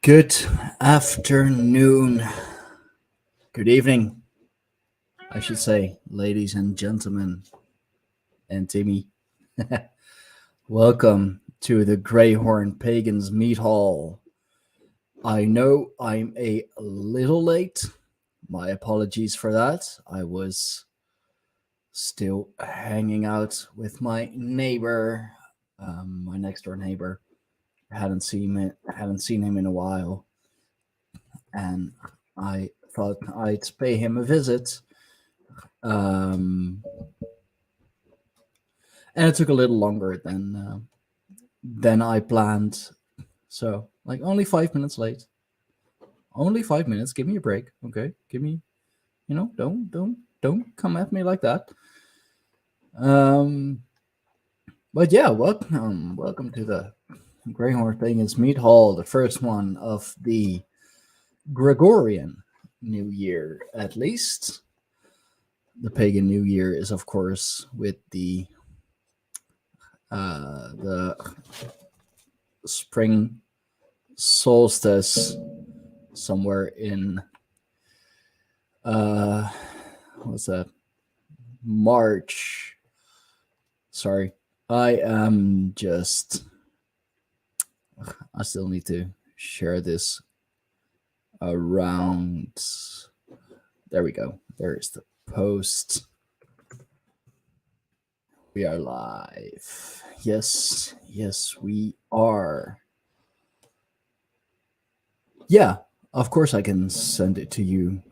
Good afternoon. Good evening, I should say, ladies and gentlemen, and Timmy. Welcome to the Greyhorn Pagans Mead Hall. I know I'm a little late. My apologies for that. I was still hanging out with my neighbor, my next door neighbor. Hadn't seen him in a while, and I thought I'd pay him a visit. And it took a little longer than I planned. So, like, only 5 minutes late. Only 5 minutes. Give me a break, okay? Give me, don't come at me like that. But yeah, welcome to the Greyhorn Pagans Mead Hall, the first one of the Gregorian New Year, at least. The pagan New Year is, of course, with the spring solstice somewhere in what's that? March. Sorry, I still need to share this around. There we go. There is the post. We are live. Yes, we are. Yeah, of course I can send it to you,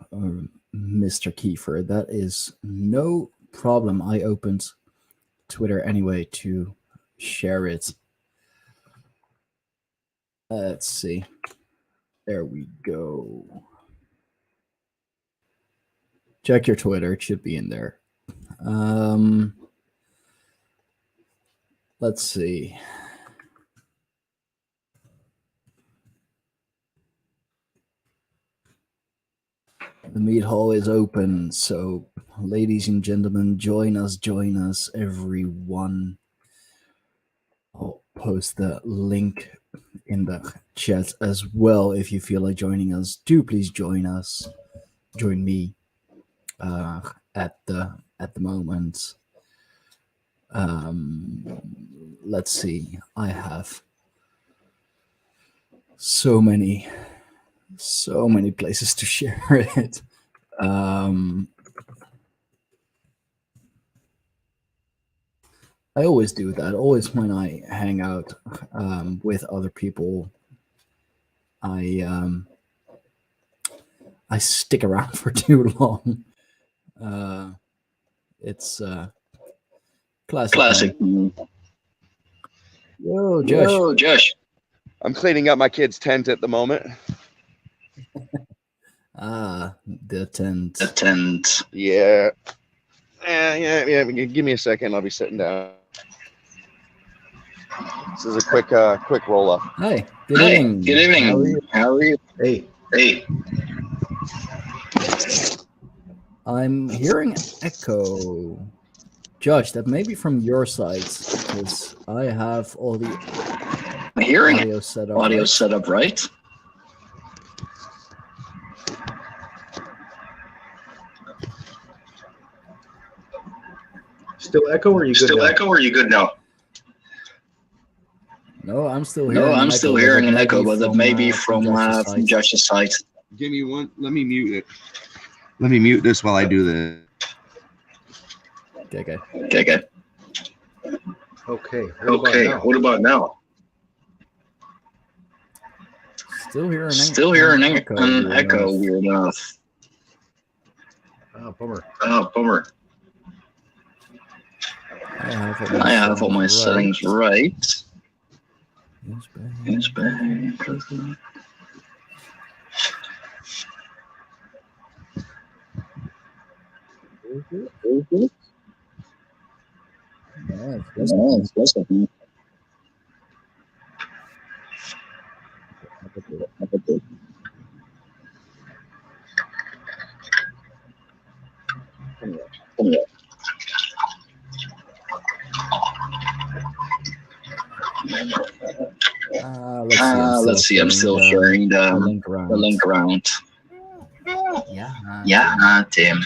Mr. Kiefer. That is no problem. I opened Twitter anyway to share it. Let's see. There we go. Check your Twitter. It should be in there. Let's see. The meat hall is open, so ladies and gentlemen, join us, everyone. I'll post the link in the chat as well. If you feel like joining us, do please join us. Join me at the moment. Let's see. I have so many places to share it. I always do that. Always when I hang out with other people, I stick around for too long. It's classic. Yo, Josh. I'm cleaning up my kid's tent at the moment. The tent. Yeah. Yeah. Give me a second. I'll be sitting down. This is a quick roll up. Hi. Good evening. How are you? Hey. I'm hearing an echo. Josh, that may be from your side, because I have all the audio set up right. Still echo, or are you good now? No, I'm still hearing an echo, but that may be from Josh's side. Give me one. Let me mute it. Let me mute this while I do this. Okay. Okay. What about now? Still hearing an echo. Weird enough. Oh, bummer. I have all my settings right. It's back. It's Let's see. I'm still sharing the link around. Yeah, damn.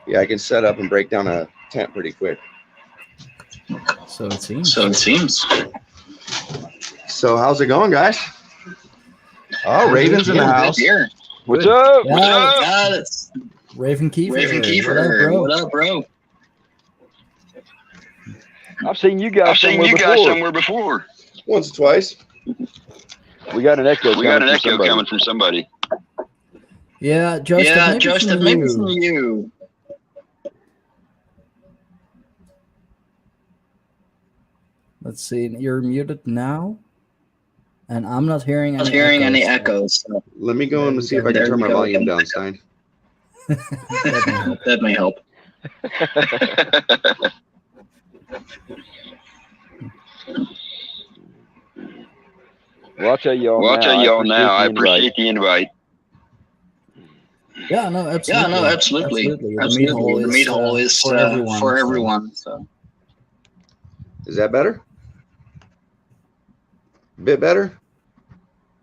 Yeah, I can set up and break down a tent pretty quick. So it seems. So how's it going, guys? Oh, Raven's in the house. Here. What's up? Yeah, it's Raven Kiefer. What up, bro? I've seen you guys somewhere before. Once or twice. We got an echo. Coming from somebody. Yeah, Justin, maybe from you. Let's see. You're muted now, and I'm not hearing any echoes. So. Let me go and see if I can turn my volume down, Stein. That may help. Well, I'll tell y'all now. I appreciate the invite. Yeah, no, absolutely. The mead hall is for everyone. So. Is that better? A bit better?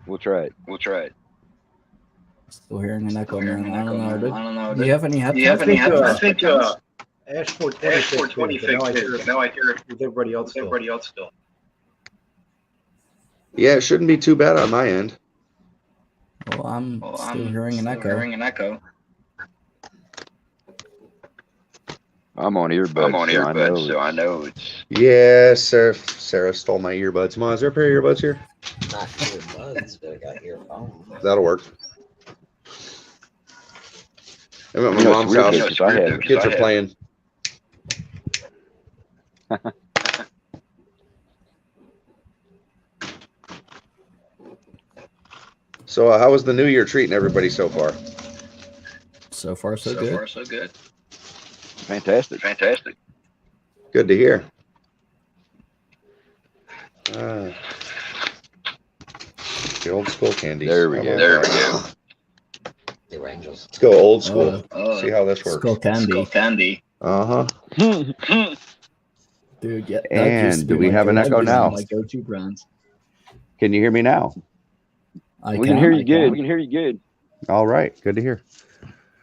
We'll try it. Still hearing an echo. I don't know. Do you have any headphones? I think Ashford 26. Now I hear it with everybody else still. Yeah, it shouldn't be too bad on my end. Well, I'm still hearing an echo. I'm on earbuds, so I know it's... Yeah, Sarah stole my earbuds. Mom, is there a pair of earbuds here? Not earbuds, but I got earphones. That'll work. I'm at my mom's house. Kids are playing. So how was the New Year treating everybody so far? So far, so good. Fantastic. Good to hear. The old school candies. There we go. The Rangers. Let's go old school. See how this works. Skull candy. Uh-huh. Dude, yeah. And do we have an echo now? My go-to brands. Can you hear me now? We can hear you good. All right. Good to hear.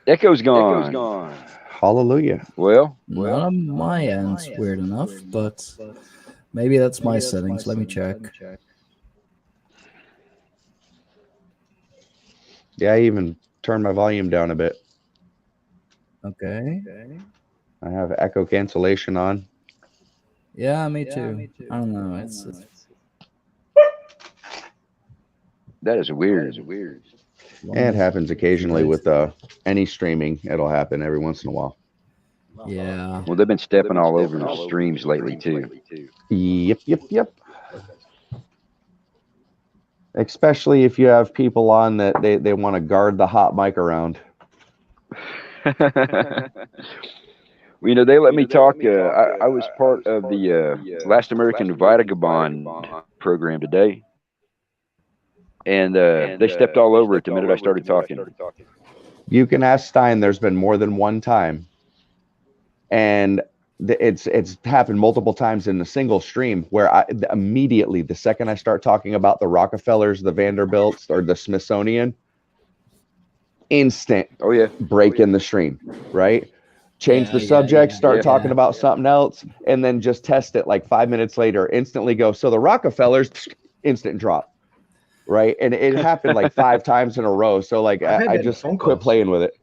Echo's gone. Hallelujah. Well, not on my end, weird enough, but maybe that's my settings. Let me check. Yeah, I even turned my volume down a bit. Okay. I have echo cancellation on. Yeah, me too. I don't know. It's that is weird. And it happens occasionally with any streaming. It'll happen every once in a while. Yeah. Well, they've been stepping all over the streams lately too. Yep. Especially if you have people on that they want to guard the hot mic around. Well, they let me talk. I was part of the Last American Vagabond program today. And they stepped all over it the minute I started talking. You can ask Stein. There's been more than one time, and it's happened multiple times in a single stream where immediately the second I start talking about the Rockefellers, the Vanderbilts, or the Smithsonian, instant break in the stream, right? Change the subject, start talking about something else, and then just test it like 5 minutes later. Instantly go. So the Rockefellers, instant drop. Right, and it happened like 5 times in a row. So like I just quit playing with it.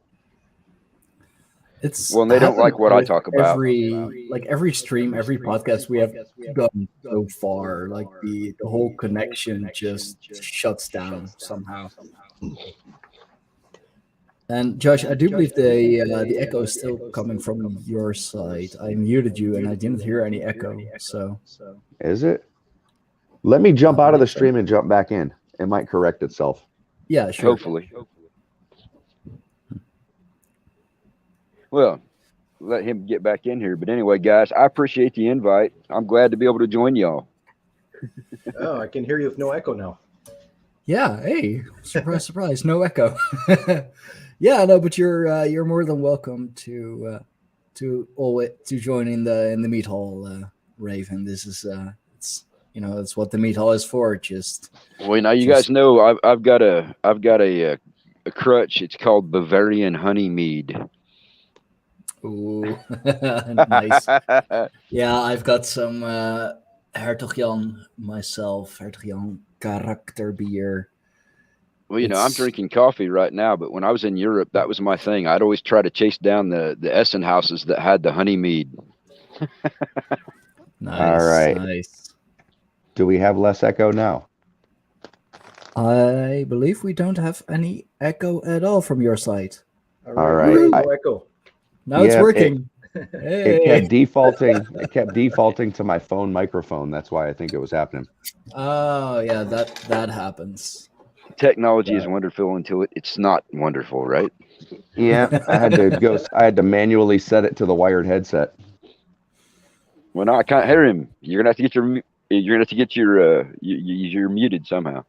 It's well, they don't like what I talk about. Every stream, every podcast we have gotten so far, like the whole connection just shuts down somehow. And Josh, I do believe the echo is still coming from your side. I muted you and I didn't hear any echo. So is it? Let me jump out of the stream and jump back in. It might correct itself. Yeah, sure. Hopefully. Well, let him get back in here. But anyway, guys, I appreciate the invite. I'm glad to be able to join y'all. Oh, I can hear you with no echo now. Yeah. Hey, surprise, surprise. No echo. Yeah, no, but you're more than welcome to join in the Mead Hall, Raven. This is it's it's what the Mead Hall is for. Well, now you guys know I've got a crutch. It's called Bavarian Honey Mead. Ooh, nice. Yeah, I've got some Hertog Jan myself. Hertog Jan character beer. Well, I'm drinking coffee right now, but when I was in Europe, that was my thing. I'd always try to chase down the Essen houses that had the honey mead. Nice. All right. Nice. Do we have less echo now? I believe we don't have any echo at all from your side. All right. No echo. Now it's working. It kept defaulting. It kept defaulting to my phone microphone. That's why I think it was happening. Oh yeah, that happens. Technology is wonderful until it's not wonderful, right? Yeah, I had to manually set it to the wired headset. Well, no, I can't hear him. You're gonna have to get you're muted somehow.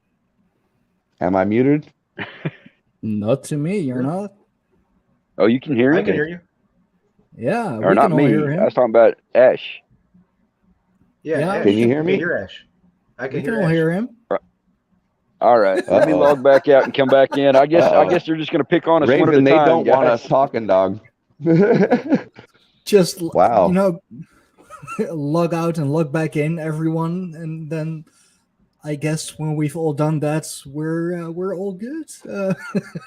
Am I muted? Not to me. You're not. Oh, you can hear him. I can hear you. Yeah, Or not me. I was talking about Ash. Yeah. Yeah. Ash. Can you hear I me? can hear Ash. I We can can all hear him. All right, let me log back out and come back in. I guess they're just gonna pick on us one at a Raven, they time. don't want guys. us talking, dog. Just Wow. log out and log back in, everyone, and then I guess when we've all done that, we're all good.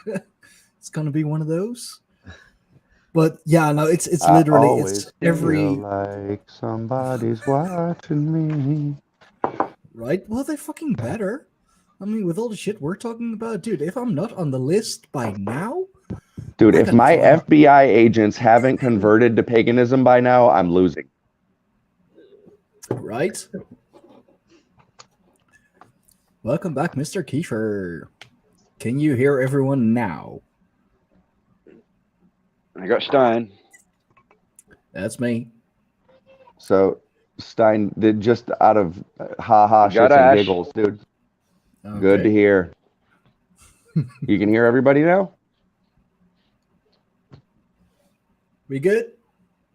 It's gonna be one of those. But yeah, no, it's literally it's every feel like somebody's watching me. right. Well, they fucking better. I mean, with all the shit we're talking about, dude. If I'm not on the list by now, Dude, I if gotta my find out. FBI agents haven't converted to paganism by now, I'm losing. Right? Welcome back, Mr. Kiefer. Can you hear everyone now? I got Stein. That's me. So, Stein, just out of ha-ha Got shits and Ash. giggles, dude. Okay. Good to hear. You can hear everybody now? We good?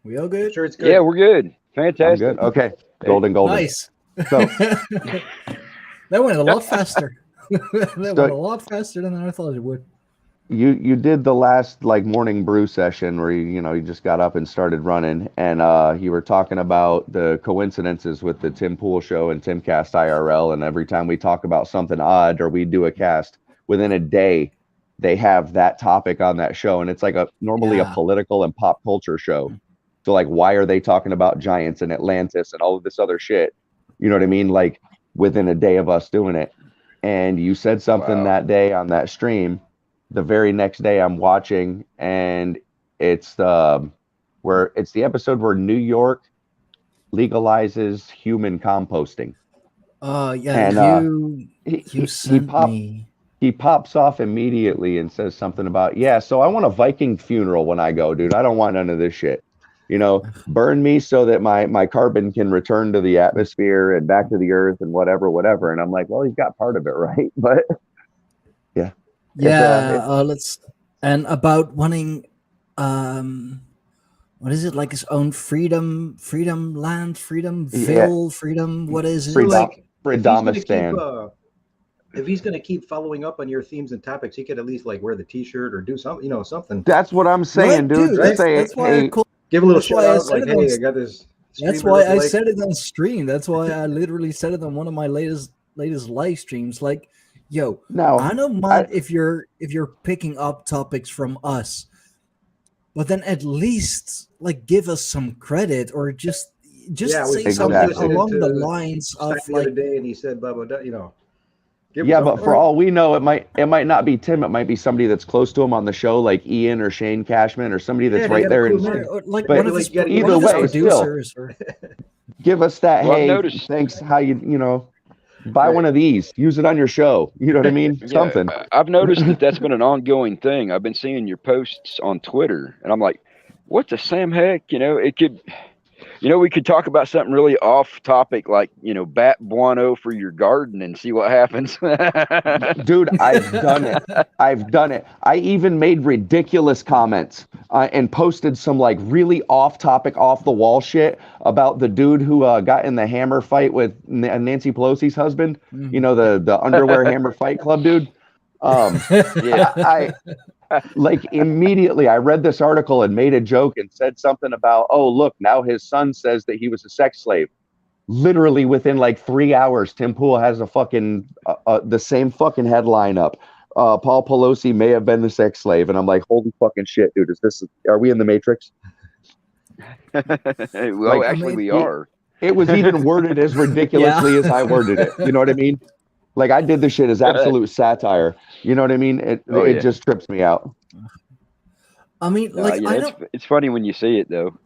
We all good? Sure, it's good. Yeah, we're good. I'm Fantastic. good. Okay. Golden. Nice. So, That went a lot faster. That went a lot faster than I thought it would. you did the last morning brew session where you just got up and started running, and you were talking about the coincidences with the Tim Pool show and Timcast IRL, and every time we talk about something odd or we do a cast, within a day they have that topic on that show, and it's normally a political and pop culture show. So why are they talking about giants and Atlantis and all of this other shit? You know what I mean? Within a day of us doing it. And you said something that day on that stream. The very next day I'm watching, and it's the episode where New York legalizes human composting. Yeah, And you sent me. He pops off immediately and says something about, so I want a Viking funeral when I go, dude. I don't want none of this shit. Burn me so that my carbon can return to the atmosphere and back to the earth and whatever. And I'm like, well, he's got part of it, right? But yeah. Let's and about wanting what is it, his own freedom land, freedomville, freedom, what is it? Freedomistan. If he's going to keep following up on your themes and topics, he could at least wear the T-shirt or do something, something. That's what I'm saying, dude. That's why give a little shout out, hey, I got this. That's why I said it on stream. That's why I literally said it on one of my latest live streams. Yo, no, I don't mind if you're picking up topics from us, but then at least give us some credit or just say something along the lines of the other day, and he said blah blah blah. But for all we know, it might not be Tim. It might be somebody that's close to him on the show, like Ian or Shane Cashman, or somebody that's right there. Either way, still give us that. Well, hey, thanks. How you buy one of these, use it on your show. You know what I mean? Something. I've noticed that's been an ongoing thing. I've been seeing your posts on Twitter, and I'm like, what the Sam heck? It could. We could talk about something really off topic, like, bat guano for your garden and see what happens. Dude, I've done it. I even made ridiculous comments and posted some like really off topic, off the wall shit about the dude who got in the hammer fight with Nancy Pelosi's husband. The underwear hammer fight club dude. Yeah. I like immediately I read this article and made a joke and said something about, oh, look, now his son says that he was a sex slave. Literally within like 3 hours, Tim Pool has a fucking the same fucking headline up. Paul Pelosi may have been the sex slave, and I'm like, holy fucking shit, dude! Are we in the Matrix? Well, actually, we are. It was even worded as ridiculously as I worded it. You know what I mean? Like, I did this shit as absolute satire. You know what I mean? It just trips me out. I mean, like, it's funny when you see it, though.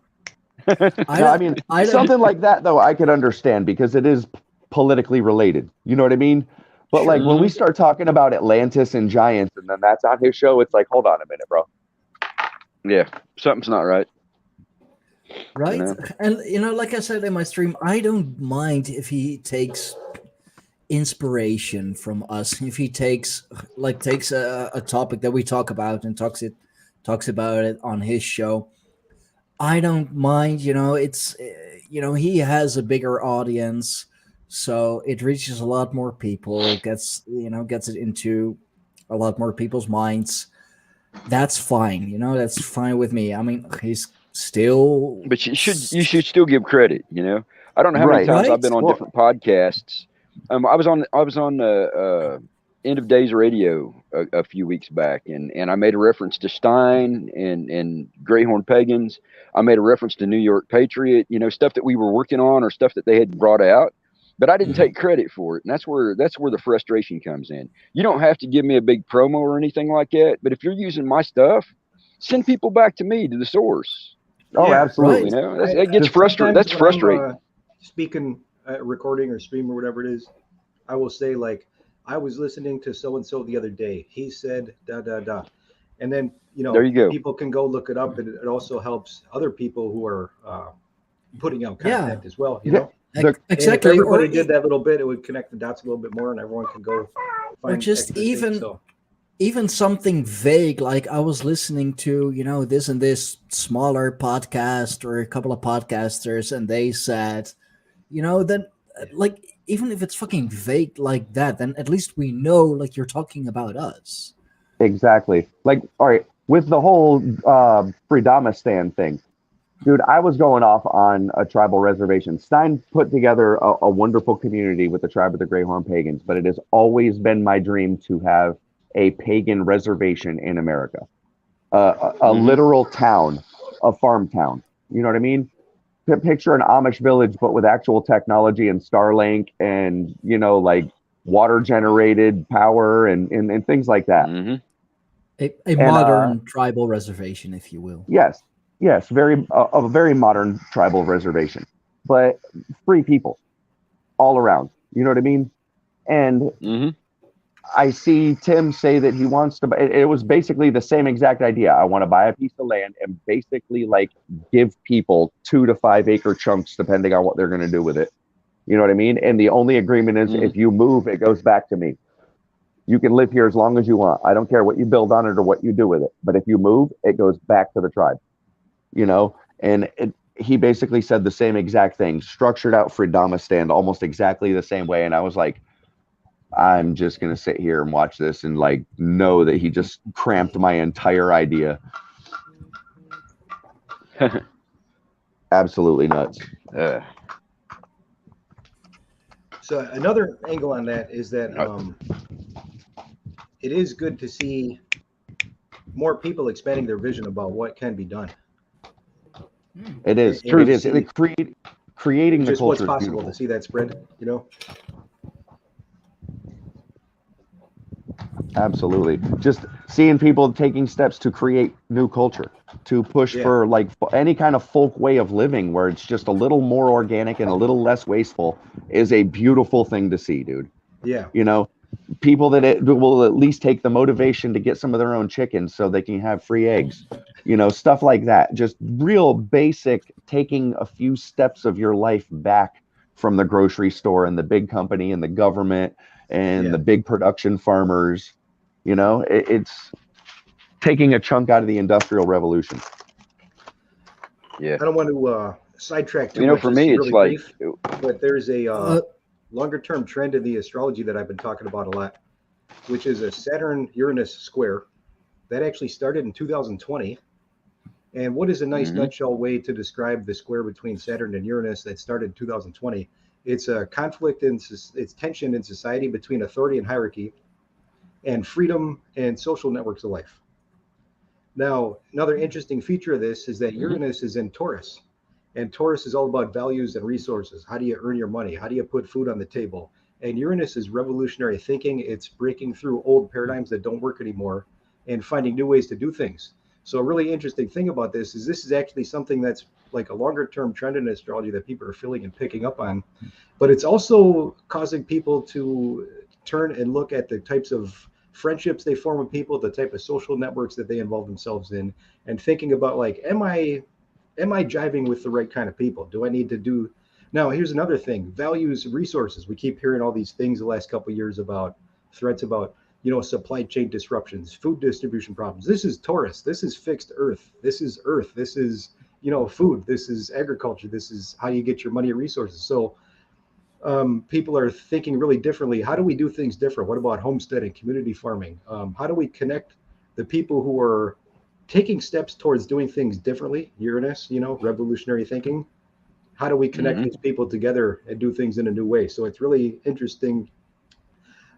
Something like that, though, I could understand because it is politically related. You know what I mean? But like when we start talking about Atlantis and giants, and then that's on his show, it's like, hold on a minute, bro. Yeah, something's not right. Right? And like I said in my stream, I don't mind if he takes inspiration from us. If he takes a topic that we talk about and talks about it on his show, I don't mind. It's he has a bigger audience, so it reaches a lot more people, gets it into a lot more people's minds. That's fine. That's fine with me. I mean, he's still, but you should still give credit. I don't know how many times I've been on different podcasts. I was on End of Days Radio a few weeks back, and I made a reference to Stein and Greyhorn Pagans. I made a reference to New York Patriot, stuff that we were working on or stuff that they had brought out, but I didn't take credit for it, and that's where the frustration comes in. You don't have to give me a big promo or anything like that, but if you're using my stuff, send people back to me, to the source. Oh, absolutely. That gets frustrating. That's frustrating. Speaking, recording or stream or whatever it is, I will say, like, I was listening to so-and-so the other day. He said, da, da, da. And then, there you go. People can go look it up, and it also helps other people who are putting out content as well, Exactly. If everybody did that little bit, it would connect the dots a little bit more, and everyone could go find. Or just even something vague, like I was listening to, this and this smaller podcast or a couple of podcasters, and they said, then like, even if it's fucking vague like that, then at least we know, like, you're talking about us. Exactly. Like, all right, with the whole Freedomistan thing, dude, I was going off on a tribal reservation. Stein put together a wonderful community with the tribe of the Greyhorn Pagans, but it has always been my dream to have a pagan reservation in America, a literal town, a farm town. You know what I mean? Picture an Amish village, but with actual technology and Starlink and, like water generated power and things like that. A modern tribal reservation, if you will. Yes, a very modern tribal reservation, but free people all around. You know what I mean? And I see Tim say that he wants to. It was basically the same exact idea. I want to buy a piece of land and basically like give people 2 to 5 acre chunks, depending on what they're going to do with it. You know what I mean? And the only agreement is if you move, it goes back to me. You can live here as long as you want. I don't care what you build on it or what you do with it. But if you move, it goes back to the tribe. And he basically said the same exact thing, structured out Freedomistan almost exactly the same way. And I was like, I'm just going to sit here and watch this and like know that he just cramped my entire idea. Absolutely nuts. So another angle on that is that it is good to see more people expanding their vision about what can be done. It is. It is. Creating the culture. What's possible to see that spread, Absolutely. Just seeing people taking steps to create new culture, to push for like any kind of folk way of living where it's just a little more organic and a little less wasteful is a beautiful thing to see, dude. Yeah. People that will at least take the motivation to get some of their own chickens so they can have free eggs. you know, stuff like that. Just real basic, taking a few steps of your life back from the grocery store and the big company and the government and the big production farmers. You know, it's taking a chunk out of the Industrial Revolution. Yeah. I don't want to sidetrack too You know, much. for This is me, it's really like, brief, but there's a longer term trend in the astrology that I've been talking about a lot, which is a Saturn-Uranus square that actually started in 2020. And what is a nice nutshell way to describe the square between Saturn and Uranus that started in 2020? It's a conflict it's tension in society between authority and hierarchy and freedom and social networks of life. Now, another interesting feature of this is that Uranus is in Taurus, and Taurus is all about values and resources. How do you earn your money? How do you put food on the table? And Uranus is revolutionary thinking. It's breaking through old paradigms that don't work anymore and finding new ways to do things. So a really interesting thing about this is actually something that's like a longer term trend in astrology that people are feeling and picking up on, but it's also causing people to turn and look at the types of friendships they form with people, the type of social networks that they involve themselves in, and thinking about like, am I jiving with the right kind of people? Do I need to do? Now, here's another thing: values, resources. We keep hearing all these things the last couple of years about threats about, you know, supply chain disruptions, food distribution problems. This is Taurus. This is fixed Earth. This is Earth. This is, you know, food. This is agriculture. This is how you get your money and resources. So people are thinking really differently. How do we do things different? What about homesteading, community farming? How do we connect the people who are taking steps towards doing things differently? Uranus, you know, revolutionary thinking. How do we connect these people together and do things in a new way? So it's really interesting.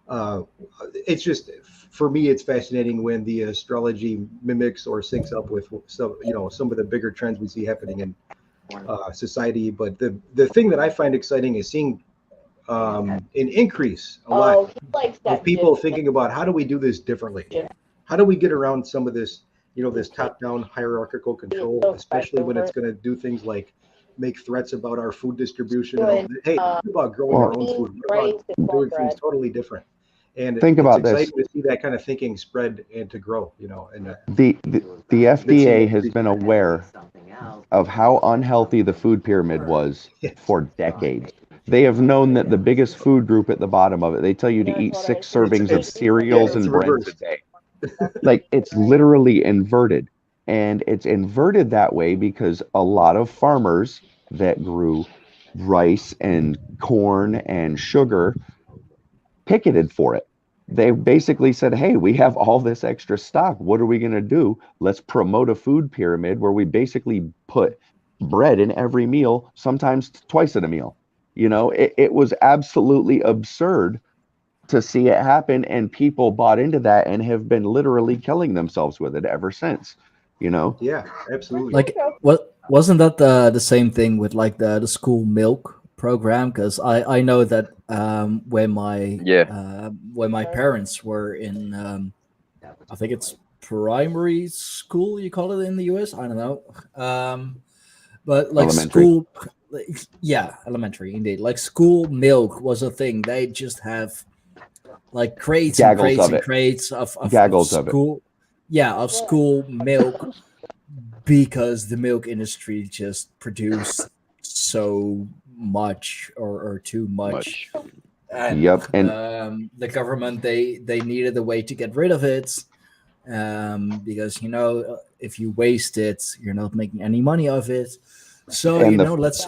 It's just, for me, it's fascinating when the astrology mimics or syncs up with some, you know, some of the bigger trends we see happening in society. But the thing that I find exciting is seeing an increase a lot of people thinking about, how do we do this differently? How do we get around some of this, you know, this top-down hierarchical control, especially when it's going to do things like make threats about our food distribution. Hey, what about growing our own food? What about doing things totally different? And think about it's exciting this. to see that kind of thinking spread and to grow, you know. And the FDA has been aware of how unhealthy the food pyramid was for decades. They have known that the biggest food group at the bottom of it, they tell you to eat 6 servings of cereals and breads a day. Like, it's literally inverted. And it's inverted that way because a lot of farmers that grew rice and corn and sugar picketed for it. They basically said, hey, we have all this extra stock. What are we going to do? Let's promote a food pyramid where we basically put bread in every meal, sometimes twice in a meal. You know, it was absolutely absurd to see it happen, and people bought into that and have been literally killing themselves with it ever since. You know? Yeah, absolutely. Like, wasn't that the same thing with like the school milk program? Because I know that when my parents were in I think it's primary school, you call it in the US. I don't know, but like Elementary. school, yeah, elementary indeed. Like school milk was a thing. They just have like crates and Gaggles crates of and it. crates of Gaggles of it. school, yeah, of school milk, because the milk industry just produced so much or too much. And Yep. And the government, they needed a way to get rid of it, because, you know, if you waste it, you're not making any money of it. So, And you the- know, let's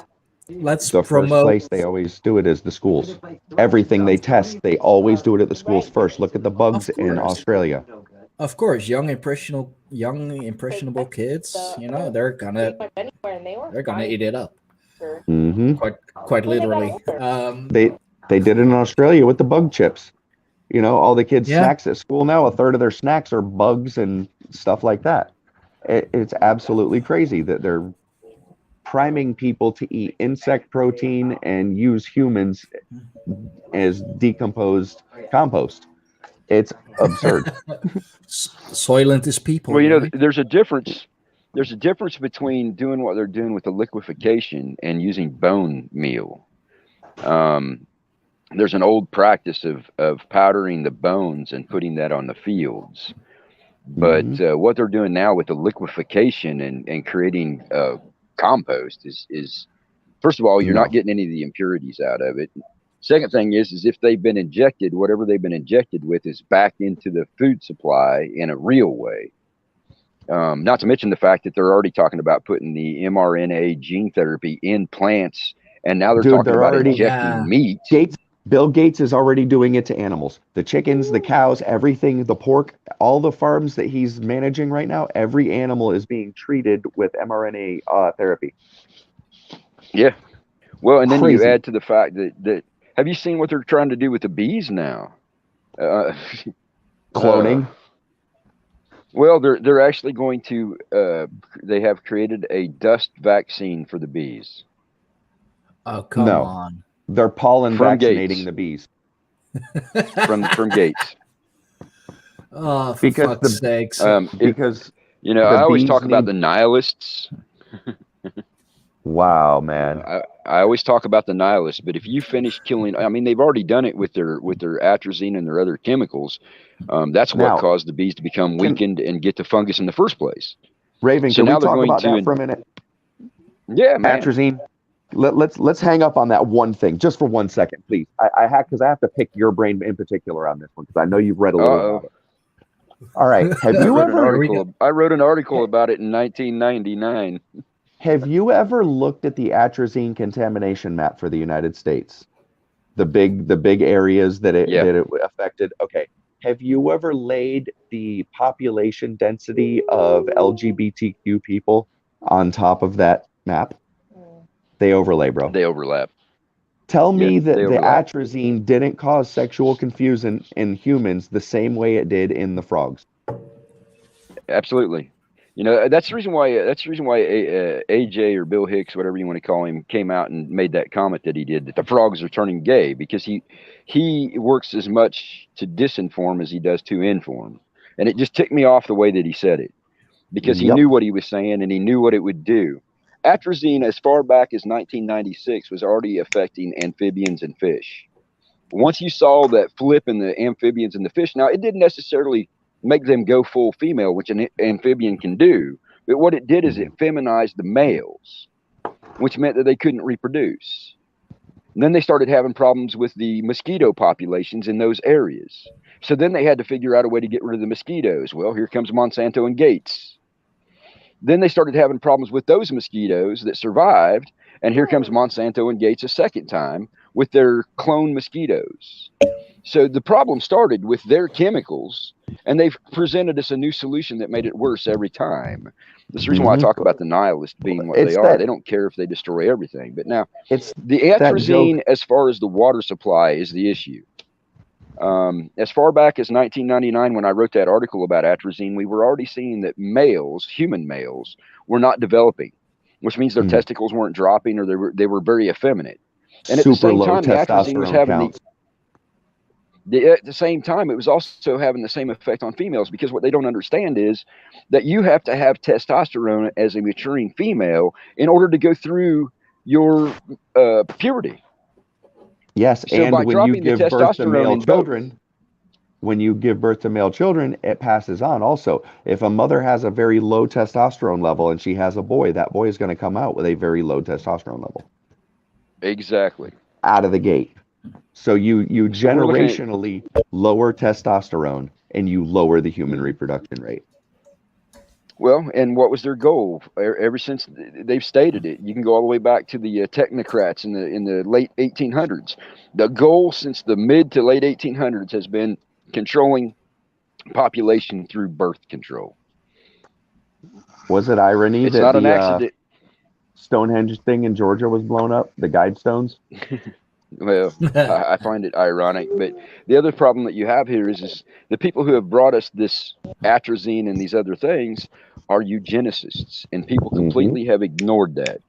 the first promote. place they always do it is the schools. Everything they test, they always do it at the schools first. Look at the bugs in Australia. Of course, young impressionable kids, you know, they're gonna eat it up, Mm-hmm. quite literally. They did it in Australia with the bug chips. You know, all the kids' Yeah. snacks at school now, a third of their snacks are bugs and stuff like that. It's absolutely crazy that they're priming people to eat insect protein and use humans as decomposed compost. It's absurd. Soylent is people. Well, you know, right? there's a difference. There's a difference between doing what they're doing with the liquefaction and using bone meal. There's an old practice of powdering the bones and putting that on the fields. But what they're doing now with the liquefaction and creating compost is first of all, you're not getting any of the impurities out of it. Second thing is if they've been injected, whatever they've been injected with is back into the food supply in a real way. Not to mention the fact that they're already talking about putting the mRNA gene therapy in plants, and now they're talking about injecting meat. Bill Gates is already doing it to animals. The chickens, the cows, everything, the pork, all the farms that he's managing right now, every animal is being treated with mRNA therapy. Yeah. Well, and then you add to the fact that have you seen what they're trying to do with the bees now? Cloning. Well, they're actually going to they have created a dust vaccine for the bees. Oh, come on. They're pollen vaccinating the bees. from Gates. Oh, for fuck's sakes. Because I always talk about the nihilists. Wow, man. I always talk about the nihilists, but if you finish killing, I mean, they've already done it with their atrazine and their other chemicals. That's what caused the bees to become weakened and get the fungus in the first place. Raven, so can we talk about that for a minute? Yeah, man. Atrazine. Let's hang up on that one thing just for 1 second, please. I have to pick your brain in particular on this one because I know you've read a little about it. All right. Have you I wrote an article about it in 1999. Have you ever looked at the atrazine contamination map for the United States? The big areas that it affected. Okay. Have you ever laid the population density of LGBTQ people on top of that map? They overlay, bro. They overlap. Tell me that the atrazine didn't cause sexual confusion in humans the same way it did in the frogs. Absolutely. That's the reason why AJ or Bill Hicks, whatever you want to call him, came out and made that comment that he did, that the frogs are turning gay, because he works as much to disinform as he does to inform. And it just ticked me off the way that he said it, because he knew what he was saying and he knew what it would do. Atrazine, as far back as 1996, was already affecting amphibians and fish. Once you saw that flip in the amphibians and the fish, now it didn't necessarily make them go full female, which an amphibian can do, but what it did is it feminized the males, which meant that they couldn't reproduce. And then they started having problems with the mosquito populations in those areas. So then they had to figure out a way to get rid of the mosquitoes. Well, here comes Monsanto and Gates. Then they started having problems with those mosquitoes that survived, and here comes Monsanto and Gates a second time with their clone mosquitoes. So the problem started with their chemicals, and they've presented us a new solution that made it worse every time. That's the reason why I talk about the nihilists being what they are. They don't care if they destroy everything. But now, it's the atrazine, as far as the water supply, is the issue. As far back as 1999, when I wrote that article about atrazine, we were already seeing that males, human males, were not developing, which means their testicles weren't dropping, or they were very effeminate. And at the same time, the atrazine was having at the same time, it was also having the same effect on females, because what they don't understand is that you have to have testosterone as a maturing female in order to go through your puberty. Yes, so and when you give birth to male children, it passes on also. If a mother has a very low testosterone level and she has a boy, that boy is going to come out with a very low testosterone level. Exactly. Out of the gate. So you generationally lower testosterone and you lower the human reproduction rate. Well, and what was their goal? Ever since they've stated it, you can go all the way back to the technocrats in the late 1800s. The goal since the mid to late 1800s has been controlling population through birth control. Was it irony it's that not an accident. Stonehenge thing in Georgia was blown up? The guidestones? Well, I find it ironic, but the other problem that you have here is the people who have brought us this atrazine and these other things are eugenicists, and people completely have ignored that.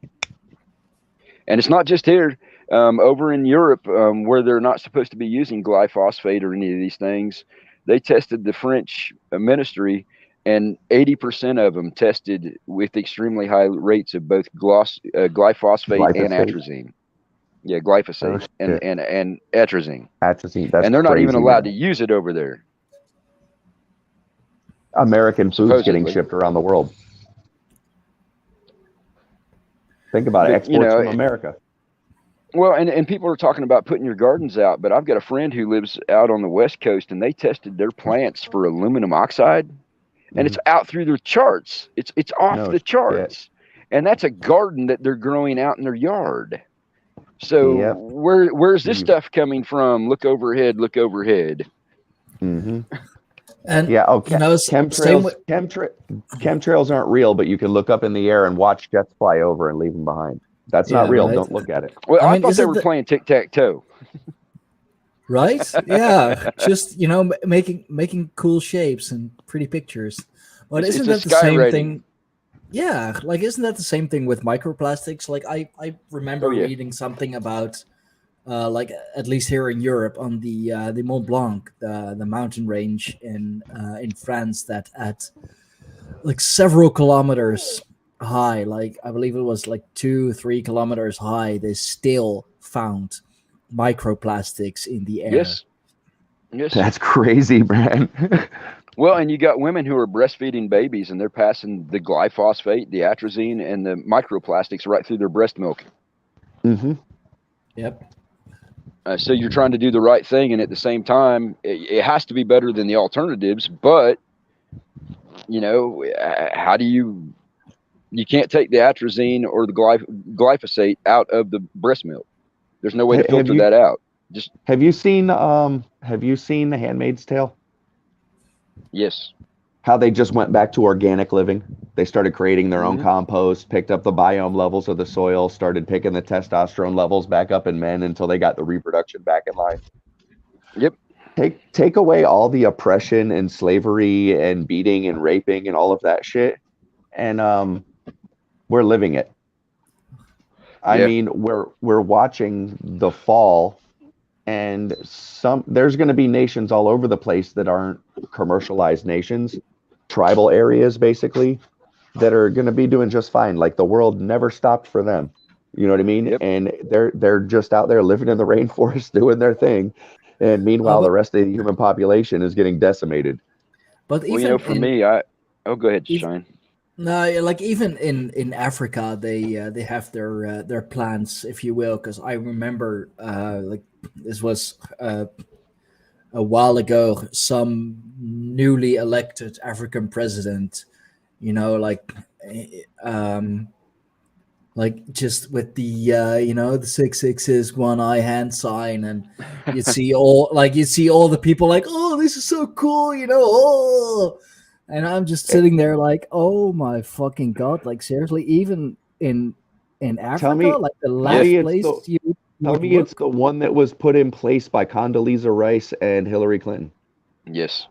And it's not just here. Over in Europe, where they're not supposed to be using glyphosate or any of these things, they tested the French ministry, and 80% of them tested with extremely high rates of both glyphosate and atrazine. Yeah, glyphosate and atrazine. Atrazine, and they're not even allowed to use it over there. American food's getting Supposedly. shipped around the world. Think about it, But, exports from America. Well, and people are talking about putting your gardens out, but I've got a friend who lives out on the West Coast, and they tested their plants for aluminum oxide, and it's out through their charts. It's off No the charts, and that's a garden that they're growing out in their yard. So where's this stuff coming from? Look overhead, look overhead. Mm-hmm. And yeah, okay. You know, chemtrails aren't real, but you can look up in the air and watch jets fly over and leave them behind. That's not real. Right? Don't look at it. Well, I thought they were playing tic-tac-toe. Right? Yeah, just making cool shapes and pretty pictures. But isn't that the same thing? Yeah, like isn't that the same thing with microplastics? Like I remember reading something about like at least here in Europe on the Mont Blanc, the mountain range in France, that at like several kilometers high, like I believe it was like 2-3 kilometers high, they still found microplastics in the air. Yes, that's crazy, man. Well, and you got women who are breastfeeding babies, and they're passing the glyphosate, the atrazine, and the microplastics right through their breast milk. Mm-hmm. Yep. So you're trying to do the right thing, and at the same time, it has to be better than the alternatives. But how do you can't take the atrazine or the glyphosate out of the breast milk? There's no way to filter that out. Just have you seen The Handmaid's Tale? Yes. How they just went back to organic living. They started creating their own compost, picked up the biome levels of the soil, started picking the testosterone levels back up in men until they got the reproduction back in line. Yep. Take away all the oppression and slavery and beating and raping and all of that shit, and we're living it. I mean, we're watching the fall, and there's going to be nations all over the place that aren't commercialized nations, tribal areas basically, that are going to be doing just fine. Like the world never stopped for them. You know what I mean? Yep. And they're just out there living in the rainforest doing their thing. And meanwhile, the rest of the human population is getting decimated. But even for me, go ahead, Shine. No, like even in Africa, they have their plans, if you will, because I remember like this was a while ago, some newly elected African president, like just with the the 666 one eye hand sign, and you see all the people like, oh, this is so cool, and I'm just sitting there like, oh my fucking god, like seriously, even in Africa, like the last place tell me it's the one that was put in place by Condoleezza Rice and Hillary Clinton. Yes.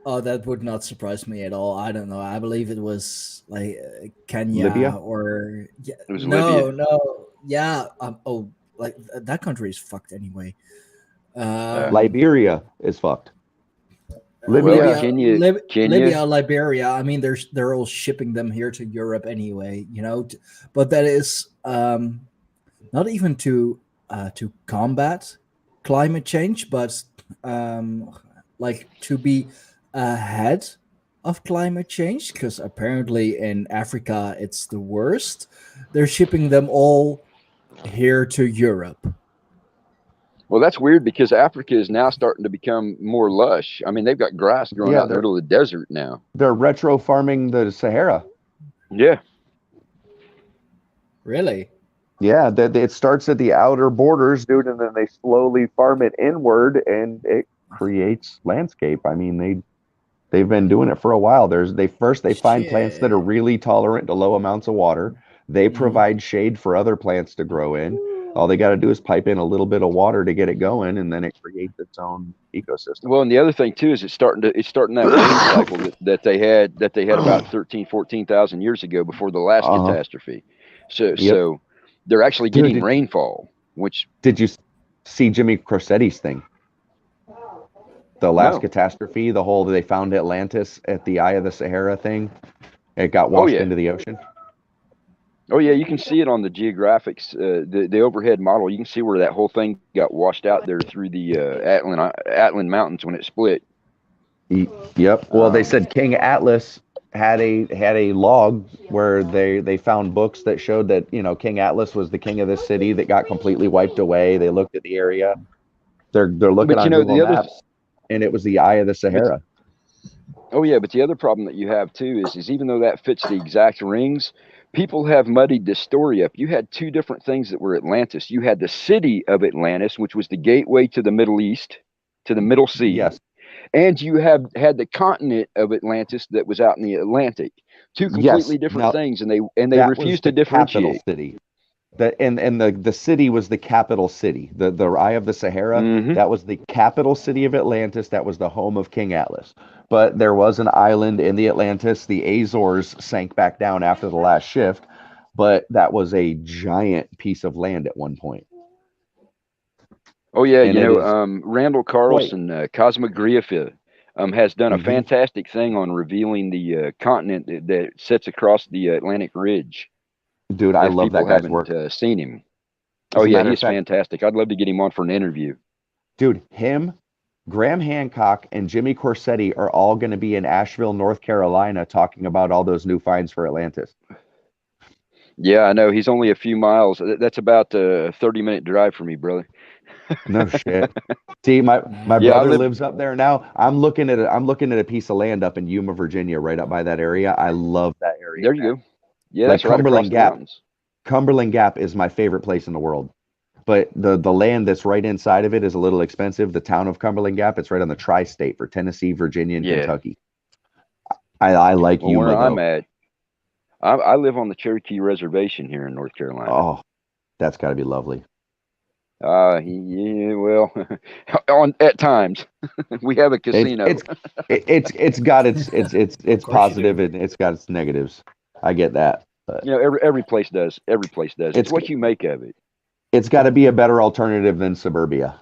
Oh, that would not surprise me at all. I don't know. I believe it was like Kenya, Libya? or It was Libya. No, yeah. Like that country is fucked anyway. Liberia is fucked. Libya, Liberia. I mean, they're all shipping them here to Europe anyway. But that is not even to combat climate change, but like to be ahead of climate change, because apparently in Africa it's the worst. They're shipping them all here to Europe. Well, that's weird because Africa is now starting to become more lush. I mean, they've got grass growing out in the middle of the desert now. They're retro farming the Sahara. Yeah. Really? Yeah, it starts at the outer borders, dude, and then they slowly farm it inward, and it creates landscape. I mean, they've been doing it for a while. They find plants that are really tolerant to low amounts of water. They provide shade for other plants to grow in. All they got to do is pipe in a little bit of water to get it going, and then it creates its own ecosystem. Well, and the other thing too is it's starting that rain cycle that they had about 14,000 years ago before the last catastrophe. So they're actually getting rainfall. Which did you see Jimmy Crossetti's thing? The last catastrophe, they found Atlantis at the eye of the Sahara thing. It got washed into the ocean. Oh yeah, you can see it on the geographics, the overhead model. You can see where that whole thing got washed out there through the Atlan Mountains when it split. Yep. Well, they said King Atlas had a log where they found books that showed that, you know, King Atlas was the king of this city that got completely wiped away. They looked at the area. They're looking But on you know, Google Maps, and it was the Eye of the Sahara. Oh yeah, but the other problem that you have too is even though that fits the exact rings, people have muddied this story up. You had two different things that were Atlantis. You had the city of Atlantis, which was the gateway to the Middle East, to the Middle Sea. Yes. And you had the continent of Atlantis that was out in the Atlantic. Two completely different things, and they refused to differentiate. City. The city was the capital city. The Eye of the Sahara, that was the capital city of Atlantis. That was the home of King Atlas. But there was an island in the Atlantis. The Azores sank back down after the last shift, but that was a giant piece of land at one point. Oh yeah, and you know, Randall Carlson, Cosmography, has done a fantastic thing on revealing the continent that sits across the Atlantic Ridge. Dude, I love that guy's work. Seen him. Oh yeah, he's fantastic. I'd love to get him on for an interview. Dude, him, Graham Hancock, and Jimmy Corsetti are all going to be in Asheville, North Carolina, talking about all those new finds for Atlantis. Yeah, I know. He's only a few miles. That's about a 30-minute drive for me, brother. No shit. See, my brother lives up there now. I'm looking at a piece of land up in Yuma, Virginia, right up by that area. I love that area. There you go. Yeah, like that's Cumberland Gap. Mountains. Cumberland Gap is my favorite place in the world. But the land that's right inside of it is a little expensive. The town of Cumberland Gap, it's right on the tri-state for Tennessee, Virginia, and Kentucky. I like Yuma, where though. I'm at, I live on the Cherokee Reservation here in North Carolina. Oh, that's got to be lovely. Yeah, well, at times we have a casino. It's got its positive and it's got its negatives. I get that. But you know, every place does. Every place does. It's what you make of it. It's got to be a better alternative than suburbia.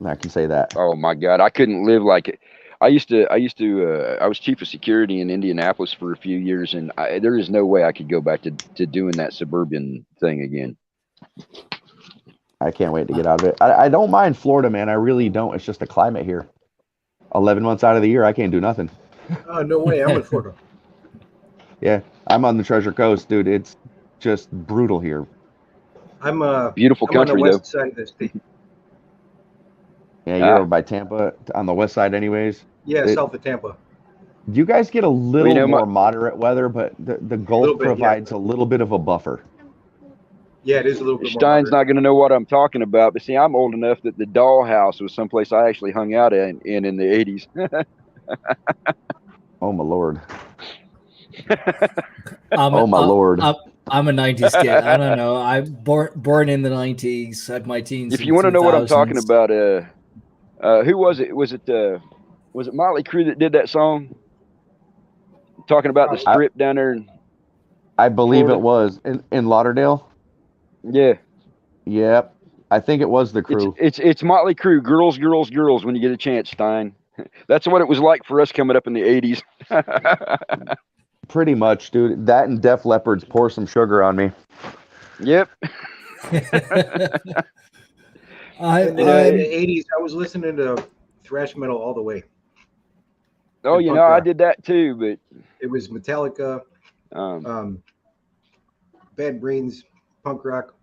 I can say that. Oh my God, I couldn't live like it. I was chief of security in Indianapolis for a few years, and there is no way I could go back to doing that suburban thing again. I can't wait to get out of it. I don't mind Florida, man. I really don't. It's just the climate here. 11 months out of the year, I can't do nothing. Oh, no way. I'm in Florida. Yeah, I'm on the Treasure Coast, dude. It's just brutal here. I'm beautiful country, on the west though. side of the state. Yeah, you're over by Tampa, on the west side anyways. Yeah, south of Tampa. You guys get a little more moderate weather, but the Gulf provides a little bit of a buffer. Yeah, it is a little bit Stein's not going to know what I'm talking about, but see, I'm old enough that the dollhouse was someplace I actually hung out in the 80s. Oh, my Lord. Lord. I'm a 90s kid. I don't know. I'm born in the 90s. Had my teens. If you want to know what I'm talking about, who was it? Was it Motley Crue that did that song? Talking about the strip down there. I believe it was in Lauderdale. Yeah. Yep. I think it was the Crew. It's Motley Crue. Girls, girls, girls. When you get a chance, Stein. That's what it was like for us coming up in the 80s. Pretty much, dude. That and Def Leppard's Pour Some Sugar on Me. Yep. In the 80s, I was listening to thrash metal all the way. Oh, you know, I did that too, but it was Metallica, Bad Brains, punk rock,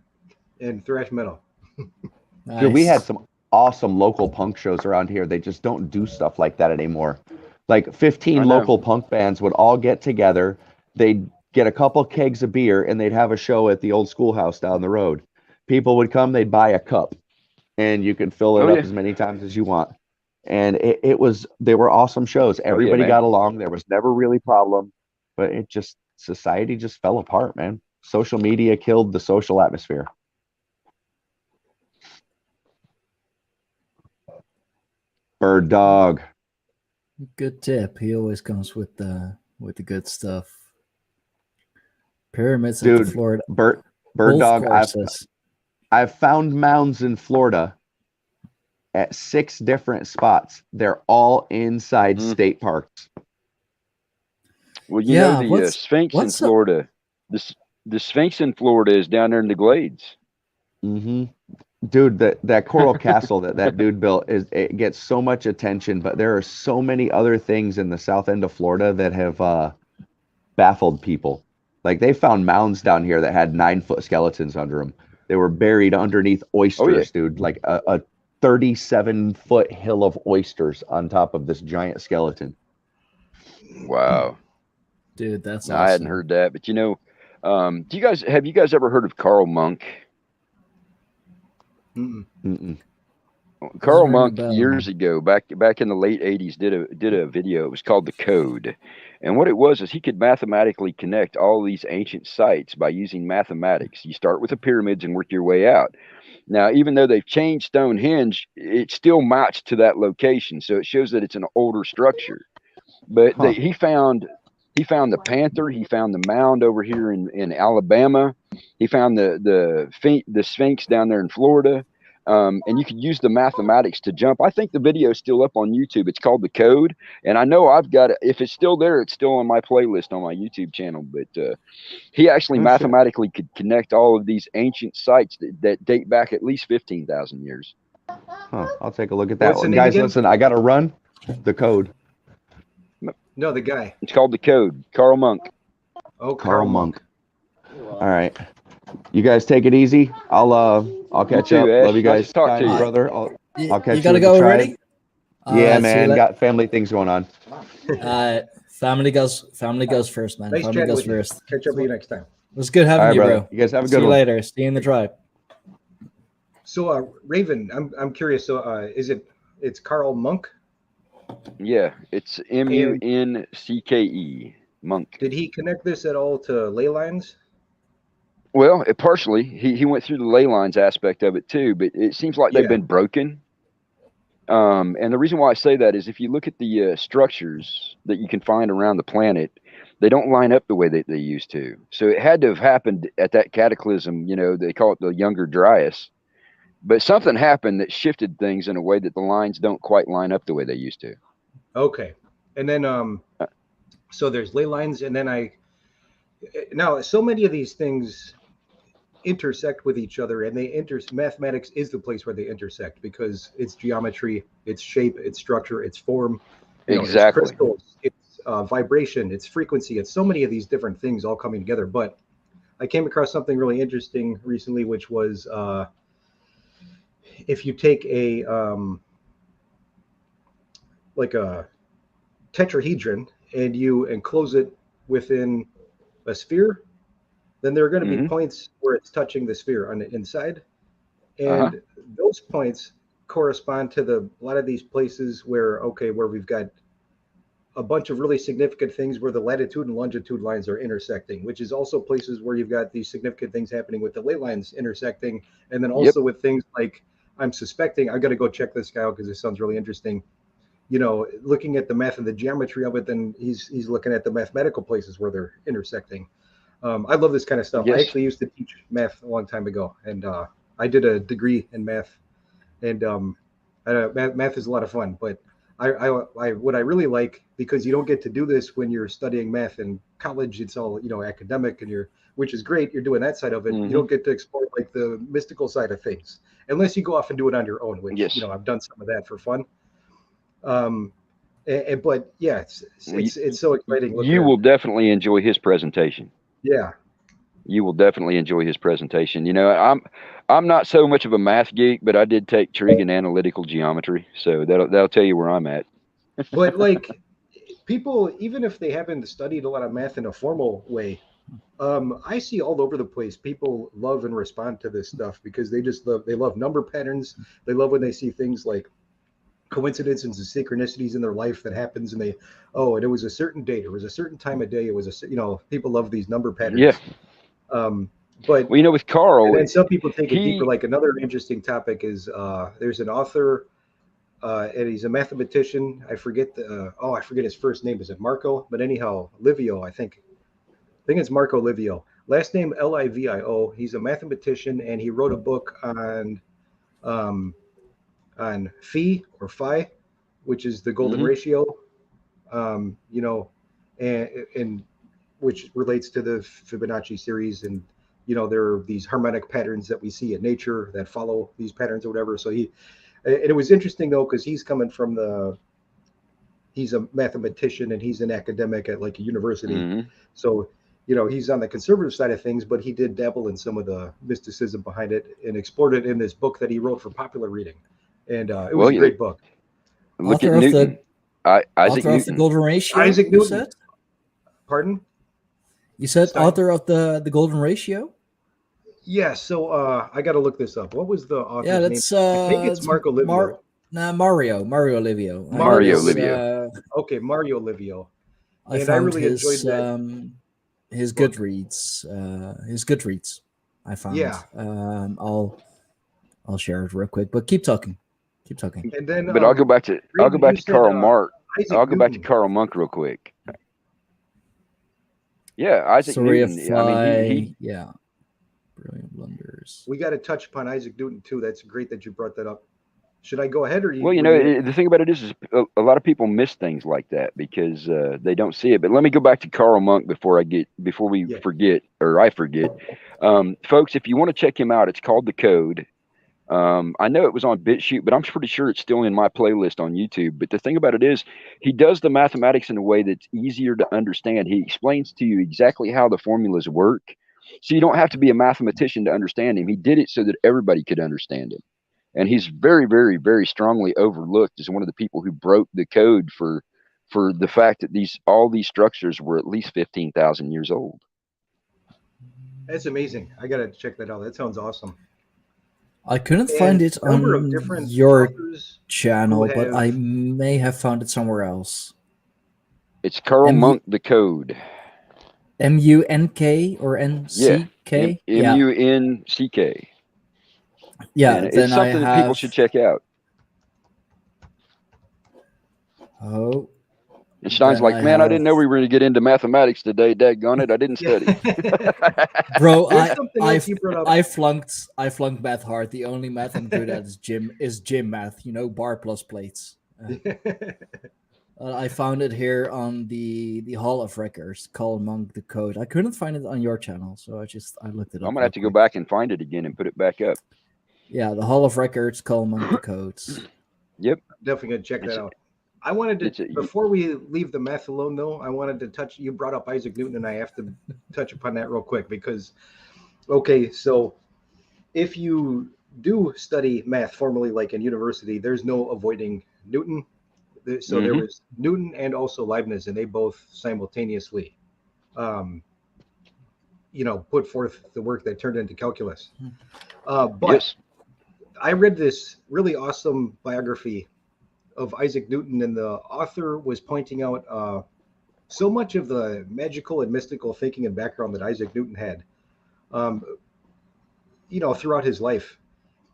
and thrash metal. Nice. Dude, we had some awesome local punk shows around here. They just don't do stuff like that anymore. Like 15 local punk bands would all get together. They'd get a couple kegs of beer and they'd have a show at the old schoolhouse down the road. People would come, they'd buy a cup and you could fill it up as many times as you want. And they were awesome shows. Everybody got along. There was never really problem, but society just fell apart, man. Social media killed the social atmosphere. Bird Dog. Good tip. He always comes with the good stuff. Pyramids in Florida. Bird Dog. I've found mounds in Florida at 6 different spots. They're all inside state parks. Well, you know the Sphinx in Florida. The Sphinx in Florida is down there in the Glades. Mm-hmm. Dude, that coral castle that dude built it gets so much attention, but there are so many other things in the south end of Florida that have baffled people. Like they found mounds down here that had 9-foot skeletons under them. They were buried underneath oysters, dude. Like a 37-foot hill of oysters on top of this giant skeleton. Wow. Dude, that's No, awesome. I hadn't heard that, but have you guys ever heard of Carl Monk? Mm-mm. Carl ring a Monk bell, years ago, back in the late 80s, did a video. It was called The Code. And what it was is he could mathematically connect all these ancient sites by using mathematics. You start with the pyramids and work your way out. Now, even though they've changed Stonehenge, it's still matched to that location. So it shows that it's an older structure. But he found the panther. He found the mound over here in Alabama. He found the Sphinx down there in Florida. And you can use the mathematics to jump. I think the video is still up on YouTube. It's called The Code. And I know I've got it. If it's still there, it's still on my playlist on my YouTube channel. But he actually mathematically could connect all of these ancient sites that date back at least 15,000 years. Huh, I'll take a look at that What's the one. name Guys, again? listen, I got to run. The Code. No, the guy. It's called The Code. Carl Monk. Oh, Carl Monk. All right. You guys take it easy. I'll catch too, up. Ash. Love you Nice guys. to talk to you. Brother. I'll catch You gotta with go the tribe. already? Yeah, See man. you Got family things going on. Family goes first, man. Nice Family chatting goes with you. first. Catch up with you next time. It was good having All right, you, brother. bro. You guys have a See good you one. later. See you in the tribe. So, Raven, I'm curious. So, it's Carl Monk? Yeah, it's Muncké. Monk. Did he connect this at all to ley lines? Well, partially. He went through the ley lines aspect of it too, but it seems like they've Yeah. been broken. And the reason why I say that is if you look at the structures that you can find around the planet, they don't line up the way that they used to. So it had to have happened at that cataclysm. You know, they call it the Younger Dryas. But something happened that shifted things in a way that the lines don't quite line up the way they used to. Okay. And then, so there's ley lines, and then now so many of these things intersect with each other, and mathematics is the place where they intersect because it's geometry, it's shape, it's structure, it's form. Exactly. It's crystals, it's vibration, it's frequency, it's so many of these different things all coming together. But I came across something really interesting recently, which was if you take a like a tetrahedron and you enclose it within a sphere, then there are going to be points where it's touching the sphere on the inside, and those points correspond to a lot of these places where we've got a bunch of really significant things where the latitude and longitude lines are intersecting, which is also places where you've got these significant things happening with the ley lines intersecting, and then also with things like, I'm suspecting, I got to go check this guy out because this sounds really interesting. Looking at the math and the geometry of it, then he's looking at the mathematical places where they're intersecting. I love this kind of stuff. Yes. I actually used to teach math a long time ago, and I did a degree in math, and math is a lot of fun. But what I really like, because you don't get to do this when you're studying math in college, it's all academic, and which is great. You're doing that side of it. You don't get to explore like the mystical side of things unless you go off and do it on your own, which I've done some of that for fun. But yeah, it's so exciting. You will definitely enjoy his presentation. Yeah. You will definitely enjoy his presentation. I'm not so much of a math geek, but I did take trig and analytical geometry, so that'll tell you where I'm at. But like people, even if they haven't studied a lot of math in a formal way, I see all over the place people love and respond to this stuff because they love number patterns. They love when they see things like coincidences and synchronicities in their life that happens, and and it was a certain date, it was a certain time of day, it was people love these number patterns. Yeah. But with Carl, and then some people take it deeper. Like another interesting topic is there's an author and he's a mathematician. I forget his first name. Is it Marco? But anyhow, Livio, I think it's Marco Livio. Last name Livio. He's a mathematician, and he wrote a book on phi or phi, which is the golden ratio, and which relates to the Fibonacci series and you know, there are these harmonic patterns that we see in nature that follow these patterns or whatever. So and it was interesting though, because he's coming from he's a mathematician and he's an academic at like a university. Mm-hmm. So, you know, he's on the conservative side of things, but he did dabble in some of the mysticism behind it and explored it in this book that he wrote for popular reading. And it was a great book. Look Author at of Newton. Isaac author of the Newton. Golden Ratio. Isaac You Newton. said? Pardon? You said Stein? author of the Golden Ratio? Yeah, so I got to look this up. What was the author's Yeah, name? that's I think it's Marco Livio. Mario Livio. Mario It's, Livio. Okay, Mario Livio. I And found I really enjoyed his book. Goodreads. His Goodreads. I found. Yeah. I'll share it real quick, but keep talking. And then, But I'll go back to Karl Marx. I'll go back to Newton. Karl Monk real quick. Yeah, Isaac Newton. I mean, yeah, brilliant blunders. We got to touch upon Isaac Newton too. That's great that you brought that up. Should I go ahead or you? well, you know, the thing about it is a lot of people miss things like that because they don't see it. But let me go back to Karl Monk before we forget, or I forget. Folks, if you want to check him out, it's called The Code. I know it was on BitChute, but I'm pretty sure it's still in my playlist on YouTube. But the thing about it is, he does the mathematics in a way that's easier to understand. He explains to you exactly how the formulas work, so you don't have to be a mathematician to understand him. He did it so that everybody could understand him. And he's very, very, very strongly overlooked as one of the people who broke the code for the fact that all these structures were at least 15,000 years old. That's amazing. I got to check that out. That sounds awesome. I couldn't find it on your channel, but I may have found it somewhere else. It's Karl Monk, The Code. M-U-N-K or N-C-K? M-U-N-C-K. Yeah, and it's something that people should check out. Oh. And Stein's like, man, I didn't know we were going to get into mathematics today. Daggone it, I didn't study. Bro, I flunked math hard. The only math I'm good at is gym math. You know, bar plus plates. I found it here on the Hall of Records, Karl Monk, The Code. I couldn't find it on your channel, so I looked it up. I'm gonna have to go back and find it again and put it back up. Yeah, the Hall of Records, Karl Monk, The Codes. Yep, definitely gonna check that out. I wanted to before we leave the math alone, though. I wanted to touch. You brought up Isaac Newton, and I have to touch upon that real quick because, okay, so if you do study math formally, like in university, there's no avoiding Newton. So there was Newton and also Leibniz, and they both simultaneously, put forth the work that turned into calculus. But I read this really awesome biography of Isaac Newton, and the author was pointing out so much of the magical and mystical thinking and background that Isaac Newton had, throughout his life.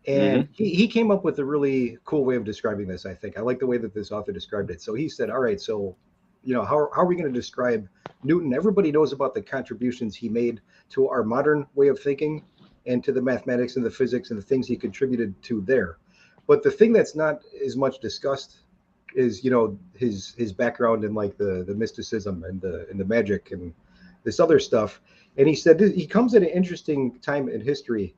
And he came up with a really cool way of describing this, I think. I like the way that this author described it. So he said, all right, so, how are we going to describe Newton? Everybody knows about the contributions he made to our modern way of thinking and to the mathematics and the physics and the things he contributed to there. But the thing that's not as much discussed is, his background in like the mysticism and the magic and this other stuff. And he said he comes at an interesting time in history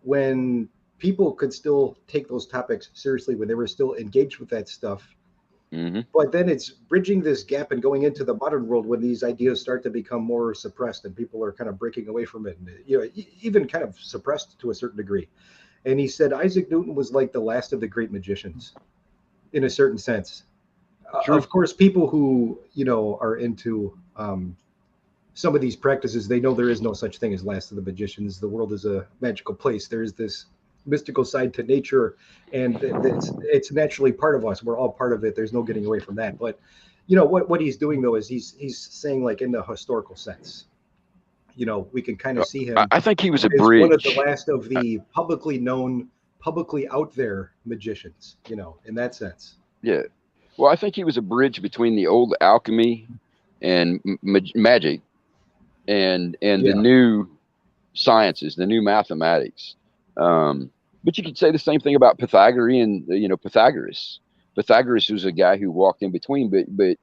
when people could still take those topics seriously, when they were still engaged with that stuff. But then it's bridging this gap and going into the modern world when these ideas start to become more suppressed and people are kind of breaking away from it, and even kind of suppressed to a certain degree. And he said Isaac Newton was like the last of the great magicians in a certain sense. Sure. Of course, people who, are into some of these practices, they know there is no such thing as last of the magicians. The world is a magical place. There is this mystical side to nature, and it's naturally part of us. We're all part of it. There's no getting away from that. But what he's doing though is he's saying, like, in the historical sense, we can kind of see him. I think he was a bridge. One of the last of the publicly known, publicly out there magicians, in that sense. Yeah. Well, I think he was a bridge between the old alchemy and magic and the new sciences, the new mathematics. But you could say the same thing about Pythagorean, Pythagoras. Pythagoras was a guy who walked in between, but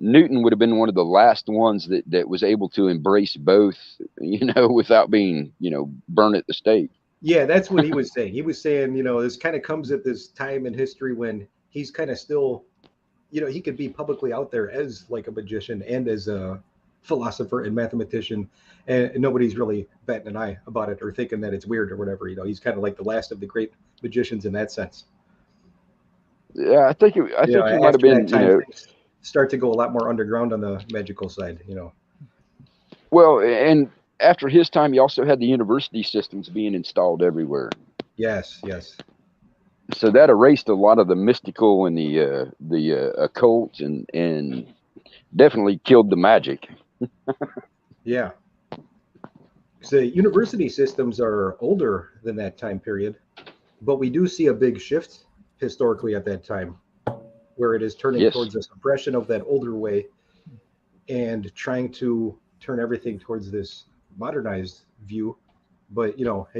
Newton would have been one of the last ones that was able to embrace both, without being, burned at the stake. Yeah, that's what he was saying. He was saying, this kind of comes at this time in history when he's kind of still, he could be publicly out there as like a magician and as a philosopher and mathematician, and nobody's really batting an eye about it or thinking that it's weird or whatever. He's kind of like the last of the great magicians in that sense. Yeah, I think he might have been, things start to go a lot more underground on the magical side, Well, and after his time, you also had the university systems being installed everywhere. Yes. So that erased a lot of the mystical and the occult, and definitely killed the magic. Yeah. So university systems are older than that time period, but we do see a big shift historically at that time, where it is turning towards a suppression of that older way and trying to turn everything towards this modernized view, but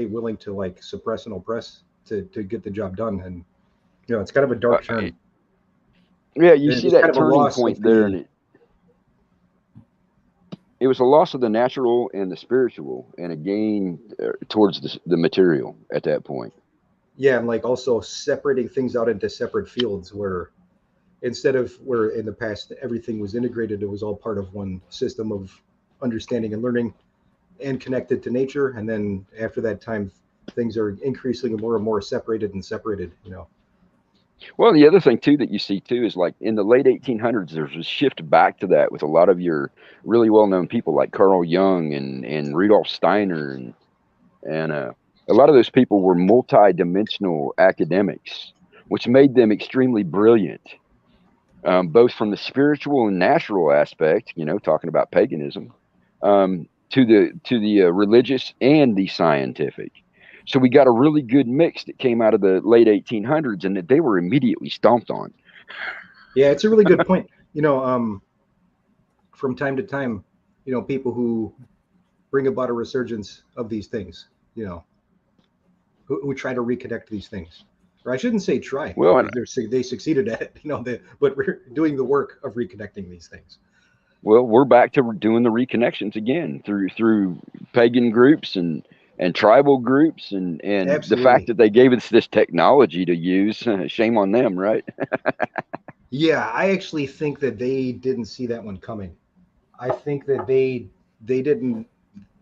willing to like suppress and oppress to get the job done. And it's kind of a dark turn. Yeah, you see that turning point there, and it was a loss of the natural and the spiritual, and a gain towards the material at that point. Yeah, and like also separating things out into separate fields, where instead of where in the past everything was integrated, it was all part of one system of understanding and learning and connected to nature. And then after that time, things are increasingly more and more separated. Well, the other thing too that you see too is like in the late 1800s, there's a shift back to that with a lot of your really well-known people like Carl Jung and Rudolf Steiner, and a lot of those people were multi-dimensional academics, which made them extremely brilliant, both from the spiritual and natural aspect, talking about paganism, to the religious and the scientific. So we got a really good mix that came out of the late 1800s, and that they were immediately stomped on. Yeah, it's a really good point. From time to time, people who bring about a resurgence of these things, who try to reconnect these things. Or I shouldn't say try. Well, they succeeded at it, but we're doing the work of reconnecting these things. Well, we're back to doing the reconnections again through pagan groups and tribal groups, and the fact that they gave us this technology to use. Shame on them, right? Yeah, I actually think that they didn't see that one coming. I think that they didn't,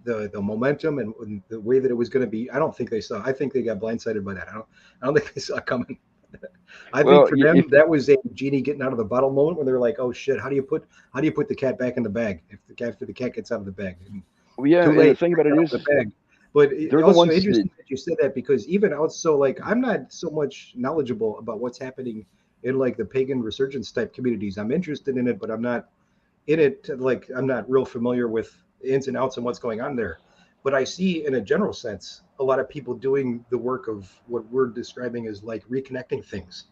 the momentum and the way that it was going to be. I don't think they saw. I think they got blindsided by that. I don't think they saw it coming. I think for them that was a genie getting out of the bottle moment when they're like, "Oh shit, how do you put the cat back in the bag after the cat gets out of the bag?" The thing about it is the bag. But it's also interesting that you said that, because even I'm not so much knowledgeable about what's happening in like the pagan resurgence type communities. I'm interested in it, but I'm not in it. Like, I'm not real familiar with the ins and outs and what's going on there. But I see, in a general sense, a lot of people doing the work of what we're describing as like reconnecting things.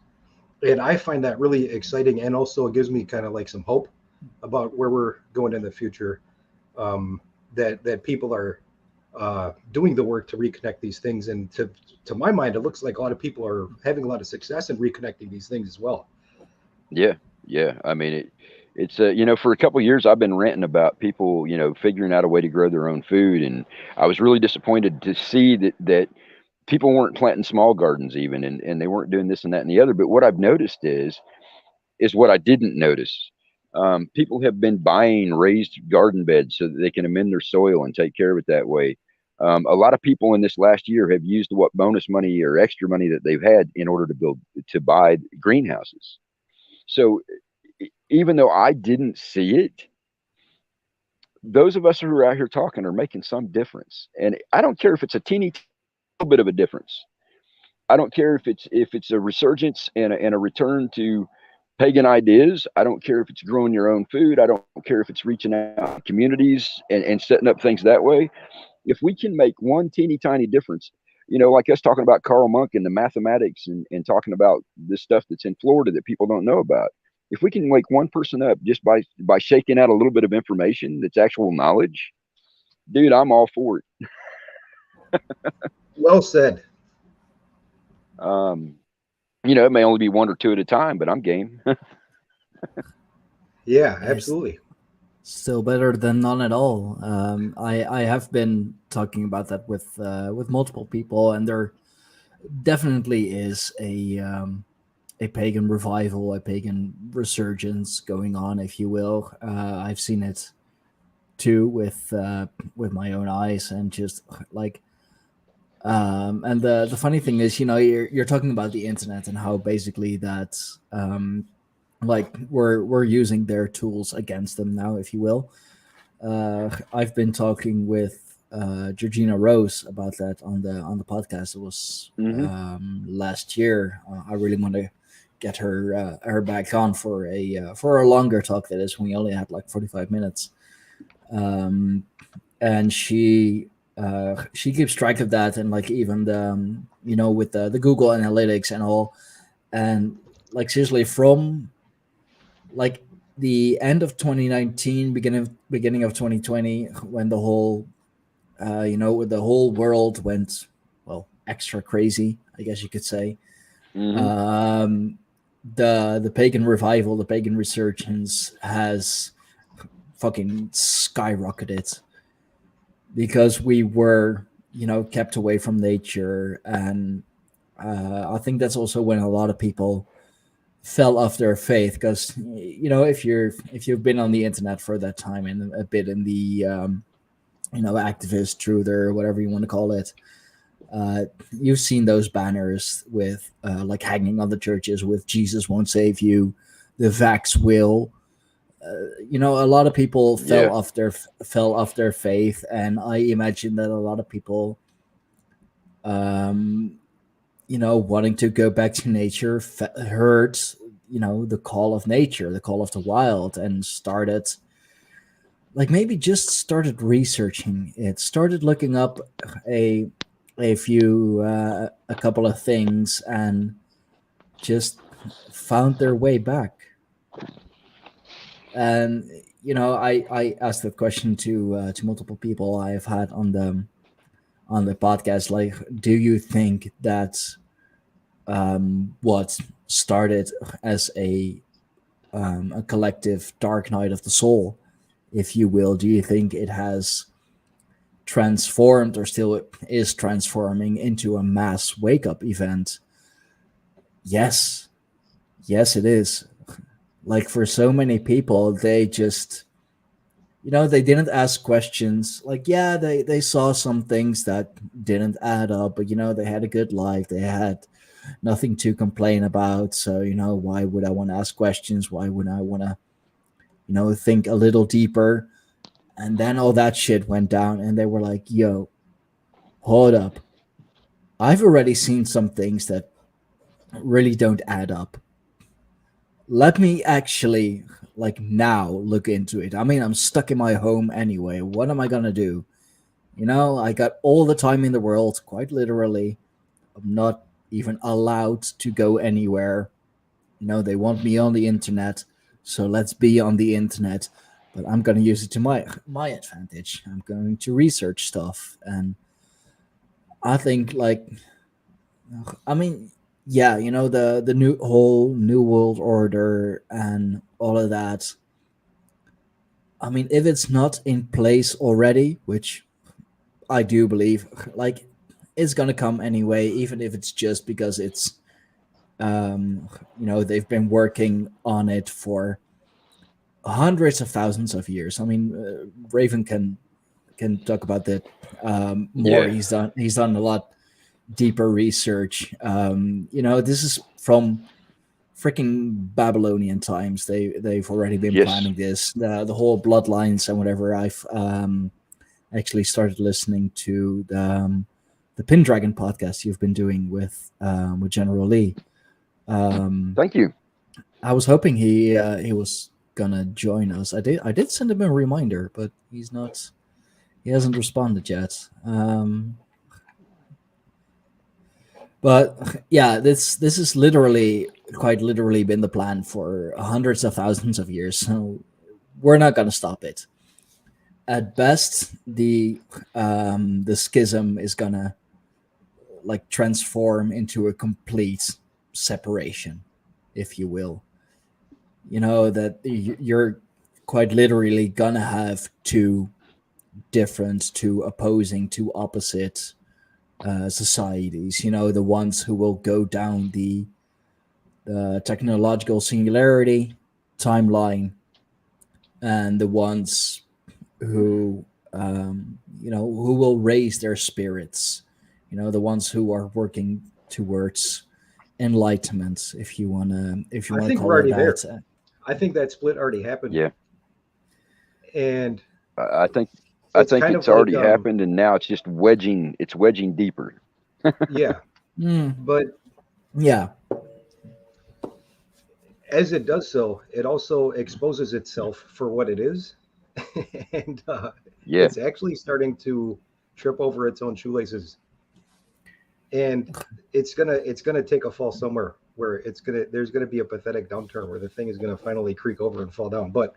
And I find that really exciting, and also it gives me kind of like some hope about where we're going in the future. That people are doing the work to reconnect these things, and to my mind, it looks like a lot of people are having a lot of success in reconnecting these things as well. Yeah. I mean, it's for a couple of years I've been ranting about people, figuring out a way to grow their own food, and I was really disappointed to see that people weren't planting small gardens even, and they weren't doing this and that and the other. But what I've noticed is what I didn't notice. People have been buying raised garden beds so that they can amend their soil and take care of it that way. A lot of people in this last year have used what bonus money or extra money that they've had in order to buy greenhouses. So even though I didn't see it, those of us who are out here talking are making some difference. And I don't care if it's a teeny little bit of a difference. I don't care if it's a resurgence and a return to pagan ideas. I don't care if it's growing your own food. I don't care if it's reaching out to communities and setting up things that way. If we can make one teeny tiny difference, like us talking about Karl Monk and the mathematics and talking about this stuff that's in Florida that people don't know about. If we can wake one person up just by shaking out a little bit of information that's actual knowledge, dude, I'm all for it. Well said. It may only be one or two at a time, but I'm game. Yeah, It's absolutely. still better than none at all. I have been talking about that with multiple people, and there definitely is a pagan revival, a pagan resurgence going on, if you will. I've seen it too with my own eyes, and just like and the funny thing is, you're talking about the internet and how basically that like we're using their tools against them now, if you will. I've been talking with Georgina Rose about that on the podcast. It was last year. I really want to get her back on for a longer talk. That is, we only had like 45 minutes, and she keeps track of that, and like even the with the Google Analytics and all, and like seriously from like the end of 2019, beginning of 2020, when the whole the whole world went, well, extra crazy, I guess you could say. um the pagan revival, the pagan resurgence has fucking skyrocketed because we were kept away from nature. And I think that's also when a lot of people fell off their faith, because if you've been on the internet for that time and a bit in the activist truther, whatever you want to call it, you've seen those banners with like hanging on the churches with "Jesus won't save you," "the vax will." A lot of people fell off their faith, and I imagine that a lot of people wanting to go back to nature heard the call of nature, the call of the wild, and started maybe just started researching it, started looking up a few a couple of things, and just found their way back. And I asked that question to multiple people I've had on the podcast, like, do you think that what started as a collective dark night of the soul, if you will, do you think it has transformed, or still is transforming, into a mass wake-up event? Yes it is. Like, for so many people, they just they didn't ask questions. Like, yeah, they saw some things that didn't add up, but they had a good life, they had nothing to complain about. So why would I want to ask questions? Why would I want to think a little deeper? And then all that shit went down, and they were like, yo, hold up, I've already seen some things that really don't add up. Let me actually now look into it. I mean, I'm stuck in my home anyway. What am I gonna do? I got all the time in the world, quite literally. I'm not even allowed to go anywhere. They want me on the internet, so let's be on the internet. But I'm going to use it to my advantage. I'm going to research stuff, and I think yeah, the new world order and all of that. I mean, if it's not in place already, which I do believe, it's gonna come anyway, even if it's just because it's they've been working on it for hundreds of thousands of years. I mean, Raven can talk about that more. Yeah. He's done a lot deeper research. This is from freaking Babylonian times. They've already been planning this, the whole bloodlines and whatever. I've actually started listening to the Pendragon podcast you've been doing with General Lee. Thank you. I was hoping he was gonna join us. I did send him a reminder, but he hasn't responded yet. But yeah, this has quite literally been the plan for hundreds of thousands of years. So we're not gonna stop it. At best, the schism is gonna transform into a complete separation, if you will. you know, that you're quite literally gonna have two different, two opposing, two opposite societies. You know, the ones who will go down the technological singularity timeline, and the ones who you know, who will raise their spirits. You know, the ones who are working towards enlightenment, if you wanna I think call we're it already there. that. I think that split already happened. Yeah. And I think it's kind it's of like already happened, and now it's just wedging. It's wedging deeper. yeah, Mm, but yeah. as it does so, it also exposes itself for what it is, and Yeah. it's actually starting to trip over its own shoelaces, and it's gonna take a fall somewhere where there's gonna be a pathetic downturn where the thing is gonna finally creak over and fall down. But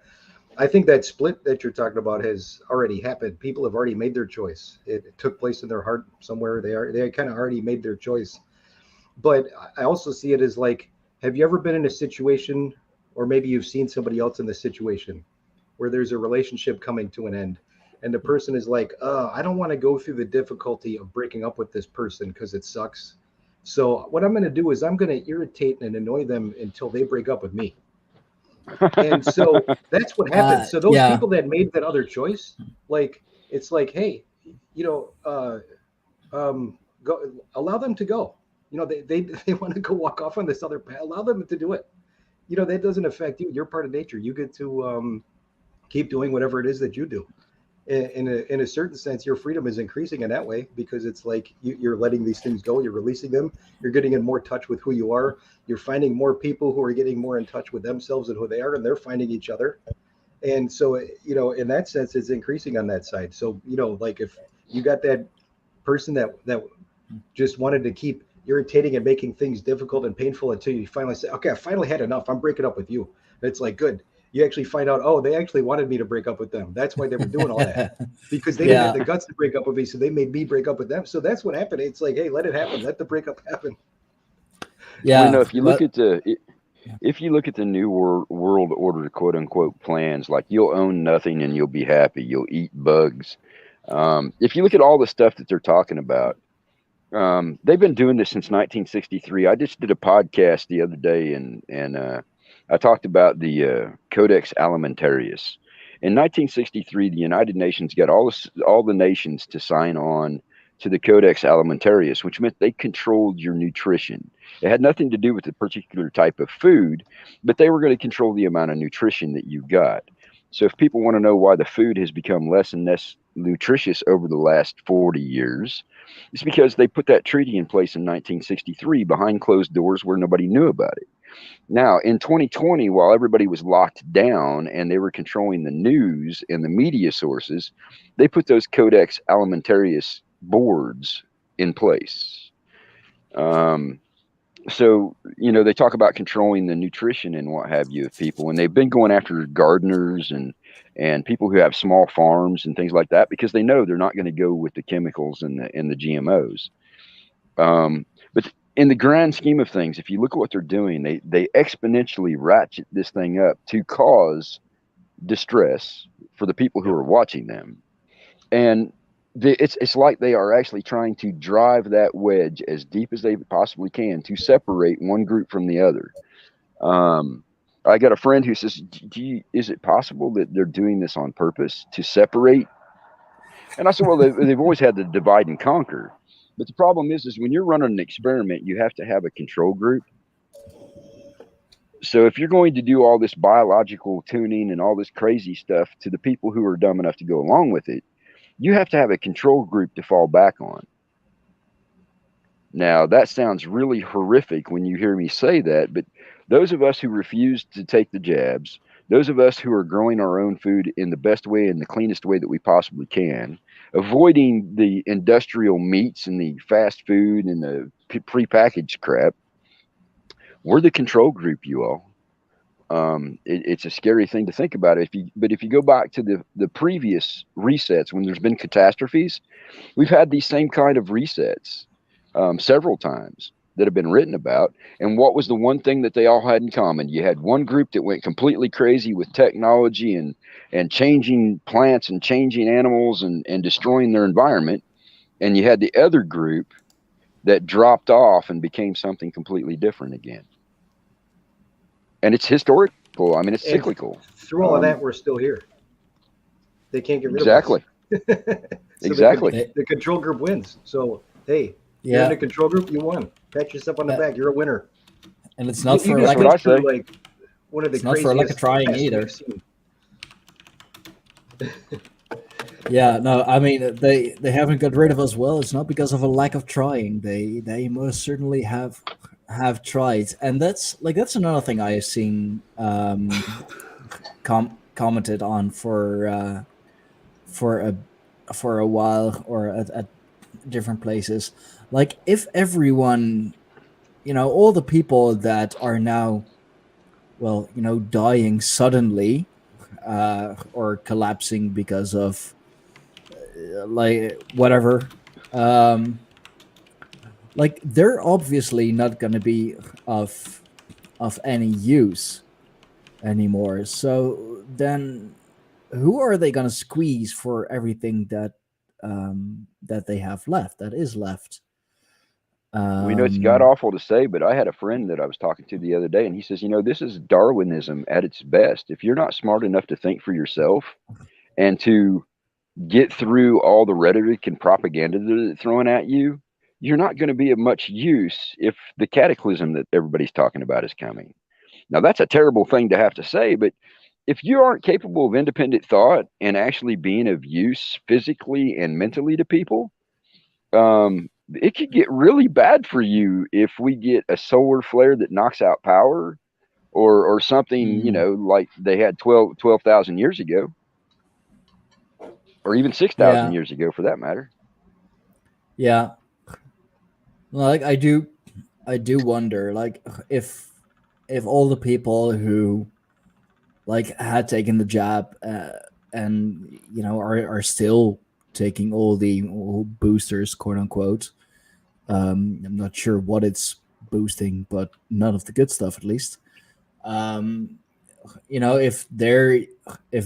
I think that split that you're talking about has already happened. People have already made their choice. It took place in their heart somewhere. They kind of already made their choice. But I also see it as like, have you ever been in a situation, or maybe you've seen somebody else in the situation, where there's a relationship coming to an end, and the person is like, I don't want to go through the difficulty of breaking up with this person because it sucks. So what I'm going to do is I'm going to irritate and annoy them until they break up with me. And so that's what happened. So those Yeah. people that made that other choice, like, it's like, hey, you know, go, allow them to go. You know, they want to go walk off on this other path. Allow them to do it. You know, that doesn't affect you. You're part of nature. You get to keep doing whatever it is that you do. In a certain sense, your freedom is increasing in that way, because it's like you're letting these things go. You're releasing them. You're getting in more touch with who you are. You're finding more people who are getting more in touch with themselves and who they are, and they're finding each other. And so, you know, in that sense, it's increasing on that side. So, you know, like if you got that person that just wanted to keep irritating and making things difficult and painful until you finally say, okay, I finally had enough. I'm breaking up with you. And it's like, good. You actually find out, oh, they actually wanted me to break up with them. That's why they were doing all that, because they didn't have the guts to break up with me. So they made me break up with them. So that's what happened. It's like, hey, let it happen. Let the breakup happen. Yeah. Well, you know, if you look at the new world order, quote unquote, plans, like you'll own nothing and you'll be happy. You'll eat bugs. If you look at all the stuff that they're talking about, they've been doing this since 1963. I just did a podcast the other day, and I talked about the Codex Alimentarius. In 1963, the United Nations got all the nations to sign on to the Codex Alimentarius, which meant they controlled your nutrition. It had nothing to do with a particular type of food, but they were going to control the amount of nutrition that you got. So if people want to know why the food has become less and less nutritious over the last 40 years, it's because they put that treaty in place in 1963 behind closed doors where nobody knew about it. Now, in 2020, while everybody was locked down and they were controlling the news and the media sources, they put those Codex Alimentarius boards in place. So, you know, they talk about controlling the nutrition and what have you of people, and they've been going after gardeners and people who have small farms and things like that, because they know they're not going to go with the chemicals and the GMOs. But in the grand scheme of things, if you look at what they're doing, they exponentially ratchet this thing up to cause distress for the people who are watching them. And it's like they are actually trying to drive that wedge as deep as they possibly can to separate one group from the other. I got a friend who says, is it possible that they're doing this on purpose to separate? And I said, well, they've always had the divide and conquer. But the problem is when you're running an experiment, you have to have a control group. So if you're going to do all this biological tuning and all this crazy stuff to the people who are dumb enough to go along with it, you have to have a control group to fall back on. Now, that sounds really horrific when you hear me say that, but those of us who refuse to take the jabs, those of us who are growing our own food in the best way and the cleanest way that we possibly can, avoiding the industrial meats and the fast food and the prepackaged crap, we're the control group, you all. It's a scary thing to think about. But if you go back to the previous resets, when there's been catastrophes, we've had these same kind of resets several times. that have been written about. And what was the one thing that they all had in common? You had one group that went completely crazy with technology and changing plants and changing animals and destroying their environment. And you had the other group that dropped off and became something completely different again. And it's historical. I mean, it's cyclical. Through all of that, we're still here. They can't get rid exactly. of us. So Exactly. the control group wins. So, hey, you're Yeah, in the control group, you won. Pat yourself on the back. You're a winner. and it's not You for just lack what I went say. through like one of the It's not for lack of craziest trying tests either. we've seen. Yeah, no, I mean they haven't got rid of us. Well, it's not because of a lack of trying. They most certainly have tried, and that's another thing I have seen commented on for a while, or at different places. Like, if everyone, all the people that are now, well, dying suddenly, or collapsing because of like whatever, like, they're obviously not going to be of any use anymore. So then who are they going to squeeze for everything that they have left, that is left? It's god awful to say, but I had a friend that I was talking to the other day, and he says, this is Darwinism at its best. If you're not smart enough to think for yourself and to get through all the rhetoric and propaganda that it's throwing at you, you're not going to be of much use if the cataclysm that everybody's talking about is coming. Now, that's a terrible thing to have to say, but if you aren't capable of independent thought and actually being of use physically and mentally to people, it could get really bad for you if we get a solar flare that knocks out power, or something, like they had 12,000 years ago, or even 6,000 years ago for that matter. Yeah. Like, I do wonder, like, if all the people who like had taken the jab, and are still taking all boosters, quote unquote. I'm not sure what it's boosting, but none of the good stuff, at least. If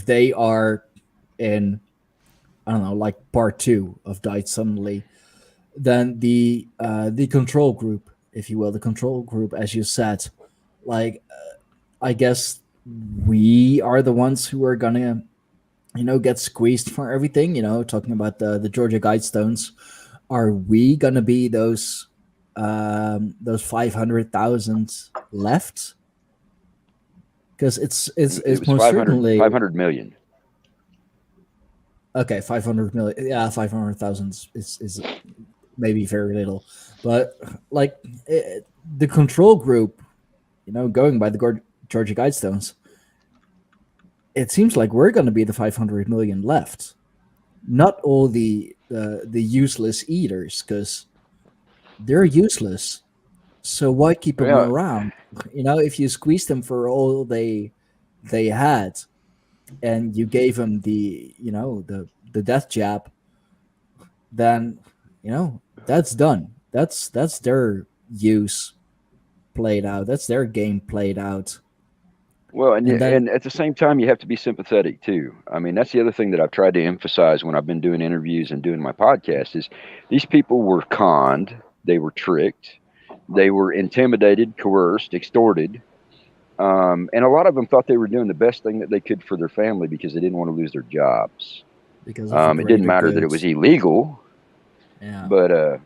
they are in, I don't know, like part 2 of Died Suddenly, then the control group, if you will, the control group, as you said, like, I guess we are the ones who are gonna, get squeezed for everything. Talking about the Georgia Guidestones, are we gonna be those 500,000 left? Because it's It was most 500, certainly 500 million. Okay, 500 million. Yeah, 500,000 is maybe very little, but like, the control group, going by the Georgia Guidestones, it seems like we're going to be the 500 million left, not all the useless eaters, because they're useless. So why keep them Yeah. around? If you squeeze them for all they had, and you gave them the death jab, then that's done. That's their use played out. That's their game played out. Well, and then, at the same time, you have to be sympathetic too. I mean, that's the other thing that I've tried to emphasize when I've been doing interviews and doing my podcast is these people were conned, they were tricked, they were intimidated, coerced, extorted, and a lot of them thought they were doing the best thing that they could for their family because they didn't want to lose their jobs. because of it didn't matter that it was illegal, Yeah. but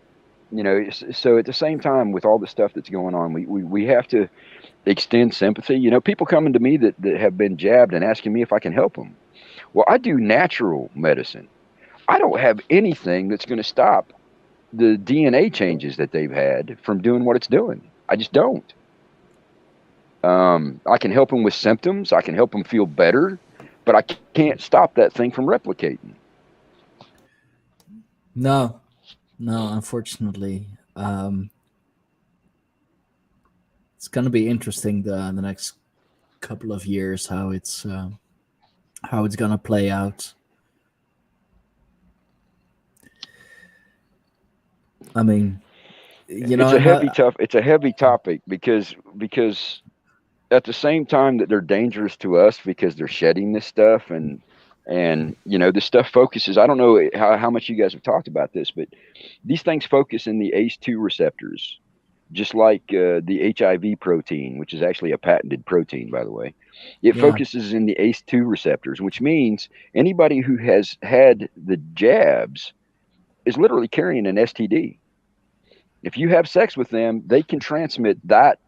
so at the same time, with all the stuff that's going on, we have to extend sympathy. People coming to me that have been jabbed and asking me if I can help them. Well, I do natural medicine. I don't have anything that's going to stop the DNA changes that they've had from doing what it's doing. I just don't. I can help them with symptoms. I can help them feel better, but I can't stop that thing from replicating. No, unfortunately. It's going to be interesting the next couple of years how it's going to play out. I mean, you know, it's a heavy topic because at the same time that they're dangerous to us because they're shedding this stuff and this stuff focuses. I don't know how much you guys have talked about this, but these things focus in the ACE2 receptors, just like the HIV protein, which is actually a patented protein, by the way. It focuses in the ACE2 receptors, which means anybody who has had the jabs is literally carrying an STD. If you have sex with them, they can transmit that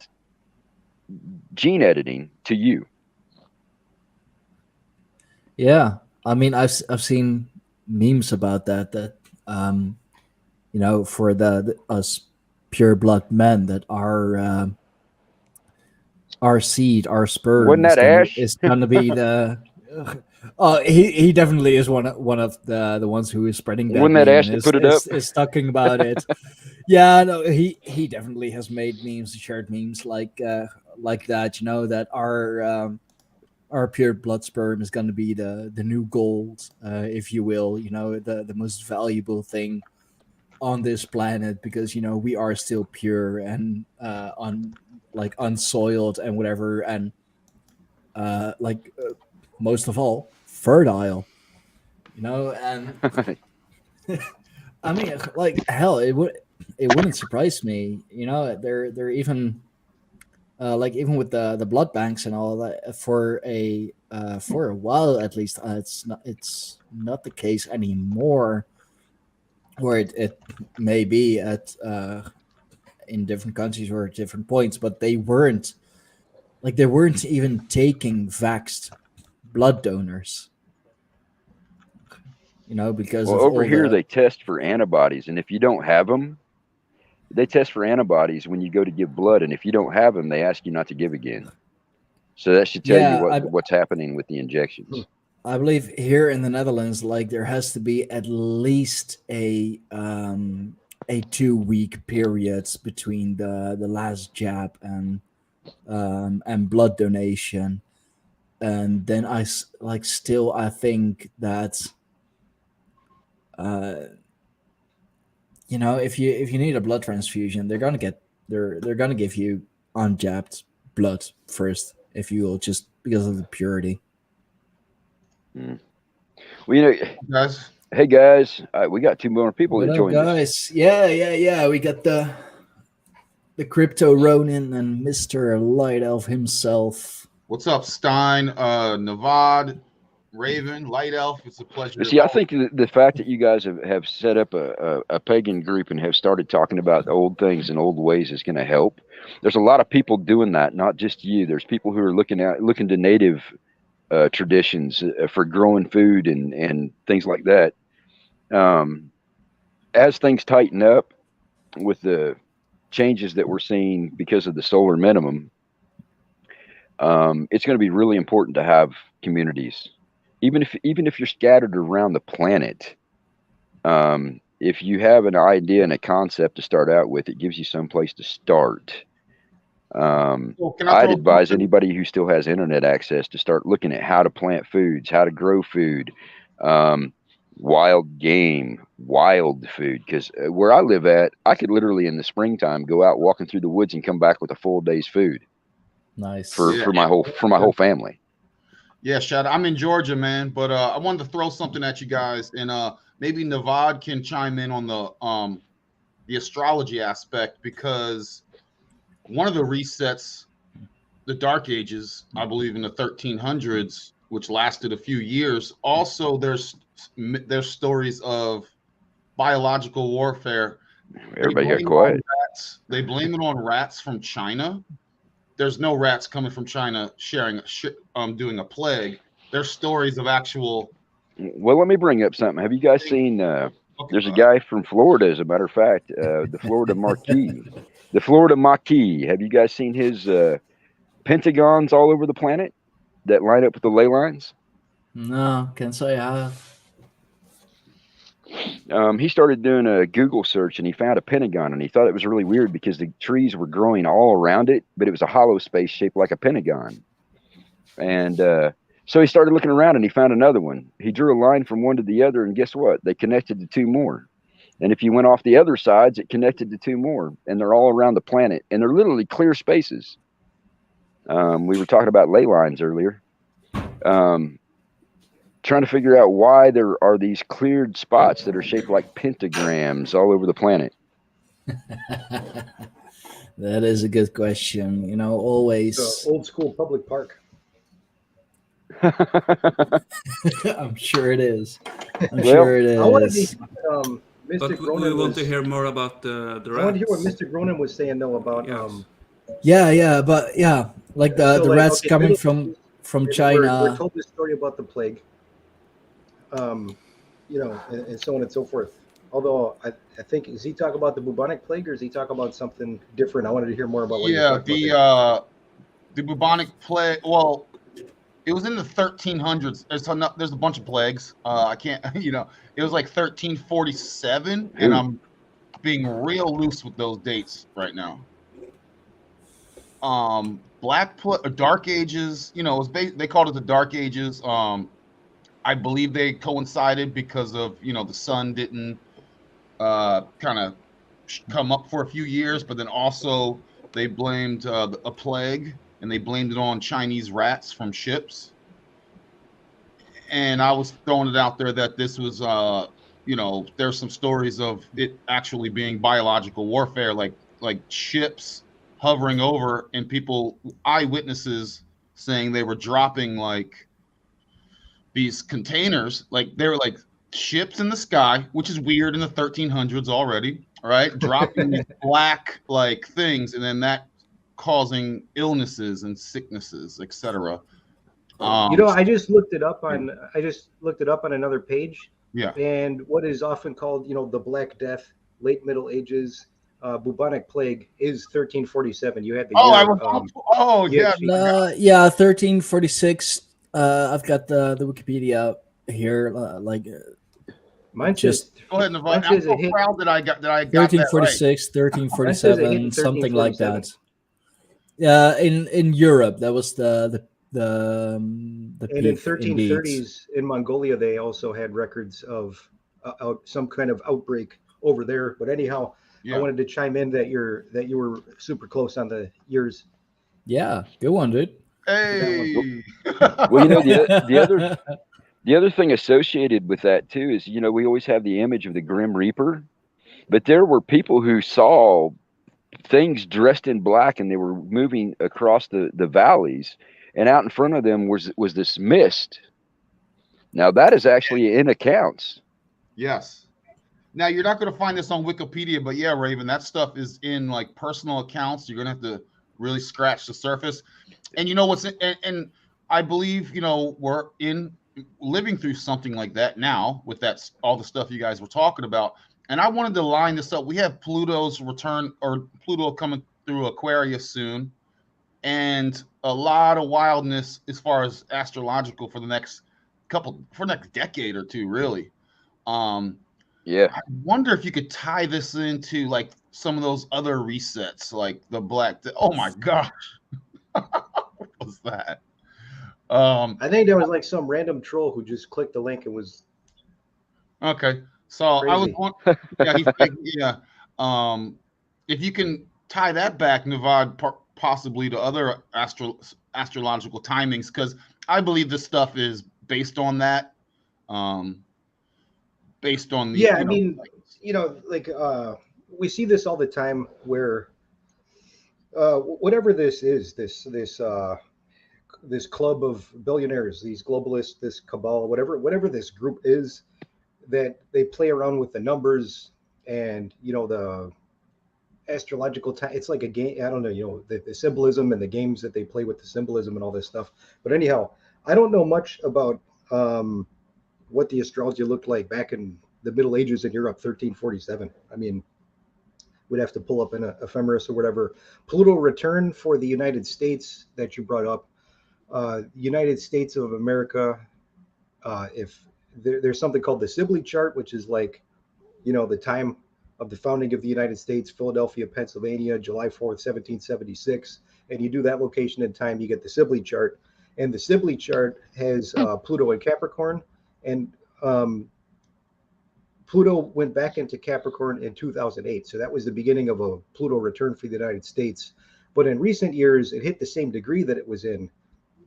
gene editing to you. Yeah, I mean, I've seen memes about that for the us pure blood men, that our seed, our sperm Wasn't that Ash? is gonna be the he definitely is one of the ones who is spreading that. Wasn't that meme Ash and that put it up? is talking about it. Yeah, no, he definitely has made memes, shared memes like that, that our pure blood sperm is going to be the new gold, if you will, the most valuable thing on this planet, because we are still pure and unsoiled and whatever, and most of all fertile, and I mean, hell, it wouldn't surprise me, they're even even with the blood banks and all that, for a while at least, it's not the case anymore, where it may be at in different countries or at different points, but they weren't even taking vaxxed blood donors, because over here they test for antibodies, and if you don't have them, they test for antibodies when you go to give blood, and if you don't have them, they ask you not to give again. So that should tell you what's happening with the injections. I believe here in the Netherlands, there has to be at least a 2-week period between the last jab and blood donation, and then I think that if you need a blood transfusion, they're gonna give you unjabbed blood first, if you will, just because of the purity. Well, guys. Hey guys, we got 2 more people that joined us. Yeah. We got the Crypto Ronin and Mr. Light Elf himself. What's up, Stein, Navad, Raven, Light Elf? It's a pleasure. See, I think the fact that you guys have set up a pagan group and have started talking about old things and old ways is going to help. There's a lot of people doing that, not just you. There's people who are looking to native traditions for growing food and things like that. As things tighten up with the changes that we're seeing because of the solar minimum, it's going to be really important to have communities, even if you're scattered around the planet. If you have an idea and a concept to start out with, it gives you some place to start. I'd advise anybody who still has internet access to start looking at how to plant foods, how to grow food, wild game, wild food. Because where I live at, I could literally in the springtime go out walking through the woods and come back with a full day's food. Nice for my whole family. Yeah, Shad, I'm in Georgia, man, but I wanted to throw something at you guys, and maybe Navad can chime in on the astrology aspect, because one of the resets, the Dark Ages, I believe in the 1300s, which lasted a few years. Also, there's stories of biological warfare. Everybody got quiet. They blame it on rats from China. There's no rats coming from China doing a plague. There's stories of actual. Well, let me bring up something. Have you guys seen? There's a guy from Florida, as a matter of fact, the Florida Marquis. The Florida Maquis. Have you guys seen his pentagons all over the planet that line up with the ley lines? No, can't say I have. He started doing a Google search and he found a pentagon, and he thought it was really weird because the trees were growing all around it, but it was a hollow space shaped like a pentagon. And so he started looking around and he found another one. He drew a line from one to the other, and guess what? They connected to 2 more. And if you went off the other sides, it connected to 2 more, and they're all around the planet, and they're literally clear spaces. We were talking about ley lines earlier. Trying to figure out why there are these cleared spots that are shaped like pentagrams all over the planet. That is a good question. You know, always. It's an old school public park. I'm sure it is. I'm sure it I wanted is. to, But Mr. we want to hear more about the I want to hear what rats. Mr. Gronin was saying though about Yeah, but yeah, like the So, the like, rats okay, coming Middle from we're China. told this story about the plague, you know, and so on and so forth. Although I think, is he talking about the bubonic plague or is he talking about something different? I wanted to hear more about what he was talking about. The bubonic plague. Well, it was in the 1300s. There's a bunch of plagues. I can't, you know, it was like 1347, and I'm being real loose with those dates right now. Dark Ages, you know, they called it the Dark Ages. I believe they coincided because of, you know, the sun didn't kind of come up for a few years, but then also they blamed a plague, and they blamed it on Chinese rats from ships. And I was throwing it out there that this was, you know, there's some stories of it actually being biological warfare, like ships hovering over and eyewitnesses saying they were dropping like these containers, like they were like ships in the sky, which is weird in the 1300s already, right? Dropping these black like things, and then that causing illnesses and sicknesses, etc. You know, I just looked it up on another page. Yeah. And what is often called, you know, the Black Death, late Middle Ages, bubonic plague is 1347. You had the year, Yeah, 1346. I've got the Wikipedia here. mine just says, go ahead, Nevada. mine I'm says so it hit proud that I got 1346, 1347, something like that. Yeah, in Europe, that was the and peak, in 1330s indeed. in Mongolia, they also had records of some kind of outbreak over there. But anyhow, Yeah. I wanted to chime in that you were super close on the years. Yeah, good one, dude. Hey. Well, you know, the other thing associated with that too is, you know, we always have the image of the Grim Reaper, but there were people who saw things dressed in black, and they were moving across the valleys, and out in front of them was this mist. Now that is actually in accounts. Yes. Now you're not going to find this on Wikipedia, but yeah, Raven, that stuff is in like personal accounts. You're going to have to really scratch the surface. And you know what's and I believe, you know, we're living through something like that now with all the stuff you guys were talking about. And I wanted to line this up. We have Pluto's return, or Pluto coming through Aquarius soon, and a lot of wildness as far as astrological for the next decade or two, really. Yeah. I wonder if you could tie this into like some of those other resets, like the black. Oh my gosh. What was that? I think there was like some random troll who just clicked the link and was okay. So crazy. If you can tie that back, Navad, possibly to other astrological timings, because I believe this stuff is based on that. Based on the I mean, you know, like we see this all the time where whatever this is, this club of billionaires, these globalists, this cabal, whatever this group is, that they play around with the numbers and, you know, the astrological time. It's like a game. I don't know, you know, the symbolism and the games that they play with the symbolism and all this stuff. But anyhow, I don't know much about what the astrology looked like back in the Middle Ages in Europe, 1347. I mean, we'd have to pull up an ephemeris or whatever. Pluto return for the United States that you brought up. United States of America, if there's something called the Sibley chart, which is like, you know, the time of the founding of the United States, Philadelphia, Pennsylvania, July 4th, 1776. And you do that location and time, you get the Sibley chart. And the Sibley chart has Pluto in Capricorn. And Pluto went back into Capricorn in 2008. So that was the beginning of a Pluto return for the United States. But in recent years, it hit the same degree that it was in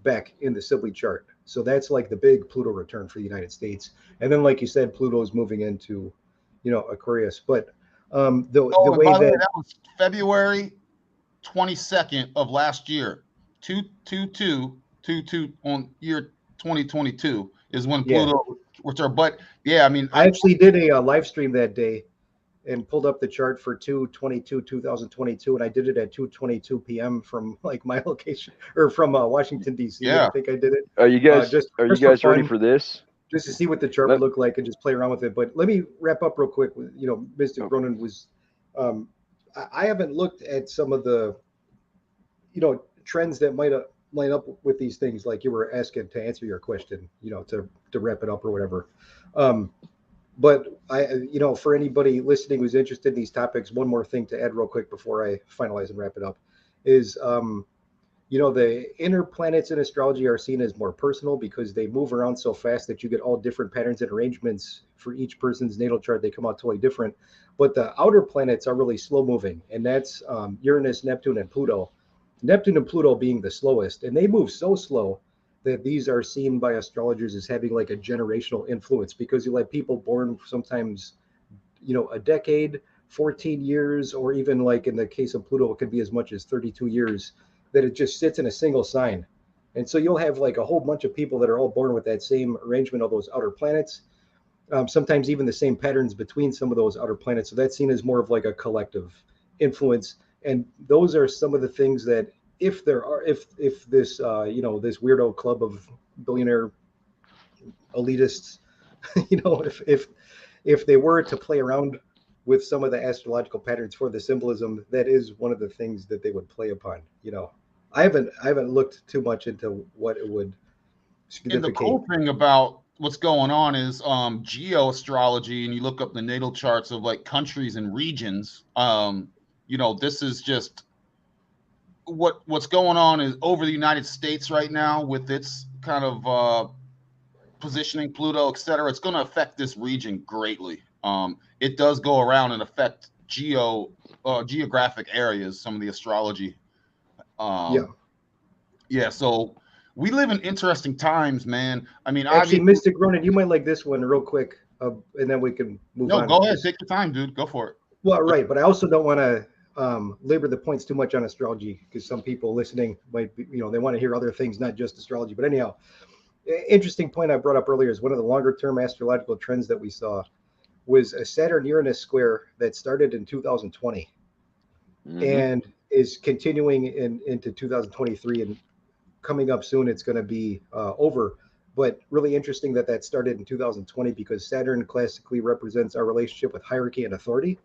back in the Sibley chart. So that's like the big Pluto return for the United States. And then, like you said, Pluto is moving into, Aquarius. But the way by the way, that that was February 22nd of last year, 2/22/22 on year 2022 is when Pluto returned. But yeah, I mean, I actually did a live stream that day and pulled up the chart for 2/22/2022, and I did it at 2:22 p.m. from like my location or from Washington D.C. Yeah. I think I did it. Are you guys just ready fun, for this? Just to see what the chart would look like and just play around with it. But let me wrap up real quick. Mystic Ronan was. I haven't looked at some of the, trends that might line up with these things, like you were asking to answer your question, to wrap it up or whatever. But for anybody listening who's interested in these topics, one more thing to add real quick before I finalize and wrap it up is, the inner planets in astrology are seen as more personal because they move around so fast that you get all different patterns and arrangements for each person's natal chart. They come out totally different. But the outer planets are really slow moving, and that's Uranus, Neptune, and Pluto. Neptune and Pluto being the slowest, and they move so slow that these are seen by astrologers as having like a generational influence, because you have people born sometimes, a decade, 14 years, or even like in the case of Pluto, it could be as much as 32 years that it just sits in a single sign. And so you'll have like a whole bunch of people that are all born with that same arrangement of those outer planets. Sometimes even the same patterns between some of those outer planets. So that's seen as more of like a collective influence. And those are some of the things that if this, this weirdo club of billionaire elitists, if they were to play around with some of the astrological patterns for the symbolism, that is one of the things that they would play upon. I haven't looked too much into what it would significate. And the cool thing about what's going on is geoastrology, and you look up the natal charts of like countries and regions. This is just what's going on is over the United States right now with its kind of positioning, Pluto, etc. It's going to affect this region greatly. It does go around and affect geographic areas, some of the astrology. So we live in interesting times, man. I mean, actually, Mystic Ronan, you might like this one real quick, and then we can move on. No, go ahead. Take your time, dude. Go for it. Well, right. But I also don't want to labor the points too much on astrology, because some people listening might be, they want to hear other things, not just astrology. But anyhow, interesting point I brought up earlier is one of the longer term astrological trends that we saw was a Saturn-Uranus square that started in 2020 and is continuing into 2023, and coming up soon it's going to be over. But really interesting that started in 2020, because Saturn classically represents our relationship with hierarchy and authority,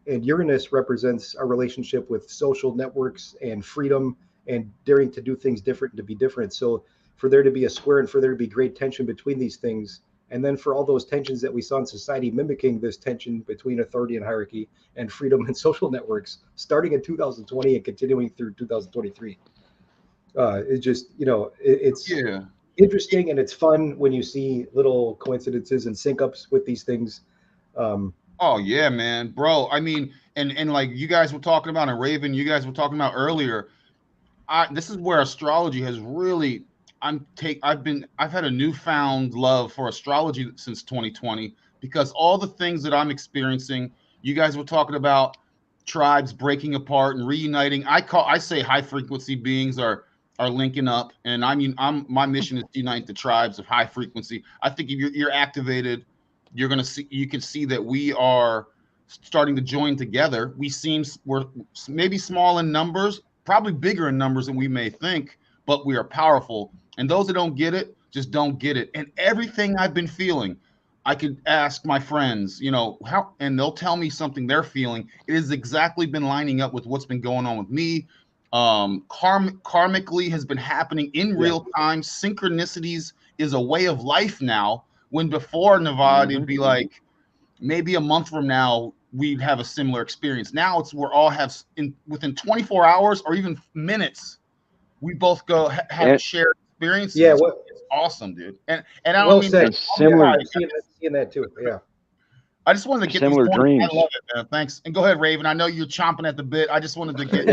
and Uranus represents our relationship with social networks and freedom and daring to do things different and to be different. So for there to be a square and for there to be great tension between these things, and then for all those tensions that we saw in society mimicking this tension between authority and hierarchy and freedom and social networks, starting in 2020 and continuing through 2023. It's just, it's interesting, and it's fun when you see little coincidences and sync-ups with these things. Oh yeah, man, bro. I mean, and like you guys were talking about, and Raven, you guys were talking about earlier. This is where astrology has really. I've had a newfound love for astrology since 2020, because all the things that I'm experiencing, you guys were talking about tribes breaking apart and reuniting. I say high frequency beings are linking up, and my mission is to unite the tribes of high frequency. I think if you're activated, you can see that we are starting to join together. We're maybe small in numbers, probably bigger in numbers than we may think, but we are powerful. And those that don't get it, just don't get it. And everything I've been feeling, I could ask my friends, how, and they'll tell me something they're feeling. It has exactly been lining up with what's been going on with me. Karmically has been happening in real time. Synchronicities is a way of life now, when before, Nevada, it'd be like maybe a month from now we'd have a similar experience. Now we're all within 24 hours or even minutes, we both go have shared experiences. Yeah, it's awesome, dude. And I don't mean similar. Seeing that too. Yeah. I just wanted to get Similar these points. dreams. I love it, man. Thanks. And go ahead, Raven. I know you're chomping at the bit. I just wanted to get.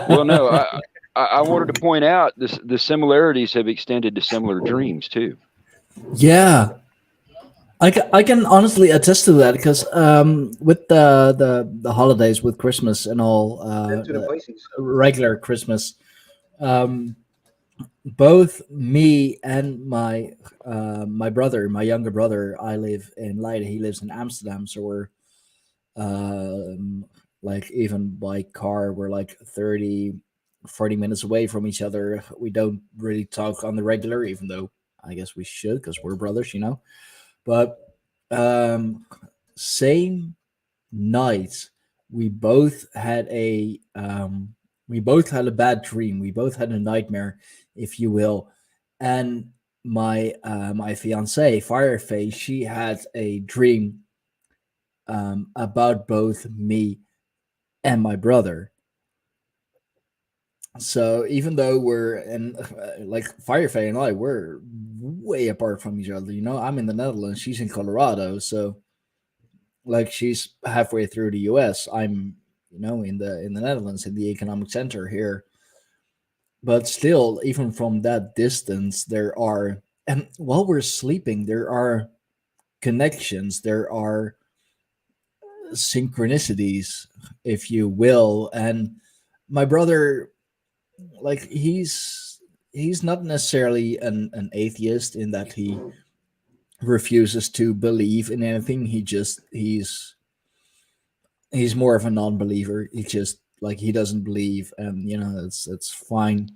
Well, no, I wanted to point out the similarities have extended to similar dreams too. Yeah, I can honestly attest to that because with the holidays, with Christmas and all, Neptune and Pisces. regular Christmas, um, both me and my brother, my younger brother, I live in Leiden. He lives in Amsterdam, so we're like even by car we're like 40 minutes away from each other. We don't really talk on the regular, even though I guess we should because we're brothers, you know. But same night, we both had a bad dream. We both had a nightmare, if you will. And my fiance Fireface, she had a dream about both me and my brother. So even though we're in like Firefay and I, we're way apart from each other. You know, I'm in the Netherlands, she's in Colorado, so like she's halfway through the U.S. I'm, you know, in the Netherlands, in the economic center here. But still, even from that distance, there are, and while we're sleeping, there are connections, there are synchronicities, if you will. And my brother, like he's not necessarily an atheist in that he refuses to believe in anything. He's more of a non-believer. He just like he doesn't believe, and you know it's fine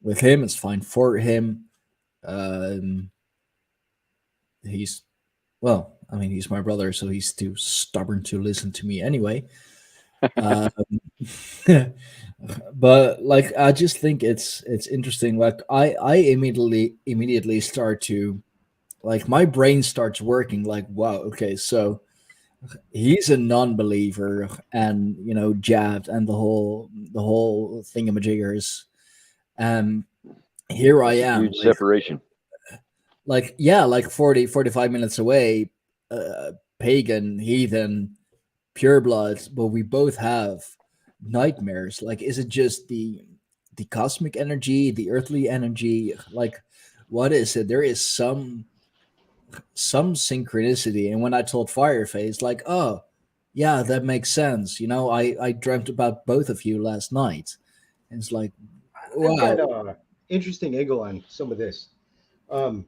with him. It's fine for him. Um, he's well, I mean, he's my brother, so he's too stubborn to listen to me anyway. Um, but like I just think it's interesting. Like I immediately start to like my brain starts working like wow, okay, so he's a non-believer and you know jabbed and the whole thingamajiggers, and here I am Huge separation. like yeah, like 45 minutes away, pagan, heathen, pure blood, but we both have nightmares. Like, is it just the cosmic energy, the earthly energy? Like, what is it? There is some synchronicity. And when I told Fireface, like, oh, yeah, that makes sense. You know, I dreamt about both of you last night. And it's like, I've got wow. an interesting angle on some of this. Go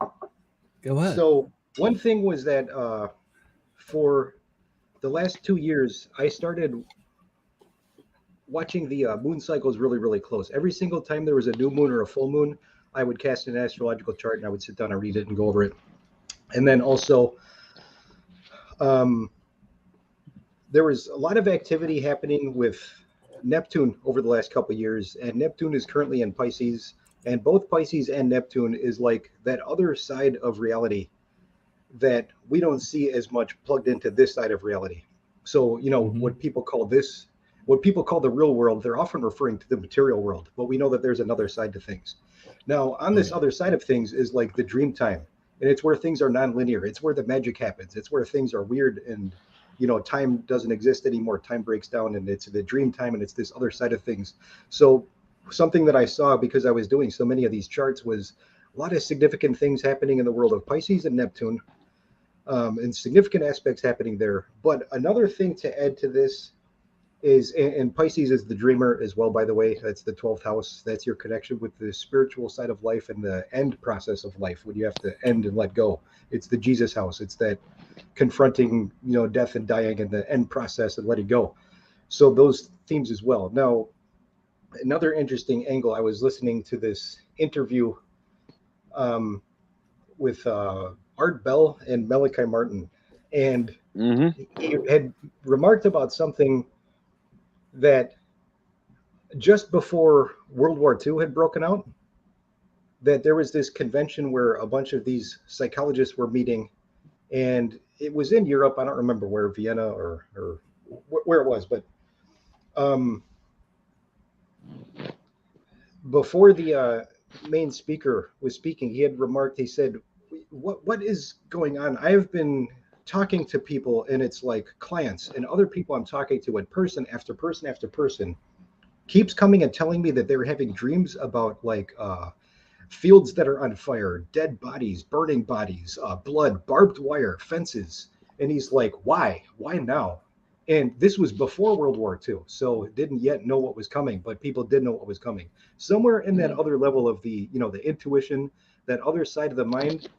ahead. So one thing was that for the last 2 years, I started watching the moon cycles really, really close. Every single time there was a new moon or a full moon, I would cast an astrological chart and I would sit down and read it and go over it. And then also, there was a lot of activity happening with Neptune over the last couple of years, and Neptune is currently in Pisces, and both Pisces and Neptune is like that other side of reality that we don't see as much plugged into this side of reality. So, you know, what people call the real world, they're often referring to the material world, but we know that there's another side to things. Now, on this other side of things is like the dream time, and it's where things are nonlinear. It's where the magic happens. It's where things are weird and, you know, time doesn't exist anymore. Time breaks down, and it's the dream time, and it's this other side of things. So something that I saw because I was doing so many of these charts was a lot of significant things happening in the world of Pisces and Neptune, and significant aspects happening there. But another thing to add to this is, and Pisces is the dreamer as well, by the way. That's the 12th house. That's your connection with the spiritual side of life and the end process of life when you have to end and let go. It's the Jesus house. It's that confronting, you know, death and dying and the end process and letting go. So those themes as well. Now, another interesting angle, I was listening to this interview with Art Bell and Malachi Martin, and he had remarked about something that just before World War II had broken out, that there was this convention where a bunch of these psychologists were meeting, and it was in Europe. I don't remember where, Vienna or where it was, but before the main speaker was speaking, he had remarked, he said, what is going on? I have been talking to people, and it's like clients and other people I'm talking to, and person after person after person keeps coming and telling me that they're having dreams about like fields that are on fire, dead bodies, burning bodies, blood, barbed wire, fences. And he's like, why now? And this was before World War II, so didn't yet know what was coming, but people did know what was coming. Somewhere in that other level of the, you know, the intuition, that other side of the mind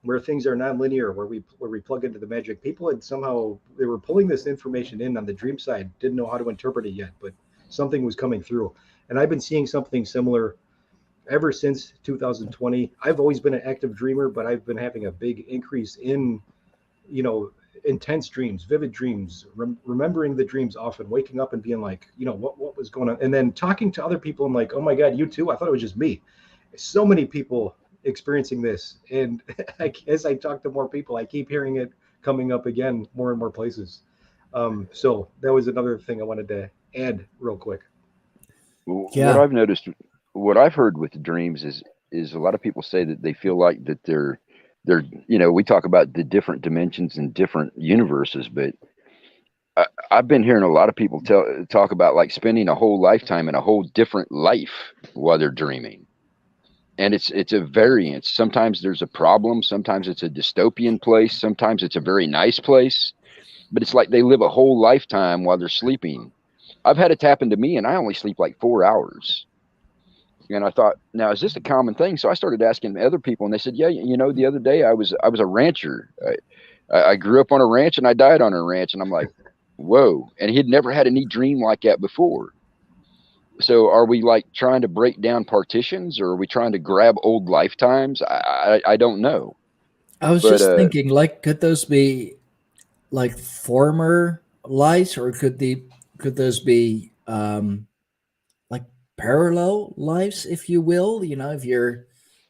where things are nonlinear, where we plug into the magic, people had somehow, they were pulling this information in on the dream side, didn't know how to interpret it yet, but something was coming through. And I've been seeing something similar ever since 2020. I've always been an active dreamer, but I've been having a big increase in, you know, intense dreams, vivid dreams, remembering the dreams often, waking up and being like, you know, what was going on, and then talking to other people. I'm like, oh my God, you too? I thought it was just me. So many people experiencing this, and as I talk to more people, I keep hearing it coming up again, more and more places. So that was another thing I wanted to add real quick. Yeah. What I've noticed, what I've heard with the dreams is a lot of people say that they feel like that they're, you know, we talk about the different dimensions and different universes, but I've been hearing a lot of people talk about like spending a whole lifetime in a whole different life while they're dreaming. And it's a variance. Sometimes there's a problem. Sometimes it's a dystopian place. Sometimes it's a very nice place, but it's like they live a whole lifetime while they're sleeping. I've had it happen to me, and I only sleep like 4 hours. And I thought, now, is this a common thing? So I started asking other people, and they said, yeah, you know, the other day I was a rancher. I grew up on a ranch, and I died on a ranch. And I'm like, whoa. And he'd never had any dream like that before. So are we like trying to break down partitions, or are we trying to grab old lifetimes? I don't know. I was just thinking, like, could those be like former lives, or could those be like parallel lives, if you will? You know, if you're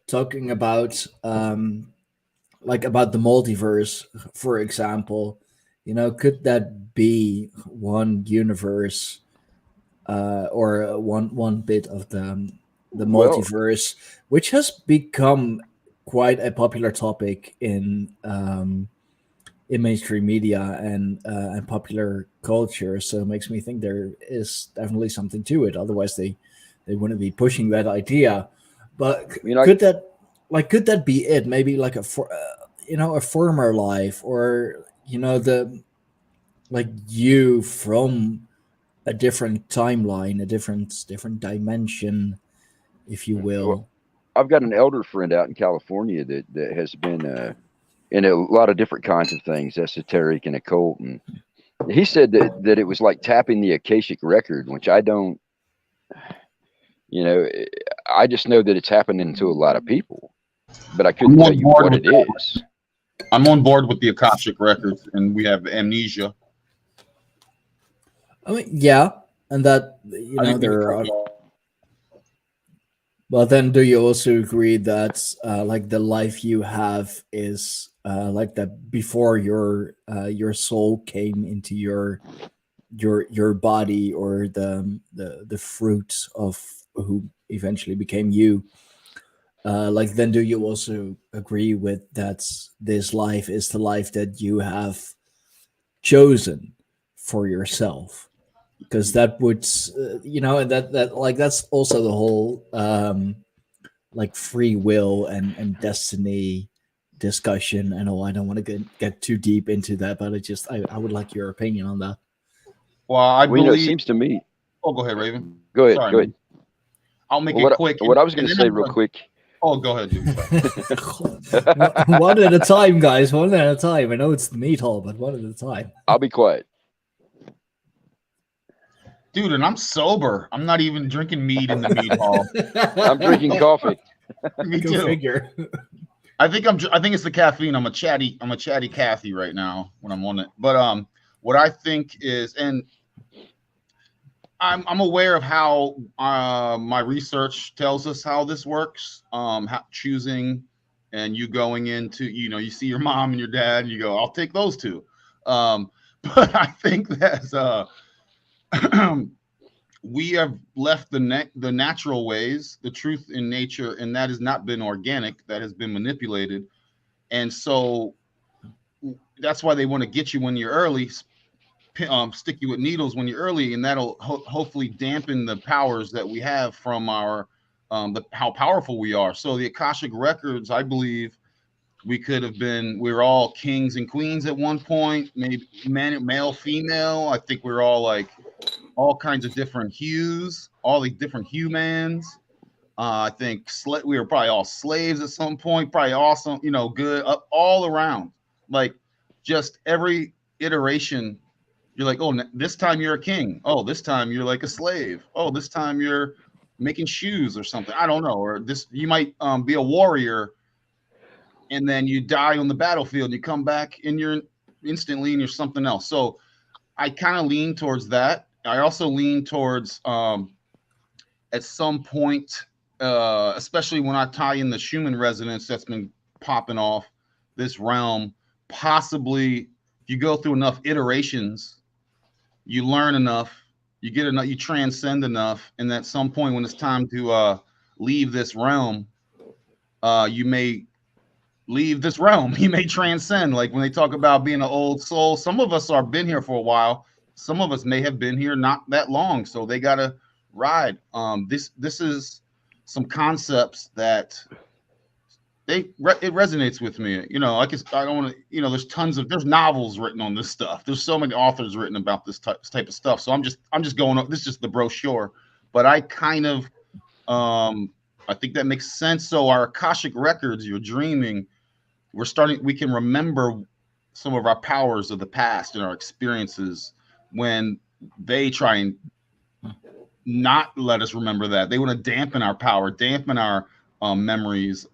talking about like about the multiverse, for example, you know, could that be one universe or one bit of the multiverse, which has become quite a popular topic in mainstream media and popular culture. So it makes me think there is definitely something to it. Otherwise, they wouldn't be pushing that idea. But could that be it? Maybe like a former life, or you know, the like you from a different timeline, a different dimension, if you will. Well, I've got an elder friend out in California that has been in a lot of different kinds of things, esoteric and occult, and he said that it was like tapping the Akashic record, which I don't, you know, I just know that it's happening to a lot of people, but I couldn't tell you what it is. I'm on board with the Akashic records, and we have amnesia. I mean, yeah, and that, you know, there are. But then, do you also agree that like the life you have is like that before your soul came into your body, or the fruit of who eventually became you? Like, then do you also agree with that this life is the life that you have chosen for yourself? Because that would, you know, that like that's also the whole like free will and destiny discussion. I know I don't want to get too deep into that, but I would like your opinion on that. Well, I believe, you know, it seems to me. Oh, go ahead, Raven. Go ahead. Sorry, go ahead. I'll make it quick. What I was going to say real quick. Oh, go ahead, dude. One at a time, guys. One at a time. I know it's the meat hall, but one at a time. I'll be quiet. Dude, and I'm sober. I'm not even drinking mead in the mead hall. I'm drinking coffee. Me Go too. figure. I think it's the caffeine. I'm a chatty Cathy right now when I'm on it. But what I think is, and I'm aware of how my research tells us how this works. How choosing, and you going into, you know, you see your mom and your dad, and you go, I'll take those two. But I think that's we have left the natural ways, the truth in nature, and that has not been organic. That has been manipulated. And so that's why they want to get you when you're early, stick you with needles when you're early, and that'll hopefully dampen the powers that we have from our how powerful we are. So the Akashic records, I believe, we were all kings and queens at one point, maybe male, female. I think we're all like all kinds of different hues, all the different humans. I think we were probably all slaves at some point, probably awesome, good up all around. Like just every iteration, you're like, oh, this time you're a king. Oh, this time you're like a slave. Oh, this time you're making shoes or something. I don't know. Or you might be a warrior, and then you die on the battlefield. You come back and you're something else. So I kind of lean towards that. I also lean towards at some point, especially when I tie in the Schumann resonance that's been popping off this realm, possibly if you go through enough iterations, you learn enough, you get enough, you transcend enough, and at some point when it's time to leave this realm, you may leave this realm. You may transcend. Like when they talk about being an old soul, some of us are been here for a while. Some of us may have been here not that long, so they gotta ride. This is some concepts that it resonates with me. I don't want to. There's novels written on this stuff. There's so many authors written about this type of stuff. So I'm just going up. This is just the brochure, but I kind of I think that makes sense. So our Akashic records, you're dreaming. We can remember some of our powers of the past and our experiences when they try and not let us remember that. They want to dampen our power, dampen our memories,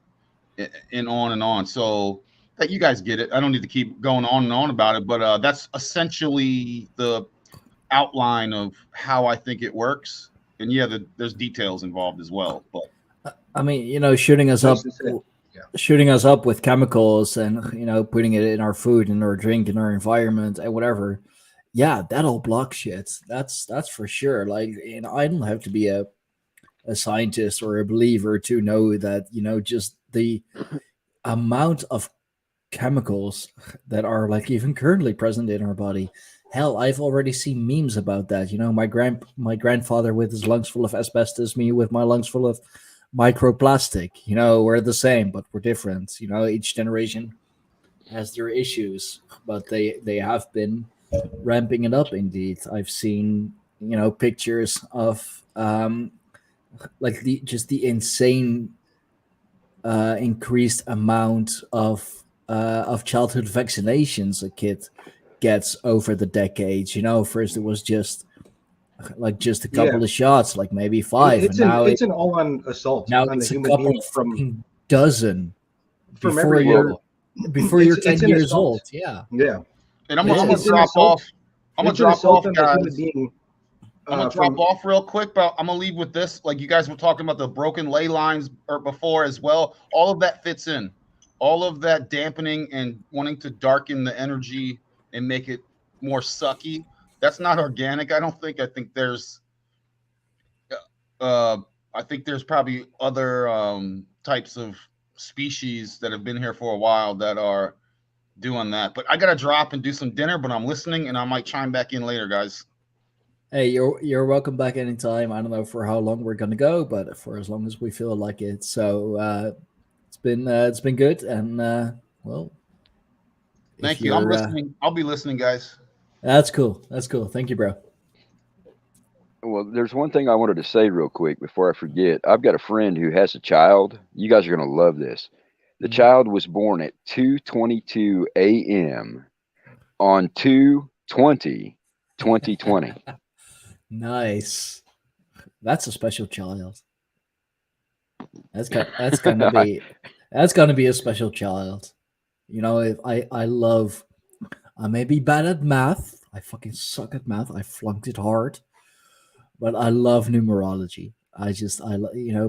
and on. So that you guys get it. I don't need to keep going on and on about it, but that's essentially the outline of how I think it works. And yeah, there's details involved as well. But I mean, shooting us up with chemicals and putting it in our food, in our drink, in our environment, and whatever. Yeah, that'll block shit. That's for sure. Like, I don't have to be a scientist or a believer to know that just the amount of chemicals that are like even currently present in our body. Hell, I've already seen memes about that. My grandfather with his lungs full of asbestos, me with my lungs full of microplastic. We're the same, but we're different. Each generation has their issues, but they have been ramping it up. Indeed, I've seen pictures of like the insane increased amount of childhood vaccinations a kid gets over the decades. First it was just a couple of shots, like maybe 5. It's an all-on assault. Now on it's the a human couple being of fucking dozen from before every you're level. before you're 10 years assault. old. Yeah. And I'm gonna drop off. I'm gonna drop off, guys. I'm gonna drop off real quick, but I'm gonna leave with this. Like you guys were talking about the broken ley lines before as well. All of that fits in. All of that dampening and wanting to darken the energy and make it more sucky. That's not organic. I don't think. I think there's probably other types of species that have been here for a while that are doing that. But I gotta drop and do some dinner. But I'm listening, and I might chime back in later, guys. Hey, you're welcome back anytime. I don't know for how long we're gonna go, but for as long as we feel like it. So it's been good, and well. Thank you. I'm listening. I'll be listening, guys. That's cool. Thank you, bro. Well, there's one thing I wanted to say real quick before I forget. I've got a friend who has a child. You guys are going to love this. The child was born at 2:22 a.m. on 2/20/2020. Nice. That's a special child. That's gonna be a special child. If I may be bad at math. I fucking suck at math. I flunked it hard. But I love numerology. I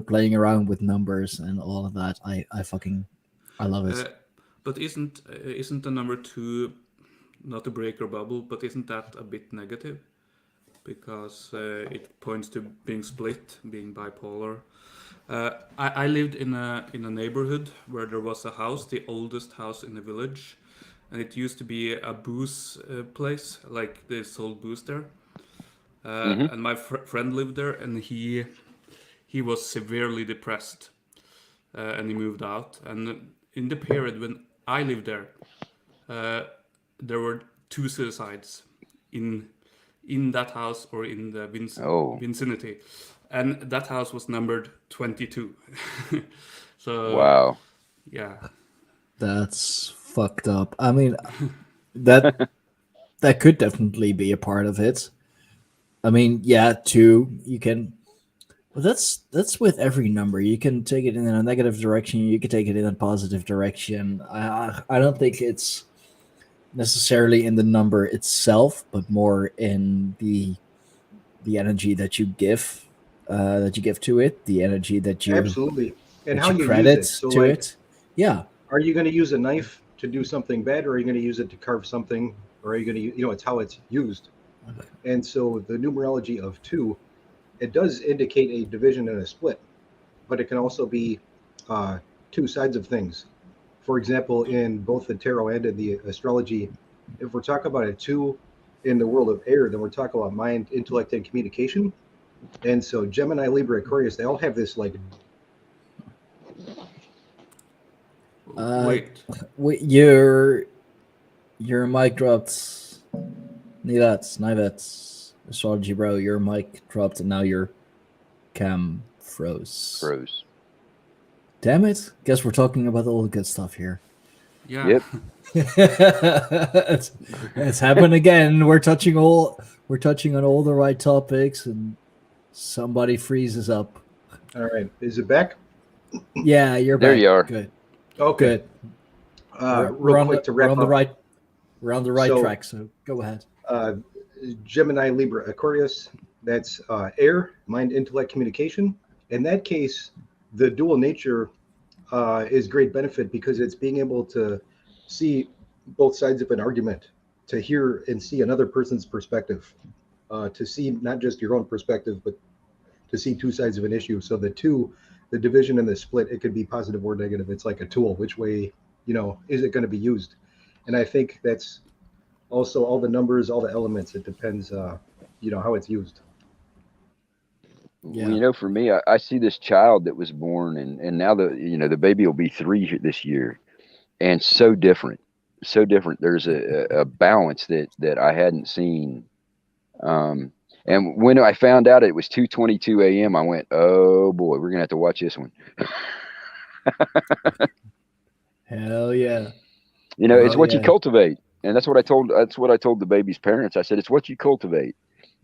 playing around with numbers and all of that. I love it. But isn't the number 2, not to break your bubble, but isn't that a bit negative? Because it points to being split, being bipolar. I lived in a neighborhood where there was a house, the oldest house in the village, and it used to be a booze place, like they sold booze there. And my friend lived there, and he was severely depressed, and he moved out. And in the period when I lived there, there were 2 suicides in that house or in the vicinity, and that house was numbered 22. So Wow. yeah, That's fucked up. I mean, that could definitely be a part of it. I mean, yeah, 2, you can. Well, that's with every number. You can take it in a negative direction. You can take it in a positive direction. I don't think it's necessarily in the number itself, but more in the energy that you give to it, the energy that you Absolutely. And that how you you credit use it. So to like, it. Yeah, are you going to use a knife to do something bad, or are you going to use it to carve something, or are you going to, it's how it's used. And so the numerology of 2, it does indicate a division and a split, but it can also be 2 sides of things. For example, in both the tarot and in the astrology, if we're talking about a 2 in the world of air, then we're talking about mind, intellect, and communication. And so Gemini, Libra, Aquarius, they all have this like. wait, your mic dropped. Nivets, astrology bro, your mic dropped and now your cam froze. Damn it! Guess we're talking about all the good stuff here. yeah. Yep. it's happened again. We're touching on all the right topics, and somebody freezes up. All right, is it back? Yeah, you're There back. you are. Good. Okay. Good. Real quick to wrap up. We're on the right track. So go ahead. Gemini, Libra, Aquarius. That's air, mind, intellect, communication. In that case, the dual nature is great benefit because it's being able to see both sides of an argument, to hear and see another person's perspective, to see not just your own perspective, but to see 2 sides of an issue. So the division and the split, it could be positive or negative. It's like a tool. Which way, is it going to be used? And I think that's also all the numbers, all the elements. It depends, how it's used. Yeah. For me, I see this child that was born, and now the baby will be 3 this year, and so different. There's a balance that I hadn't seen. And when I found out it was 2:22 a.m., I went, "Oh boy, we're gonna have to watch this one." Hell yeah! It's what you cultivate, and that's what I told the baby's parents. I said, "It's what you cultivate."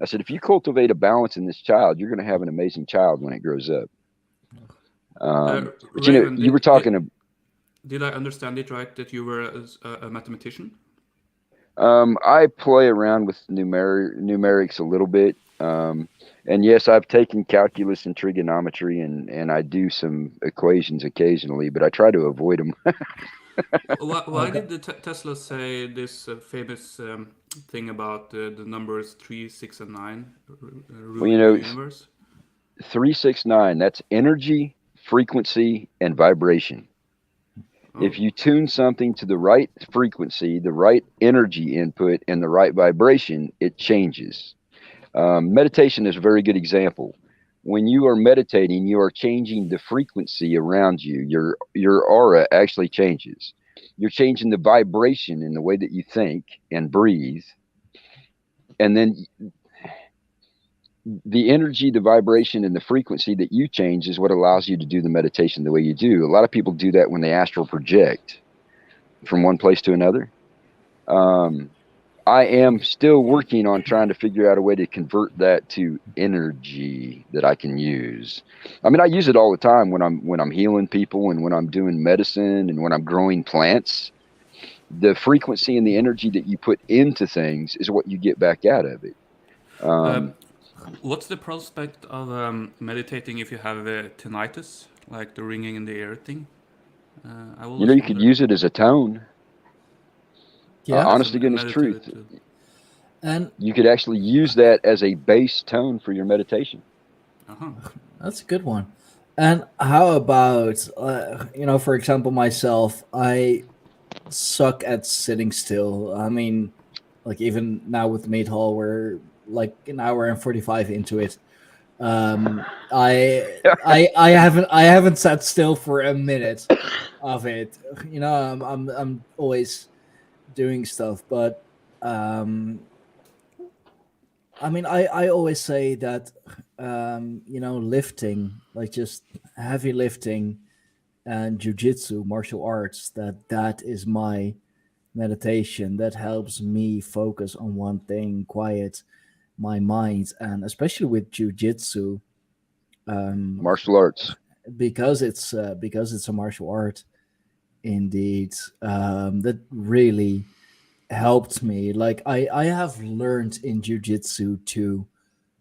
I said, "If you cultivate a balance in this child, you're going to have an amazing child when it grows up." But Raven, you were talking. Did I understand it right that you were a mathematician? I play around with numerics a little bit. And yes, I've taken calculus and trigonometry, and I do some equations occasionally, but I try to avoid them. Why did the Tesla say this famous thing about the numbers 3, 6, and 9 ruling the universe? 3, 6, 9. That's energy, frequency, and vibration. Oh. If you tune something to the right frequency, the right energy input, and the right vibration, it changes. Meditation is a very good example. When you are meditating, you are changing the frequency around you. Your aura actually changes. You're changing the vibration in the way that you think and breathe. And then the energy, the vibration, and the frequency that you change is what allows you to do the meditation the way you do. A lot of people do that when they astral project from one place to another. I am still working on trying to figure out a way to convert that to energy that I can use. I mean, I use it all the time when I'm healing people and when I'm doing medicine and when I'm growing plants. The frequency and the energy that you put into things is what you get back out of it. What's the prospect of meditating if you have tinnitus, like the ringing in the ear thing? You could use it as a tone. Yeah, honest to goodness truth. And you could actually use that as a base tone for your meditation. That's a good one. And how about, for example, myself, I suck at sitting still. I mean, like even now with Mead Hall, we're like an hour and 45 into it. I haven't sat still for a minute of it. You know, I'm always doing stuff, but I mean, I always say that you know, lifting, like just heavy lifting and jujitsu, martial arts, that is my meditation. That helps me focus on one thing, quiet my mind, and especially with jujitsu, Martial arts. because it's a martial art. Indeed, that really helped me. Like I have learned in jujitsu to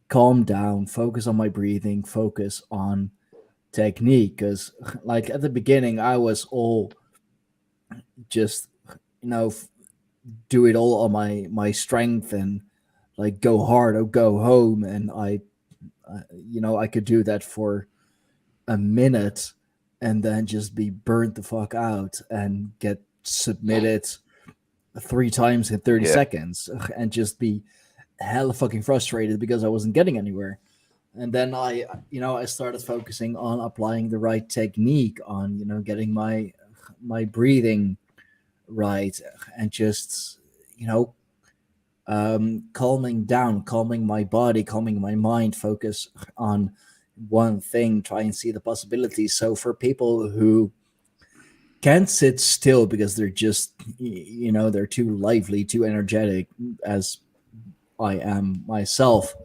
calm down, focus on my breathing, focus on technique. Because like at the beginning, I was all just, you know, do it all on my strength and like go hard or go home, and you know, I could do that for a minute and then just be burnt the fuck out and get submitted 3 times in 30 Yeah. seconds and just be hella fucking frustrated because I wasn't getting anywhere. And then I started focusing on applying the right technique, on, you know, getting my breathing right, and just, you know, calming down, calming my body, calming my mind, focus on one thing, try and see the possibilities. So for people who can't sit still because they're just, you know, they're too lively, too energetic, as I am myself,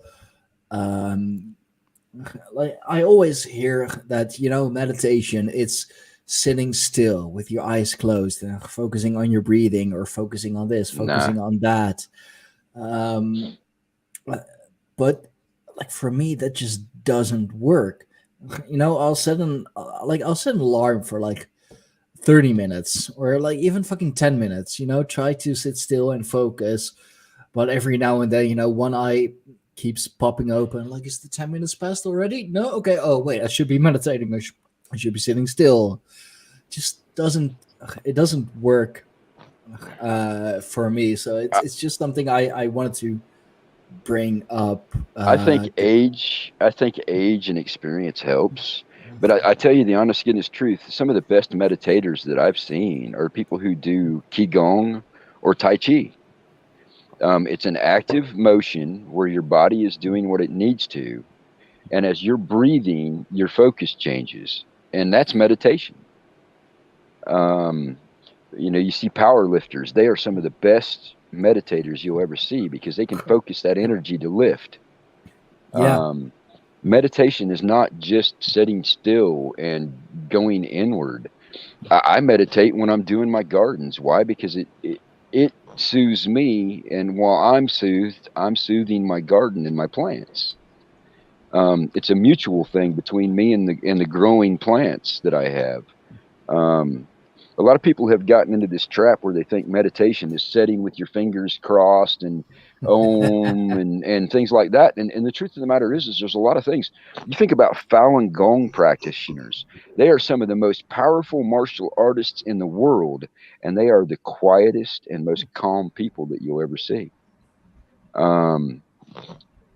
like I always hear that, you know, meditation, it's sitting still with your eyes closed and focusing on your breathing, or focusing on this, focusing on that. um but like for me, that just doesn't work. You know, I'll set an alarm for like 30 minutes, or like even fucking 10 minutes, you know, try to sit still and focus. But every now and then, you know, one eye keeps popping open, like, is the 10 minutes past already? No, okay, oh wait, I should be meditating, I should be sitting still. Just doesn't work for me. So it's just something I wanted to bring up. I think age and experience helps. But I tell you the honest goodness truth, some of the best meditators that I've seen are people who do Qigong or Tai Chi. It's an active motion where your body is doing what it needs to. And as you're breathing, your focus changes. And that's meditation. You know, you see power lifters, they are some of the best meditators you'll ever see because they can focus that energy to lift. Yeah. Meditation is not just sitting still and going inward. I meditate when I'm doing my gardens. Why? Because it soothes me, and while I'm soothed, I'm soothing my garden and my plants. It's a mutual thing between me and the growing plants that I have. A lot of people have gotten into this trap where they think meditation is sitting with your fingers crossed and and things like that. And the truth of the matter is there's a lot of things. You think about Falun Gong practitioners. They are some of the most powerful martial artists in the world, and they are the quietest and most calm people that you'll ever see. And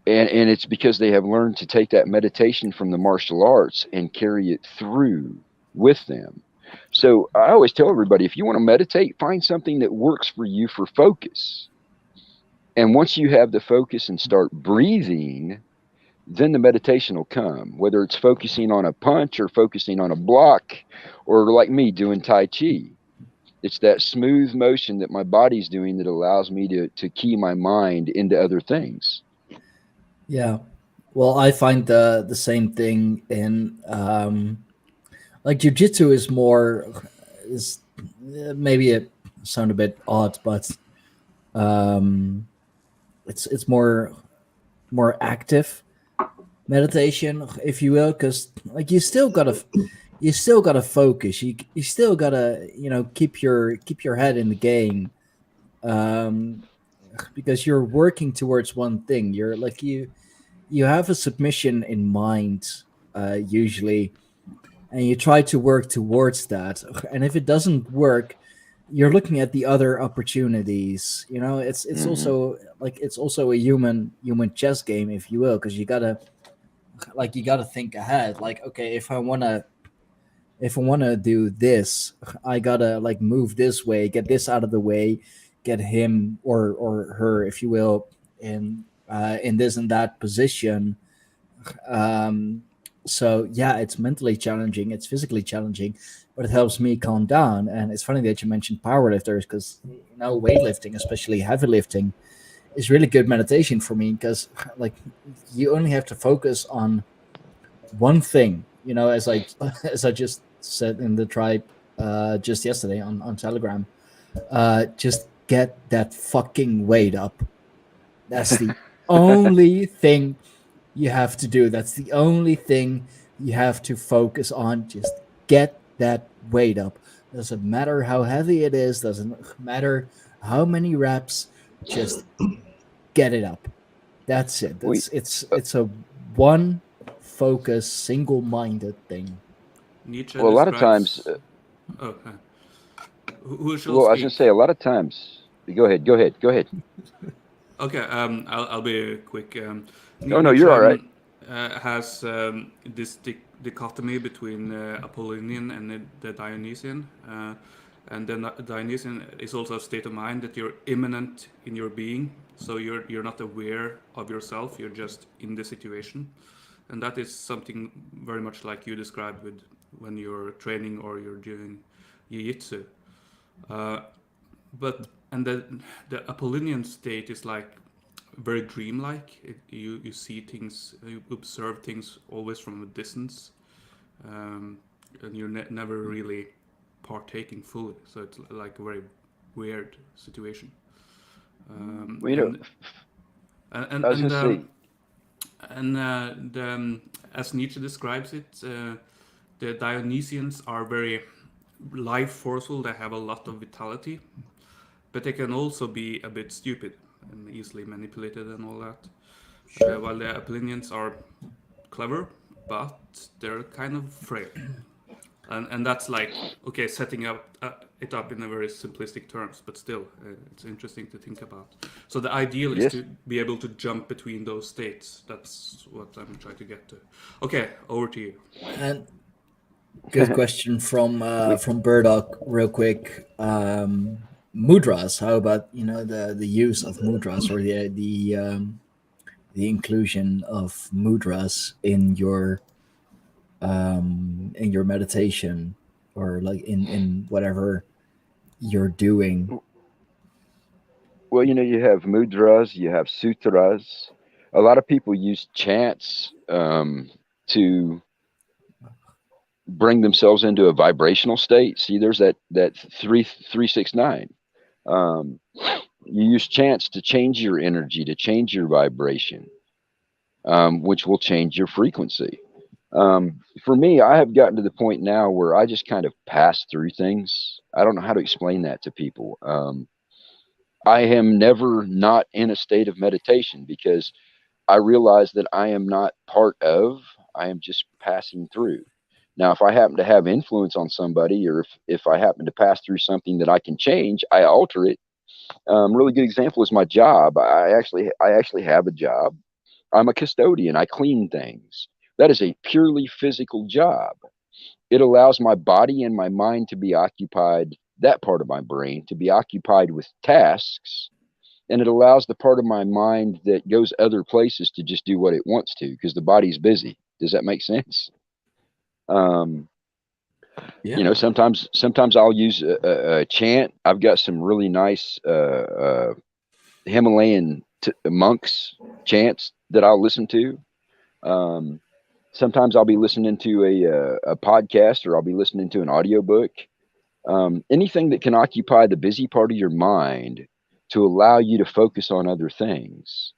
it's because they have learned to take that meditation from the martial arts and carry it through with them. So I always tell everybody, if you want to meditate, find something that works for you for focus. And once you have the focus and start breathing, then the meditation will come, whether it's focusing on a punch or focusing on a block, or like me doing Tai Chi. It's that smooth motion that my body's doing that allows me to key my mind into other things. Yeah. Well, I find the same thing in like jiu-jitsu is maybe it sound a bit odd, but it's more active meditation, if you will, because like you still gotta focus. You still gotta, you know, keep your head in the game, because you're working towards one thing. You're like you have a submission in mind, usually, and you try to work towards that. And if it doesn't work, you're looking at the other opportunities. You know, it's also like it's also a human chess game, if you will, because you gotta think ahead. Like, okay, if I wanna do this, I gotta like move this way, get this out of the way, get him or her, if you will, in this and that position. So yeah, it's mentally challenging, it's physically challenging, but it helps me calm down. And it's funny that you mentioned powerlifters, because weightlifting, especially heavy lifting, is really good meditation for me, because like you only have to focus on one thing, as I as I just said in the tribe just yesterday on Telegram. Just get that fucking weight up. That's the only thing you have to do. That's the only thing you have to focus on. Just get that weight up. Doesn't matter how heavy it is, doesn't matter how many reps, just get it up. That's it. It's a one focus, single-minded thing. Nietzsche Well, a lot of times. Who shall well, speak? I was going to say, a lot of times. Go ahead. Okay, I'll be quick. No, you're all right. Has this dichotomy between Apollonian and the Dionysian, and then Dionysian is also a state of mind that you're immanent in your being, so you're not aware of yourself. You're just in the situation, and that is something very much like you described with when you're training or you're doing jiu-jitsu. And the Apollonian state is like very dreamlike. You see things, you observe things always from a distance, and you're never really partaking fully. So it's like a very weird situation. As Nietzsche describes it, the Dionysians are very life forceful. They have a lot of vitality, but they can also be a bit stupid and easily manipulated and all that. While the Apollonians are clever, but they're kind of frail. And that's like, okay, setting it up in a very simplistic terms, but still, it's interesting to think about. So the ideal is to be able to jump between those states. That's what I'm trying to get to. Okay, over to you. And good question from Burdock, real quick. Mudras. How about the use of mudras, or the inclusion of mudras in your meditation, or like in whatever you're doing? Well, you have mudras, you have sutras. A lot of people use chants to bring themselves into a vibrational state. See, there's that 369. You use chants to change your energy, to change your vibration, which will change your frequency. For me, I have gotten to the point now where I just kind of pass through things. I don't know how to explain that to people. I am never not in a state of meditation, because I realize that I am not part of, I am just passing through. Now, if I happen to have influence on somebody, or if I happen to pass through something that I can change, I alter it. Really good example is my job. I actually have a job. I'm a custodian. I clean things. That is a purely physical job. It allows my body and my mind to be occupied, that part of my brain to be occupied with tasks. And it allows the part of my mind that goes other places to just do what it wants to, because the body's busy. Does that make sense? Sometimes I'll use a chant. I've got some really nice Himalayan monks chants that I'll listen to. Sometimes I'll be listening to a podcast, or I'll be listening to an audiobook. Anything that can occupy the busy part of your mind to allow you to focus on other things.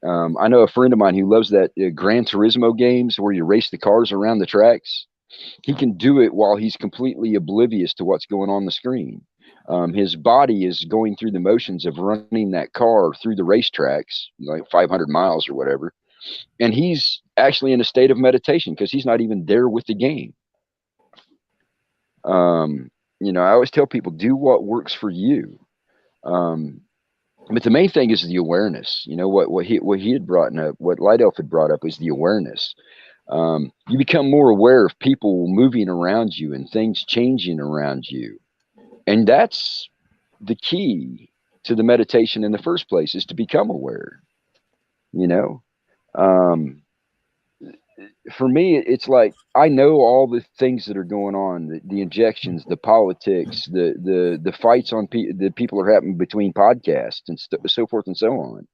I know a friend of mine who loves that Gran Turismo games where you race the cars around the tracks. He can do it while he's completely oblivious to what's going on the screen. His body is going through the motions of running that car through the racetracks, like 500 miles or whatever. And he's actually in a state of meditation because he's not even there with the game. I always tell people, do what works for you. But the main thing is the awareness. What he had brought up, what Light Elf had brought up, is the awareness. You become more aware of people moving around you and things changing around you, and that's the key to the meditation in the first place, is to become aware. For me, it's like I know all the things that are going on, the injections, the politics, the fights the people are having between podcasts and so forth and so on.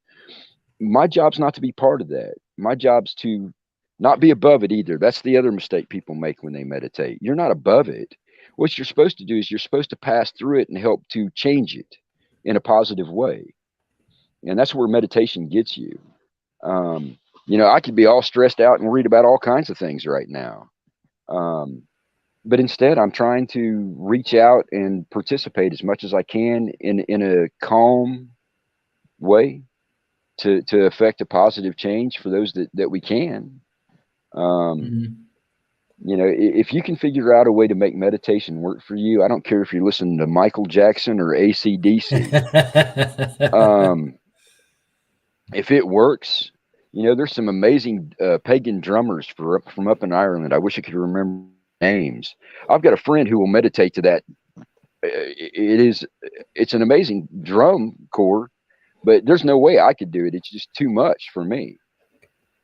My job's not to be part of that. My job's to not be above it either. That's the other mistake people make when they meditate. You're not above it. What you're supposed to do is you're supposed to pass through it and help to change it in a positive way. And that's where meditation gets you. I could be all stressed out and worried about all kinds of things right now. But instead, I'm trying to reach out and participate as much as I can in a calm way to affect a positive change for those that we can. If you can figure out a way to make meditation work for you, I don't care if you're listening to Michael Jackson or AC/DC. If it works, there's some amazing pagan drummers from up in Ireland. I wish I could remember names. I've got a friend who will meditate to that. It's an amazing drum corps, but there's no way I could do it. It's just too much for me.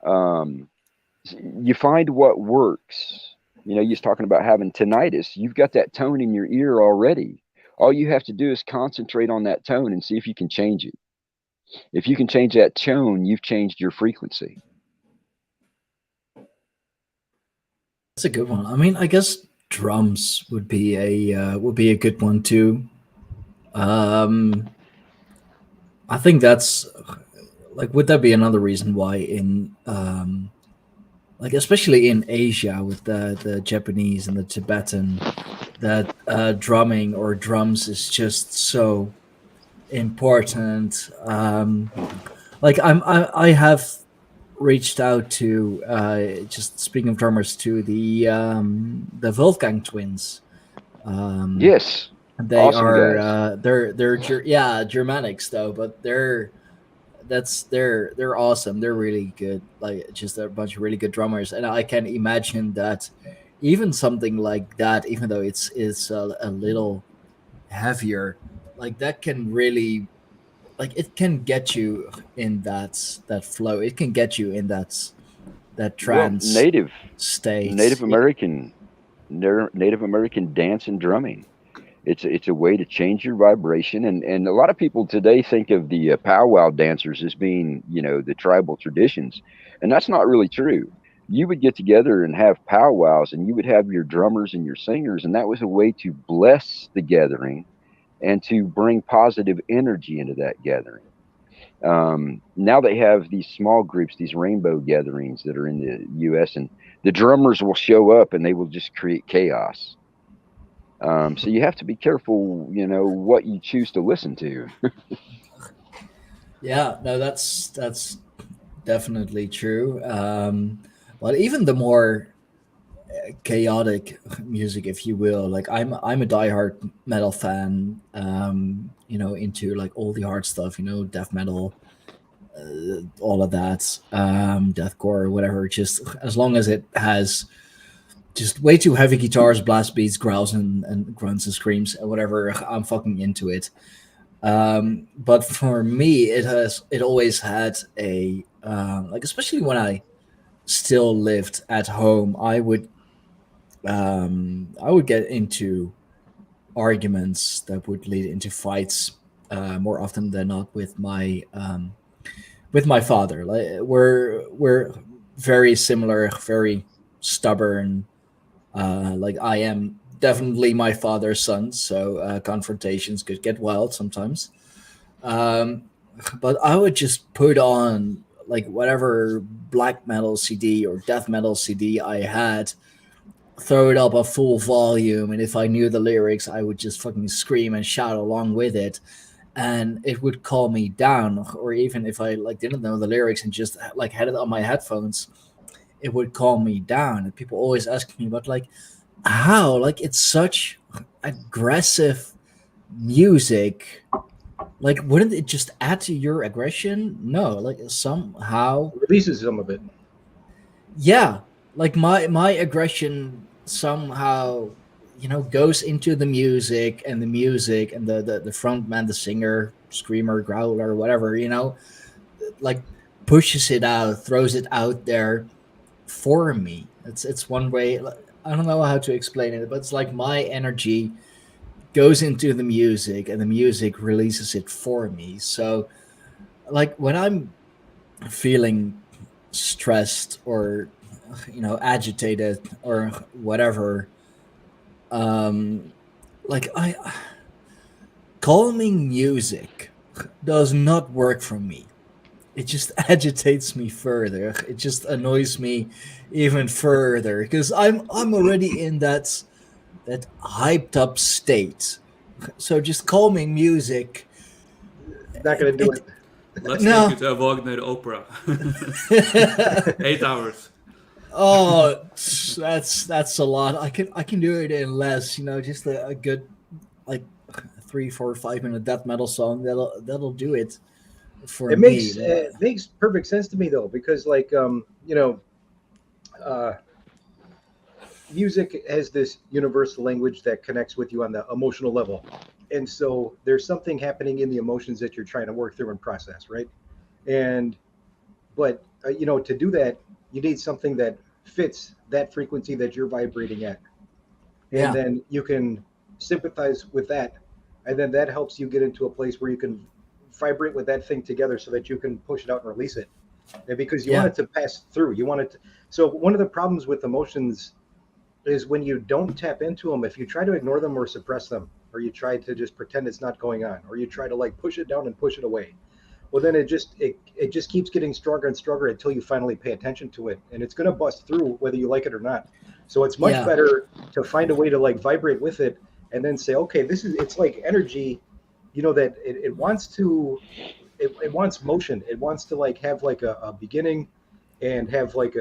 You find what works. You're talking about having tinnitus. You've got that tone in your ear already. All you have to do is concentrate on that tone and see if you can change it. If you can change that tone, you've changed your frequency. That's a good one. I mean, I guess drums would be a good one too. I think that's like, would that be another reason why in like especially in Asia with the Japanese and the Tibetan, that drumming or drums is just so important. Like I have reached out to just speaking of drummers, to the Wolfgang twins. Yes, they awesome are guys. they're Germanics though, but they're awesome. They're really good. Like, just a bunch of really good drummers, and I can imagine that even something like that, even though it's a little heavier, like that can really, like, it can get you in that flow. It can get you in that trance state. Native American dance and drumming. It's a way to change your vibration, and a lot of people today think of the powwow dancers as being, the tribal traditions, and that's not really true. You would get together and have powwows, and you would have your drummers and your singers, and that was a way to bless the gathering and to bring positive energy into that gathering. Now they have these small groups, these rainbow gatherings that are in the U.S., and the drummers will show up and they will just create chaos. So you have to be careful, what you choose to listen to. Yeah, no, that's definitely true. But even the more chaotic music, if you will, like I'm a diehard metal fan. Into like all the hard stuff, death metal, all of that, deathcore, whatever. Just as long as it has just way too heavy guitars, blast beats, growls, and grunts and screams, and whatever, I'm fucking into it. But for me, it always had a like, especially when I still lived at home, I would get into arguments that would lead into fights more often than not with my father. Like, we're very similar, very stubborn. Like, I am definitely my father's son, so confrontations could get wild sometimes. But I would just put on like whatever black metal CD or death metal CD I had, throw it up a full volume, and if I knew the lyrics, I would just fucking scream and shout along with it, and it would calm me down. Or even if I like didn't know the lyrics and just like had it on my headphones, it would calm me down. And people always ask me, but like, how? Like, it's such aggressive music, like, wouldn't it just add to your aggression? No, like somehow Releases some of it. yeah, like my aggression somehow, goes into the music, and the front man, the singer, screamer, growler, whatever, like pushes it out, throws it out there for me. It's one way. I don't know how to explain it, but it's like my energy goes into the music, and the music releases it for me. So, like, when I'm feeling stressed, or agitated, or whatever, like, I calming music does not work for me. It just agitates me further. It just annoys me even further, because I'm already in that hyped up state. So just calming music, Not going to do it. Let's No. take you to a Wagner opera. 8 hours. Oh, that's a lot. I can do it in less. Just a good, like, 3, 4, 5 minute death metal song that'll do it for It me. makes perfect sense to me though, because like music has this universal language that connects with you on the emotional level, and so there's something happening in the emotions that you're trying to work through and process, right? But to do that, you need something that fits that frequency that you're vibrating at, and Yeah. then you can sympathize with that, and then that helps you get into a place where you can vibrate with that thing together, so that you can push it out and release it. And because you want it to pass through, you want it to, so one of the problems with emotions is when you don't tap into them, if you try to ignore them or suppress them, or you try to just pretend it's not going on, or you try to like push it down and push it away, well, then it just keeps getting stronger and stronger until you finally pay attention to it, and it's going to bust through whether you like it or not. So it's much better to find a way to like vibrate with it, and then say, okay, it's like energy, that it wants to, it wants motion. It wants to like have like a beginning, and have like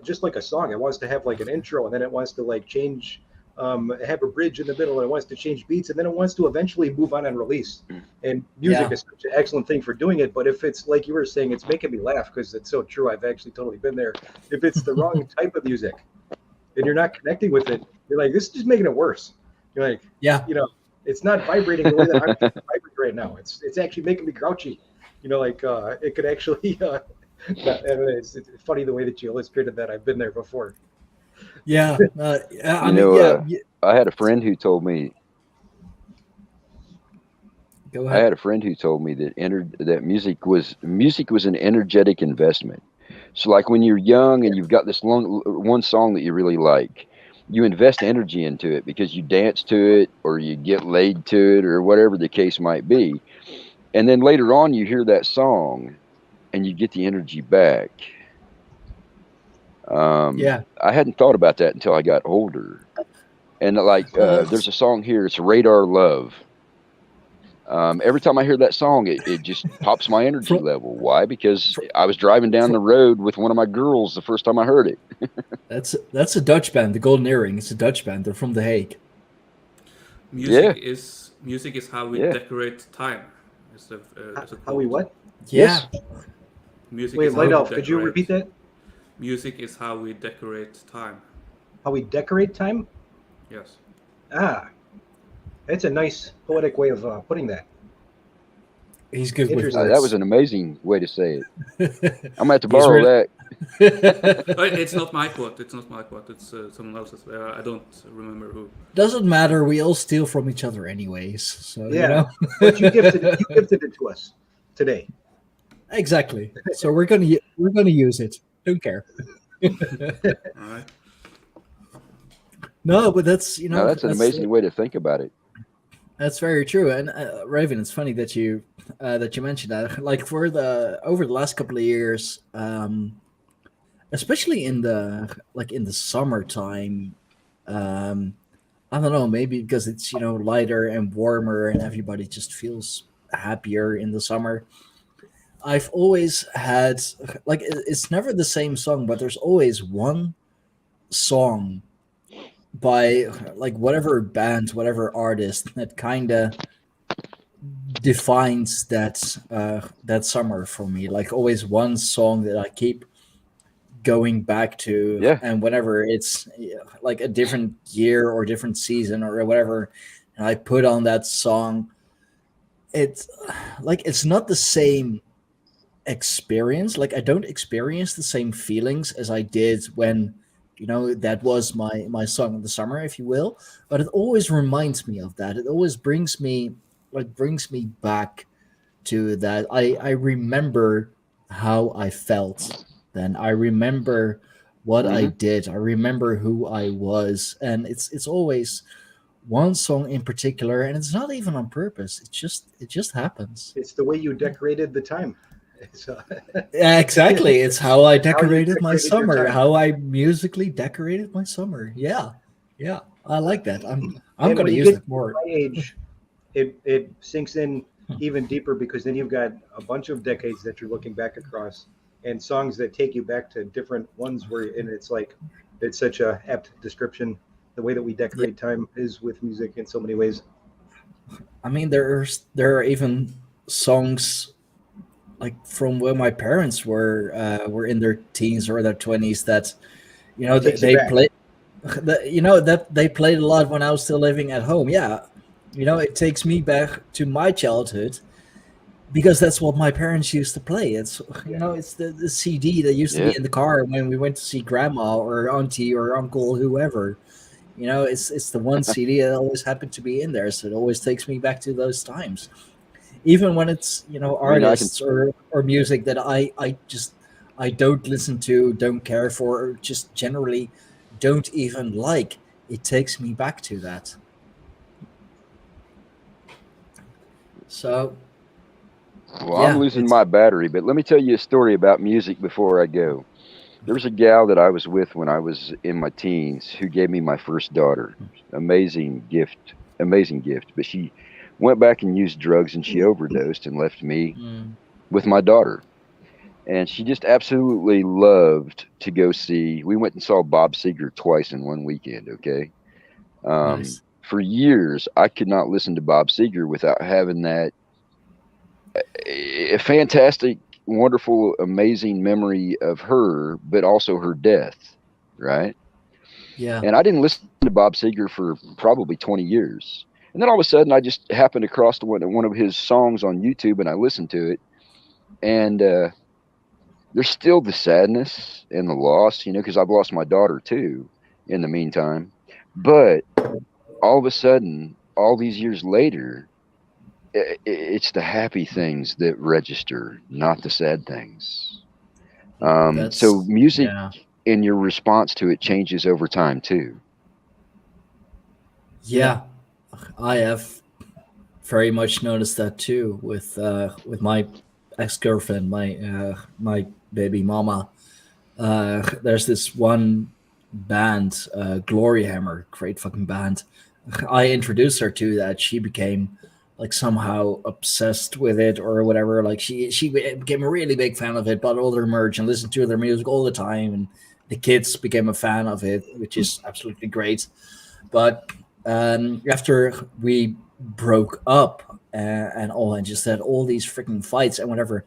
just like a song. It wants to have like an intro, and then it wants to like change, have a bridge in the middle, and it wants to change beats, and then it wants to eventually move on and release. And music is such an excellent thing for doing it. But if it's like you were saying, it's making me laugh because it's so true. I've actually totally been there. If it's the wrong type of music and you're not connecting with it, you're like, this is just making it worse. You're like, it's not vibrating the way that I'm vibrating right now. It's actually making me grouchy. It could actually. It's funny the way that you illustrated that. I've been there before. I had a friend who told me. Go ahead. I had a friend who told me that that music was an energetic investment. So, like when you're young and you've got this one song that you really like, you invest energy into it because you dance to it, or you get laid to it, or whatever the case might be. And then later on, you hear that song, and you get the energy back. I hadn't thought about that until I got older. And like, there's a song here. It's Radar Love. Every time I hear that song, it just pops my energy level. Why? Because I was driving down the road with one of my girls the first time I heard it. That's a Dutch band, the Golden Earring. It's a Dutch band. They're from The Hague. Music is how we decorate time. How we what? Yeah. Music. Wait, is Light how Elf, we could you decorate. repeat that? Music is how we decorate time. How we decorate time? Yes. That's a nice poetic way of putting that. He's good with words. That was an amazing way to say it. I'm gonna have to borrow that. It's not my quote. It's someone else's. I don't remember who. Doesn't matter. We all steal from each other anyways. So But you gifted it to us today. Exactly. So we're gonna use it. Don't care. All right. No, but that's that's an amazing way to think about it. That's very true. And Raven, it's funny that you mentioned that. Like over the last couple of years, especially in the summertime, I don't know, maybe because it's lighter and warmer and everybody just feels happier in the summer. I've always had it's never the same song, but there's always one song by like whatever band, whatever artist that kind of defines that summer for me. Like always one song that I keep going back to, Yeah. and whenever it's like a different year or different season or whatever, and I put on that song, it's like it's not the same experience. Like I don't experience the same feelings as I did when that was my song of the summer, if you will. But it always reminds me of that. It always brings me back to that. I remember how I felt then. I remember what I Hmm. did. I remember who I was, and it's always one song in particular, and it's not even on purpose. It just happens. It's the way you decorated the time. It's, Yeah, exactly. It's how I how you decorated my decorated your summer, time. how I musically decorated my summer. Yeah. Yeah. I like that. I'm And gonna when you use get that more. to my age, it sinks in even deeper because then you've got a bunch of decades that you're looking back across and songs that take you back to different ones where and it's like it's such a apt description. The way that we Yeah. decorate time is with music in so many ways. I mean there are even songs like from when my parents were in their teens or their 20s that Takes you they back. play that they played a lot when I was still living at home. Yeah, it takes me back to my childhood because that's what my parents used to play. It's the CD that used to Yeah. be in the car when we went to see grandma or auntie or uncle, whoever. It's the one CD that always happened to be in there, so it always takes me back to those times. Even when it's I mean, I can. artists or music that I don't listen to, don't care for, or just generally don't even like, it takes me back to that. So Well, I'm yeah, losing it's my battery, but let me tell you a story about music before I go. There was a gal that I was with when I was in my teens who gave me my first daughter. Amazing gift, amazing gift. But she went back and used drugs and she overdosed and left me mm, with my daughter. And she just absolutely loved to go see. We went and saw Bob Seger twice in one weekend. Okay, nice. for years I could not listen to Bob Seger without having that a fantastic, wonderful, amazing memory of her, but also her death, right? Yeah. And I didn't listen to Bob Seger for probably 20 years. And then all of a sudden, I just happened across one of his songs on YouTube, and I listened to it. And there's still the sadness and the loss, because I've lost my daughter too in the meantime. But all of a sudden, all these years later, it's the happy things that register, not the sad things. So That's music yeah. and your response to it changes over time too. Yeah, I have very much noticed that too with my ex-girlfriend, my baby mama. There's this one band, Glory Hammer, great fucking band. I introduced her to that. She became like somehow obsessed with it or whatever. Like she became a really big fan of it, bought all their merch and listened to their music all the time. And the kids became a fan of it, which is absolutely great. But after we broke up and all, and just had all these freaking fights and whatever,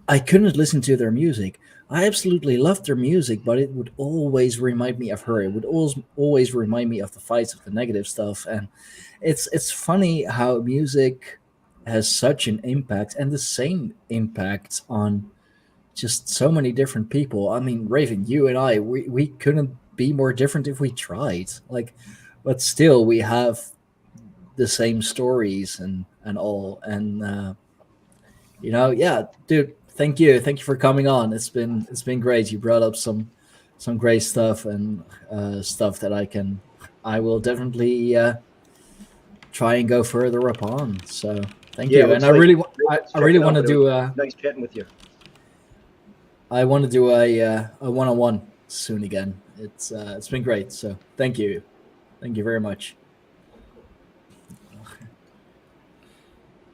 I couldn't listen to their music. I absolutely loved their music, but it would always remind me of her. It would always remind me of the fights, of the negative stuff. And it's funny how music has such an impact, and the same impact on just so many different people. I mean, Raven, you and I, we couldn't be more different if we tried. Like, but still, we have the same stories and all. And yeah, dude, thank you for coming on. It's been great. You brought up some great stuff and stuff that I will definitely try and go further upon. So thank Yeah, it you. And looks like Raven's I really checking want out, to but it do was nice chatting with you. I want to do a one-on-one soon again. It's been great. So thank you very much.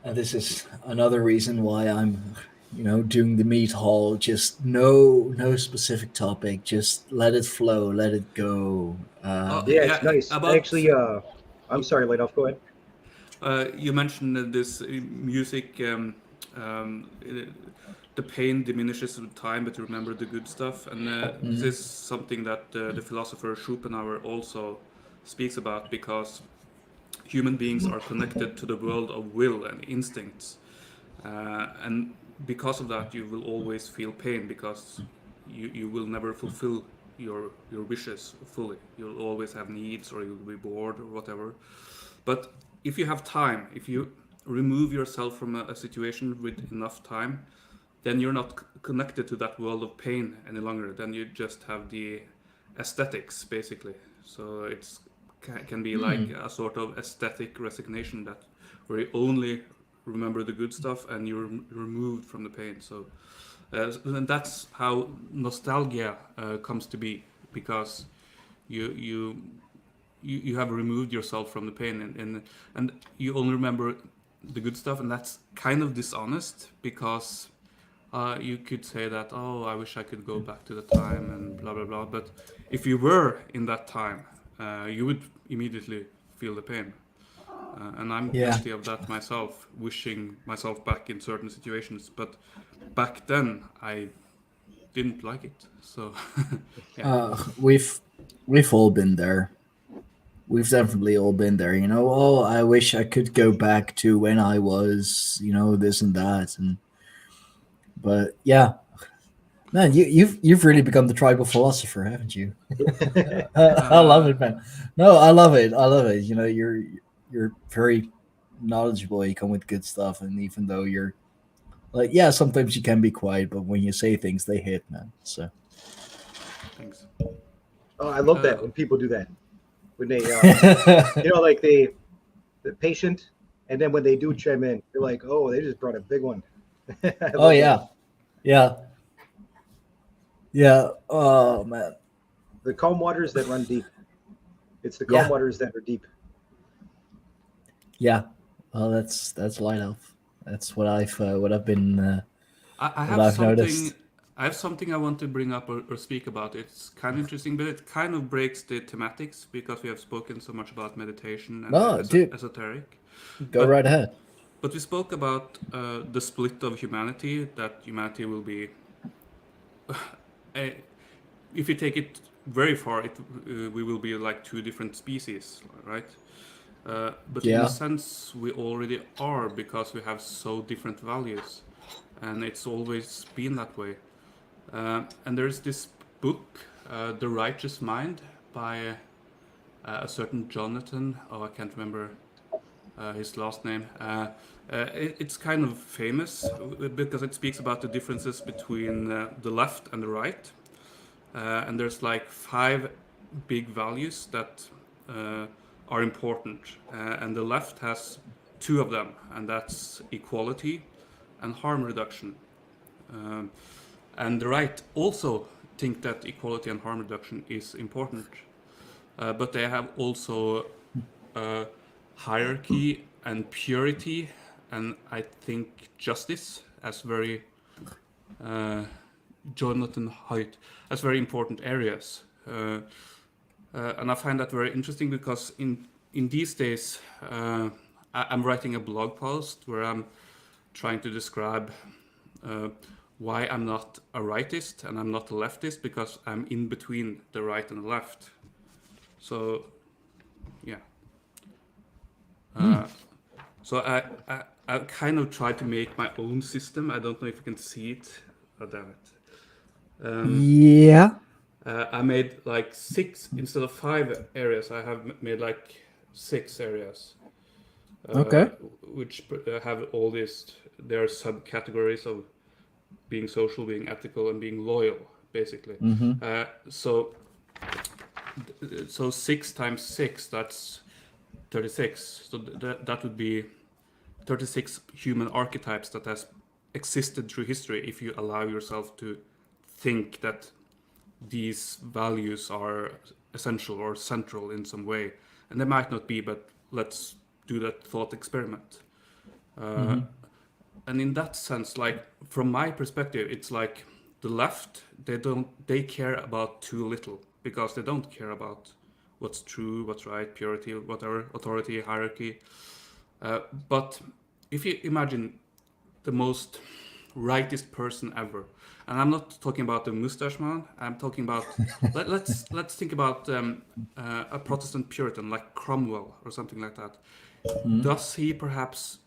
And this is another reason why I'm doing the meat hall, just no specific topic, just let it flow, let it go. Yeah, it's nice. About Actually, I'm sorry, Ladoff, go ahead. you mentioned this music. The pain diminishes with time, but you remember the good stuff. And this is something that the philosopher Schopenhauer also speaks about, because human beings are connected to the world of will and instincts. And because of that, you will always feel pain, because you will never fulfill your wishes fully. You'll always have needs, or you'll be bored, or whatever. But if you have time, if you remove yourself from a situation with enough time, then you're not connected to that world of pain any longer. Then you just have the aesthetics, basically. So it's can be like a sort of aesthetic resignation, that where you only remember the good stuff and you're removed from the pain. So and that's how nostalgia comes to be, because you have removed yourself from the pain, and you only remember the good stuff, and that's kind of dishonest, because you could say that, oh, I wish I could go back to the time and blah blah blah. But if you were in that time, you would immediately feel the pain. And I'm guilty of that myself, wishing myself back in certain situations. But back then, I didn't like it. So We've all been there. We've definitely all been there. Oh, I wish I could go back to when I was, this and that, but yeah, man, you've really become the tribal philosopher, haven't you? I love it, man. No, I love it. I love it. You're very knowledgeable. You come with good stuff, and even though you're like, yeah, sometimes you can be quiet, but when you say things, they hit, man. So thanks. Oh, I love that when people do that. When they, like the patient, and then when they do chime in, you're like, oh, they just brought a big one. Oh yeah, yeah. Oh man. The calm waters that run deep. It's the calm waters that are deep. Yeah. Well, that's light elf. That's what I've been. I have something. Noticed. I have something I want to bring up or speak about. It's kind of interesting, but it kind of breaks the thematics, because we have spoken so much about meditation and esoteric. Go right ahead. But we spoke about the split of humanity, that humanity will be, if you take it very far, we will be like two different species, right? But in a sense, we already are, because we have so different values, and it's always been that way. And there's this book, The Righteous Mind, by a certain Jonathan. Oh, I can't remember his last name. It's kind of famous because it speaks about the differences between the left and the right. And there's like 5 big values that are important. And the left has 2 of them, and that's equality and harm reduction. And the right also think that equality and harm reduction is important. But they have also hierarchy and purity, and I think justice as very Jonathan Haidt as very important areas. And I find that very interesting, because in these days I'm writing a blog post where I'm trying to describe why I'm not a rightist and I'm not a leftist, because I'm in between the right and the left. So, yeah. So I kind of try to make my own system. I don't know if you can see it. Oh, damn it. I made like 6 instead of 5 areas. I have made like 6 areas. Which have all these. There are subcategories of being social, being ethical, and being loyal, basically. So 6 times 6, that's 36. So that would be 36 human archetypes that has existed through history, if you allow yourself to think that these values are essential or central in some way. And they might not be, but let's do that thought experiment. in that sense, like from my perspective, it's like the left, they care about too little, because they don't care about what's true, what's right, purity, whatever, authority, hierarchy. But if you imagine the most rightest person ever, and I'm not talking about the mustache man, I'm talking about let's think about a Protestant Puritan like Cromwell or something like that. Does he perhaps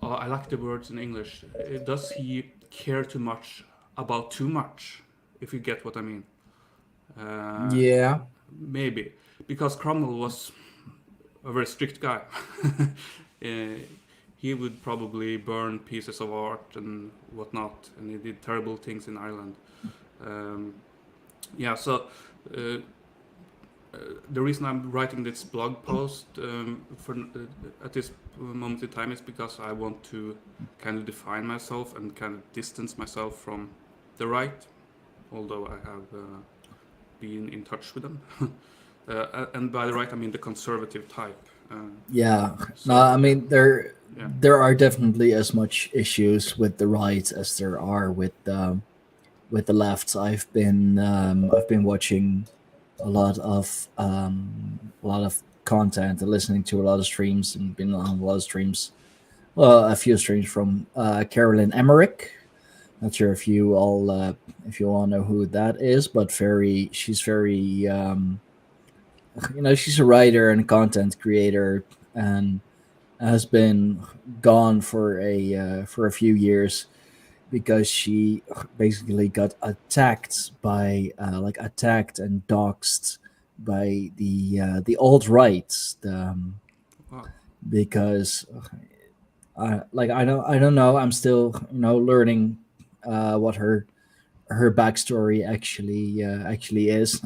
I like the words in English. Does he care too much about too much? If you get what I mean. Yeah. Maybe because Cromwell was a very strict guy. He would probably burn pieces of art and whatnot, and he did terrible things in Ireland. Yeah, so the reason I'm writing this blog post at this moment in time is because I want to kind of define myself and kind of distance myself from the right, although I have been in touch with them. And by the right, I mean the conservative type. Yeah. So, No, I mean yeah. there are definitely as much issues with the right as there are with the left. I've been watching a lot of content and listening to a lot of streams and been on a lot of streams. Well, a few streams from Carolyn Emmerich. Not sure if you all know who that is, but she's very she's a writer and content creator and has been gone for a few years because she basically got attacked and doxxed by the alt right, Wow. because I don't know, I'm still learning what her backstory actually is.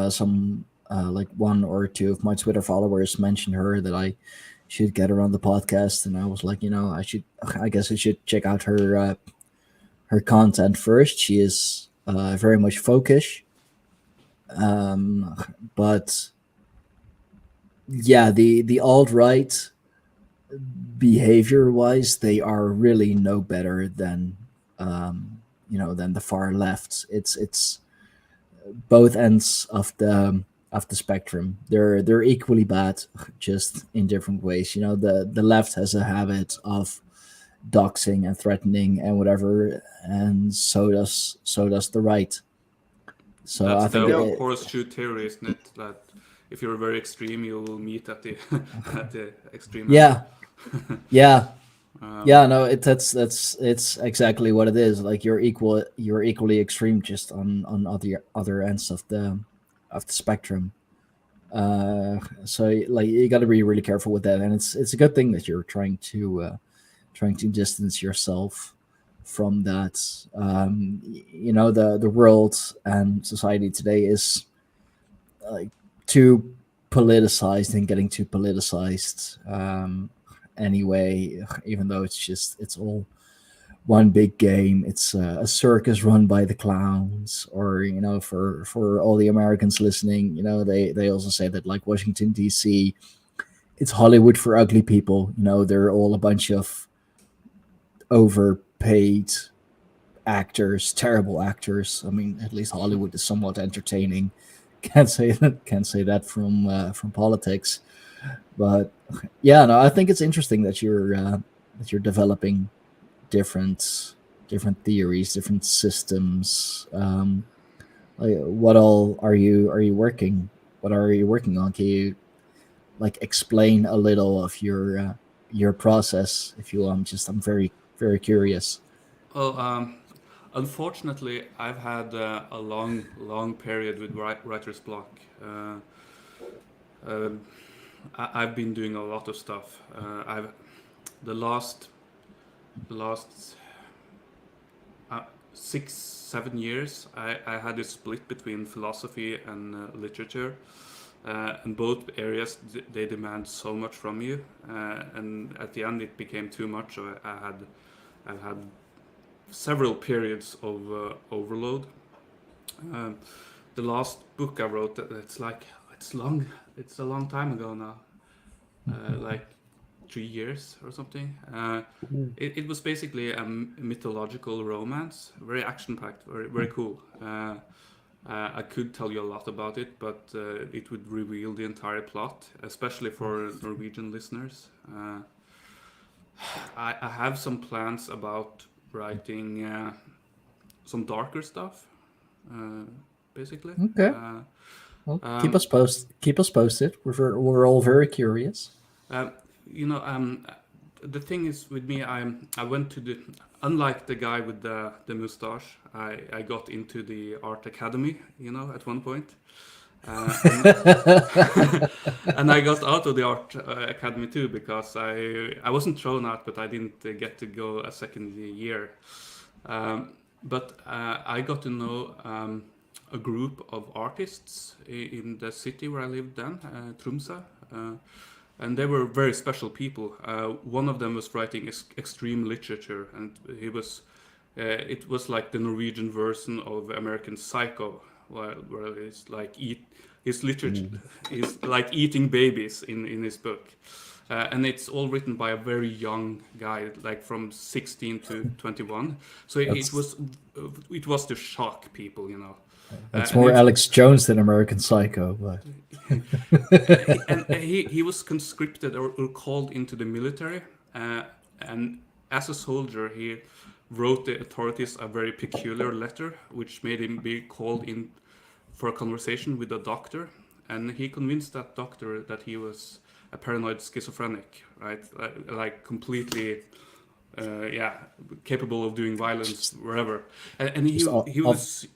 Some like one or two of my Twitter followers mentioned her that I should get her on the podcast, and I was like, I guess I should check out her content first. She is very much folkish, but yeah, the alt right behavior wise, they are really no better than than the far left. It's both ends of the spectrum. They're equally bad, just in different ways. The left has a habit of doxing and threatening and whatever, and so does the right. So That's I think the horseshoe theory, isn't it? That if you're very extreme, you will meet at the at the extreme. yeah, yeah. Yeah, no, it's exactly what it is. Like you're equally extreme, just on other ends of the spectrum. So like you got to be really careful with that, and it's a good thing that you're trying to distance yourself from that. The world and society today is like too politicized and getting too politicized. Anyway, even though it's all one big game. It's a circus run by the clowns, or for all the Americans listening, they also say that like Washington D.C., it's Hollywood for ugly people. They're all a bunch of overpaid actors, terrible actors. I mean, at least Hollywood is somewhat entertaining. Can't say that from politics. But yeah, no, I think it's interesting that you're developing different theories, different systems. Like, what all are you working? What are you working on? Can you like explain a little of your process, if you want? I'm very very curious. Well, unfortunately, I've had a long period with writer's block. I've been doing a lot of stuff. I've the last 6-7 years, I had a split between philosophy and literature. In both areas, they demand so much from you, and at the end, it became too much. So I've had several periods of overload. The last book I wrote, it's long. It's a long time ago now. like 3 years or something. It was basically a mythological romance, very action-packed, very cool. I could tell you a lot about it, but it would reveal the entire plot, especially for Norwegian listeners. I have some plans about writing some darker stuff, basically. Okay. Well, keep us posted. We're all very curious. The thing is with me, I went to unlike the guy with the mustache, I got into the art academy, at one point. And I got out of the art academy too, because I wasn't thrown out, but I didn't get to go a second year. But I got to know a group of artists in the city where I lived then, Tromsø. And they were very special people. One of them was writing extreme literature, and it was like the Norwegian version of American Psycho, where it's like his literature is like eating babies in his book, and it's all written by a very young guy, like from 16 to 21. So it was to shock people, It's more Alex Jones than American Psycho, but and he was conscripted or called into the military, and as a soldier he wrote the authorities a very peculiar letter, which made him be called in for a conversation with a doctor, and he convinced that doctor that he was a paranoid schizophrenic, right? Like completely capable of doing violence wherever, and he was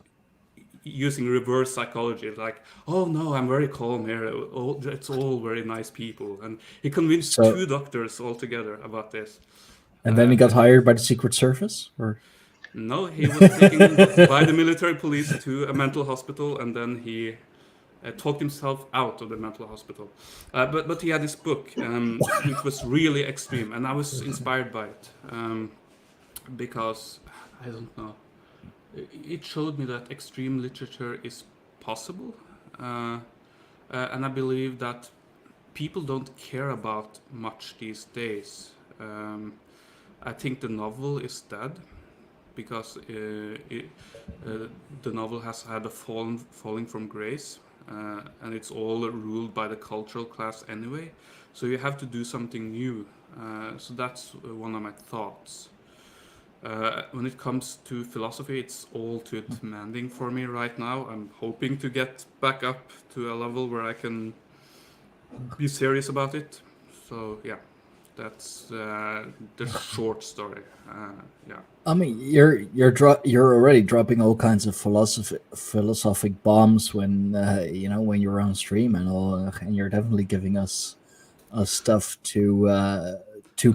using reverse psychology, like, oh no, I'm very calm here, it's all very nice people, and he convinced 2 doctors altogether about this. And then he got hired by the Secret Service, or no, he was taken by the military police to a mental hospital, and then he talked himself out of the mental hospital. But he had this book, which was really extreme, and I was inspired by it, because I don't know. It showed me that extreme literature is possible, and I believe that people don't care about much these days. I think the novel is dead, because the novel has had a falling from grace, and it's all ruled by the cultural class anyway. So you have to do something new. So that's one of my thoughts. When it comes to philosophy, it's all too demanding for me right now. I'm hoping to get back up to a level where I can be serious about it. So yeah, that's the short story. Yeah. I mean, you're already dropping all kinds of philosophic bombs when when you're on stream and all, and you're definitely giving us stuff to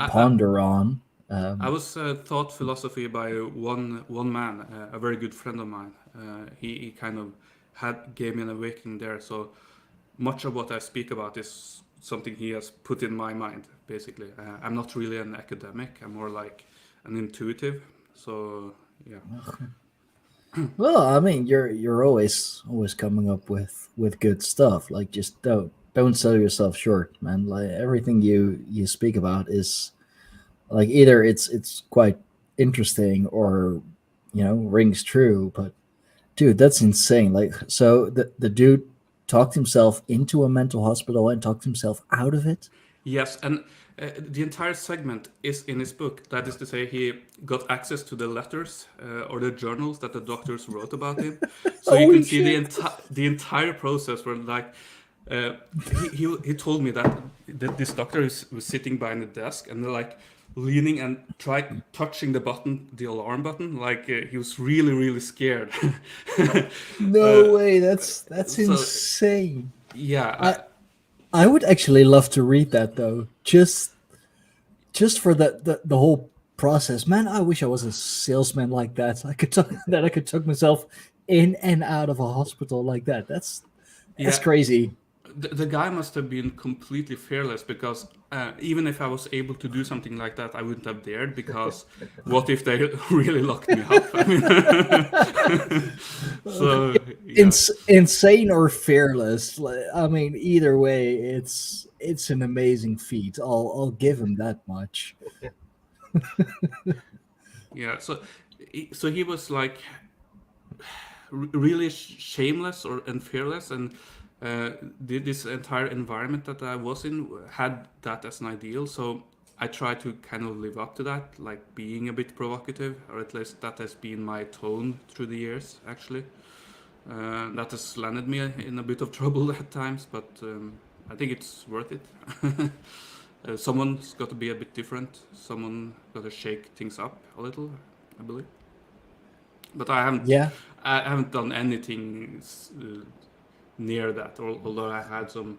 ponder on. I was taught philosophy by one man, a very good friend of mine. He kind of gave me an awakening there. So much of what I speak about is something he has put in my mind, basically. I'm not really an academic. I'm more like an intuitive. So yeah. Well, I mean, you're always coming up with good stuff. Like, just don't sell yourself short, man. Like, everything you speak about is like, either it's quite interesting or rings true. But dude, that's insane. Like, so the dude talked himself into a mental hospital and talked himself out of it. Yes, and the entire segment is in his book. That is to say, he got access to the letters or the journals that the doctors wrote about him. So you can see the entire process where, like, he told me that this doctor was sitting behind the desk and they're like leaning and touching the alarm button, like he was really, really scared. No way, that's insane. Yeah. I would actually love to read that, though, just for the whole process. Man, I wish I was a salesman like that. I could talk myself in and out of a hospital like that. That's crazy. the guy must have been completely fearless, because even if I was able to do something like that, I wouldn't have dared, because what if they really locked me up? I mean, so yeah. Insane or fearless. I mean, either way, it's an amazing feat. I'll give him that much. Yeah, so he was like really shameless and fearless, and this entire environment that I was in had that as an ideal. So I try to kind of live up to that, like being a bit provocative, or at least that has been my tone through the years. Actually, that has landed me in a bit of trouble at times, but I think it's worth it. Someone's got to be a bit different. Someone got to shake things up a little, I believe. But I haven't done anything near that. Although I had some,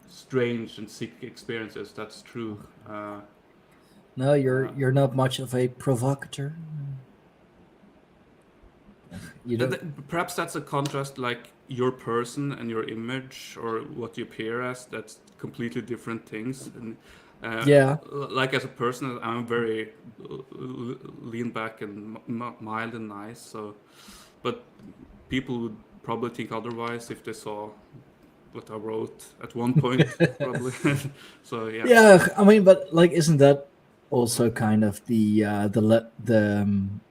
strange and sick experiences. That's true. No, you're not much of a provocateur. You don't. Perhaps that's a contrast, like your person and your image, or what you appear as. That's completely different things. And, like as a person, I'm very lean back and mild and nice. So, but people would probably think otherwise if they saw what I wrote at one point, probably. So yeah. Yeah, I mean, but like, isn't that also kind of the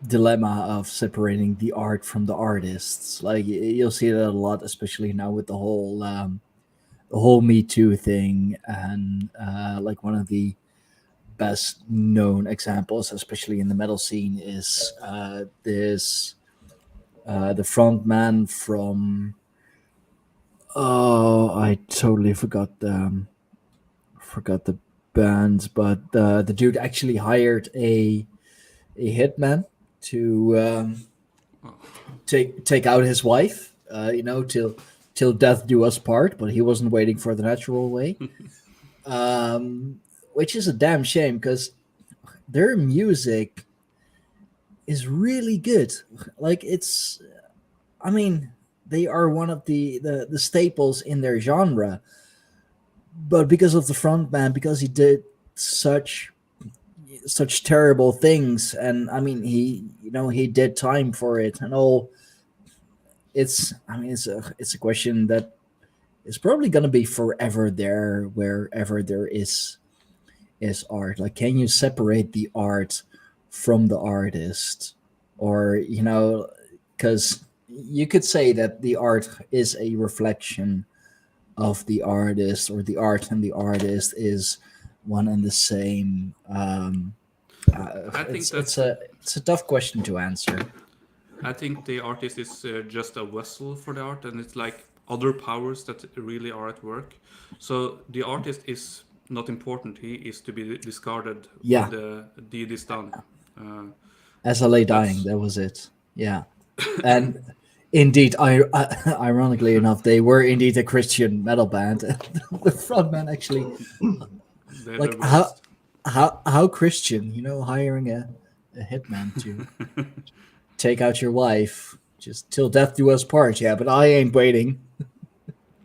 dilemma of separating the art from the artists? Like, you'll see that a lot, especially now with the whole Me Too thing, and like one of the best known examples, especially in the metal scene, is the front man from I totally forgot the bands, but the dude actually hired a hitman to take out his wife, till death do us part, but he wasn't waiting for the natural way. Which is a damn shame, because their music is really good. Like, they are one of the staples in their genre, but because of the frontman, because he did such terrible things, and I mean, he did time for it and all. It's a question that is probably going to be forever there, wherever there is art. Like, can you separate the art from the artist? Or, because you could say that the art is a reflection of the artist, or the art and the artist is one and the same. I think it's a tough question to answer. I think the artist is just a vessel for the art, and it's like other powers that really are at work. So the artist is not important. He is to be discarded when the deed is done. As I lay dying, that was it. Yeah. And indeed, ironically enough, they were indeed a Christian metal band. The frontman actually, like, how Christian, hiring a hitman to take out your wife, just till death do us part. Yeah, but I ain't waiting.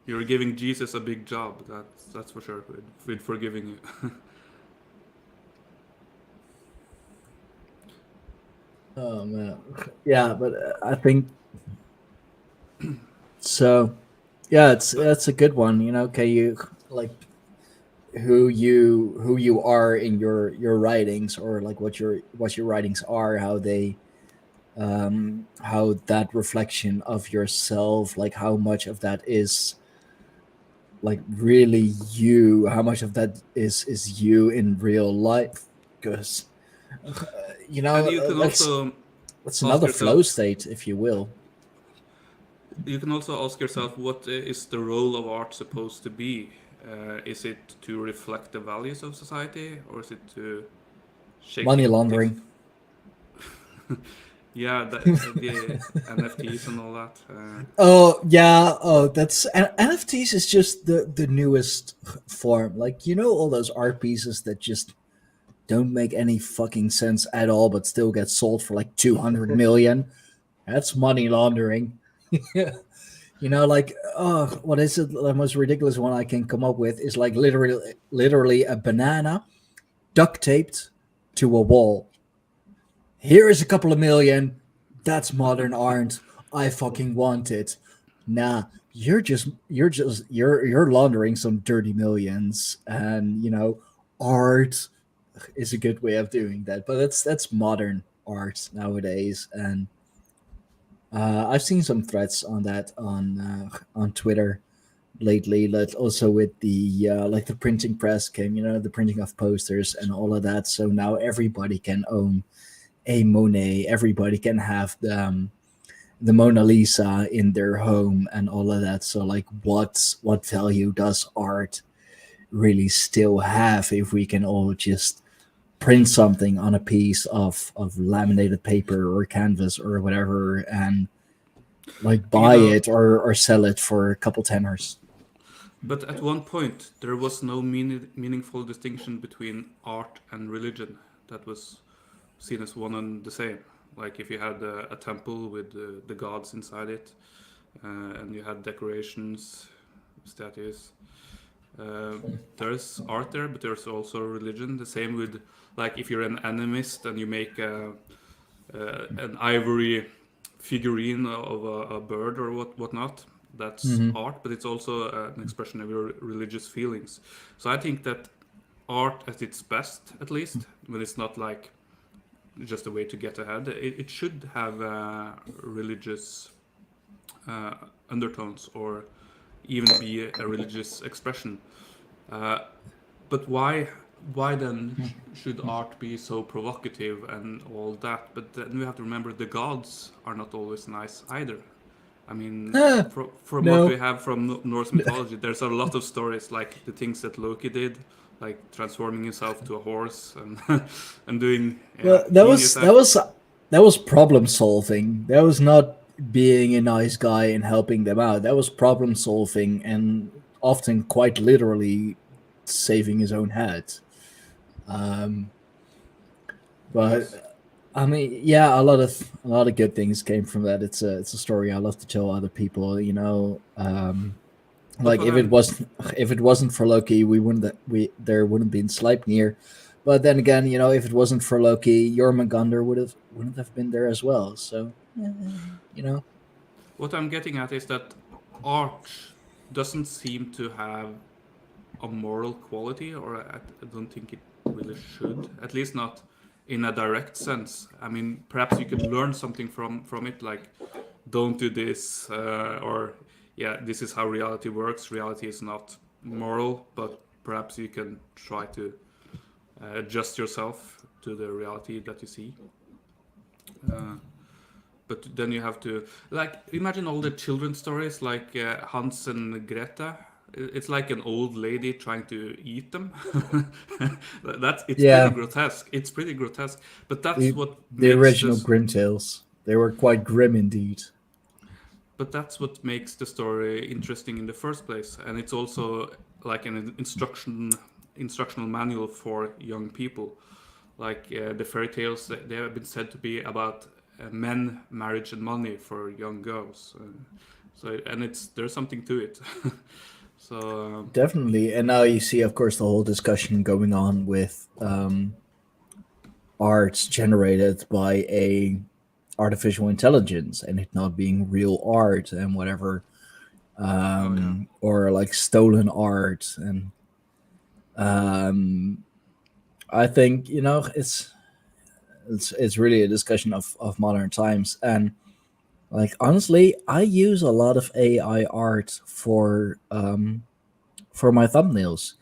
You're giving Jesus a big job. That's for sure. With forgiving you. Oh man, yeah, but I think so. Yeah, that's a good one. Can you, like, who you are in your writings, or like what your writings are, how they how that reflection of yourself, like how much of that is like really you, how much of that is you in real life, because and you can also it's another flow state, if you will. You can also ask yourself, what is the role of art supposed to be? Is it to reflect the values of society, or is it to shake money laundering? Yeah, the NFTs and all that. That's NFTs is just the newest form. Like, all those art pieces that just don't make any fucking sense at all, but still get sold for like 200 million. That's money laundering. You know, like, oh, what is it? The most ridiculous one I can come up with is like literally a banana duct taped to a wall. Here is a couple of million. That's modern art. I fucking want it. Nah, you're laundering some dirty millions, and art is a good way of doing that. But that's modern art nowadays, and I've seen some threads on that on Twitter lately. Like also with the like the printing press came, the printing of posters and all of that. So now everybody can own a Monet. Everybody can have the Mona Lisa in their home and all of that. So like, what value does art really still have if we can all just print something on a piece of laminated paper or canvas or whatever and like buy it or sell it for a couple tenors? But at one point, there was no meaningful distinction between art and religion. That was seen as one and the same. Like if you had a temple with the gods inside it, and you had decorations, statues. There's art there, but there's also religion. The same with, like, if you're an animist and you make an ivory figurine of a bird or whatnot. That's art, but it's also an expression of your religious feelings. So I think that art at its best, at least, when it's not like just a way to get ahead, it should have religious undertones or even be a religious expression. But why then should art be so provocative and all that? But then we have to remember the gods are not always nice either. I mean, from no. what we have from Norse mythology, there's a lot of stories like the things that Loki did, like transforming himself to a horse and and doing. Well, that was problem solving. That was not being a nice guy and helping them out. That was problem solving and often quite literally saving his own head. But I mean, yeah, a lot of good things came from that. It's a story I love to tell other people. Like if it wasn't for Loki, there wouldn't be Sleipnir. But then again, if it wasn't for Loki, Jormungandr wouldn't have been there as well. So, What I'm getting at is that art doesn't seem to have a moral quality, or I don't think it really should. At least not in a direct sense. I mean, perhaps you could learn something from it, like don't do this, or yeah, this is how reality works. Reality is not moral, but perhaps you can try to adjust yourself to the reality that you see. But then you have to, like, imagine all the children's stories, like Hans and Greta. It's like an old lady trying to eat them. Pretty grotesque. It's pretty grotesque. But that's what the original Grimm tales. They were quite grim indeed. But that's what makes the story interesting in the first place, and it's also like an instructional manual for young people. Like the fairy tales, they have been said to be about men, marriage, and money for young girls. There's something to it. So definitely, and now you see, of course, the whole discussion going on with art generated by a artificial intelligence and it not being real art and whatever, or like stolen art. And I think it's really a discussion of modern times. And like, honestly, I use a lot of AI art for my thumbnails.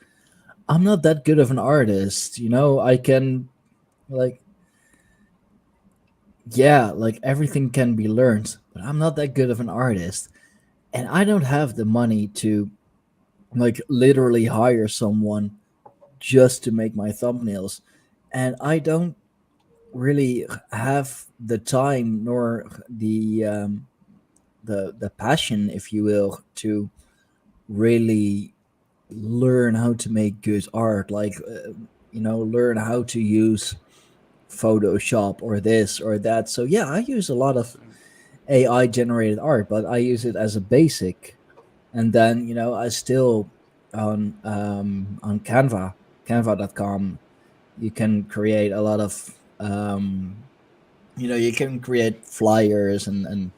I'm not that good of an artist, I can, like, yeah, like everything can be learned, but I'm not that good of an artist. And I don't have the money to like literally hire someone just to make my thumbnails. And I don't really have the time nor the passion, if you will, to really learn how to make good art, like learn how to use Photoshop or this or that. So yeah, I use a lot of AI generated art, but I use it as a basic, and then I still on Canva.com. You can create a lot of you can create flyers and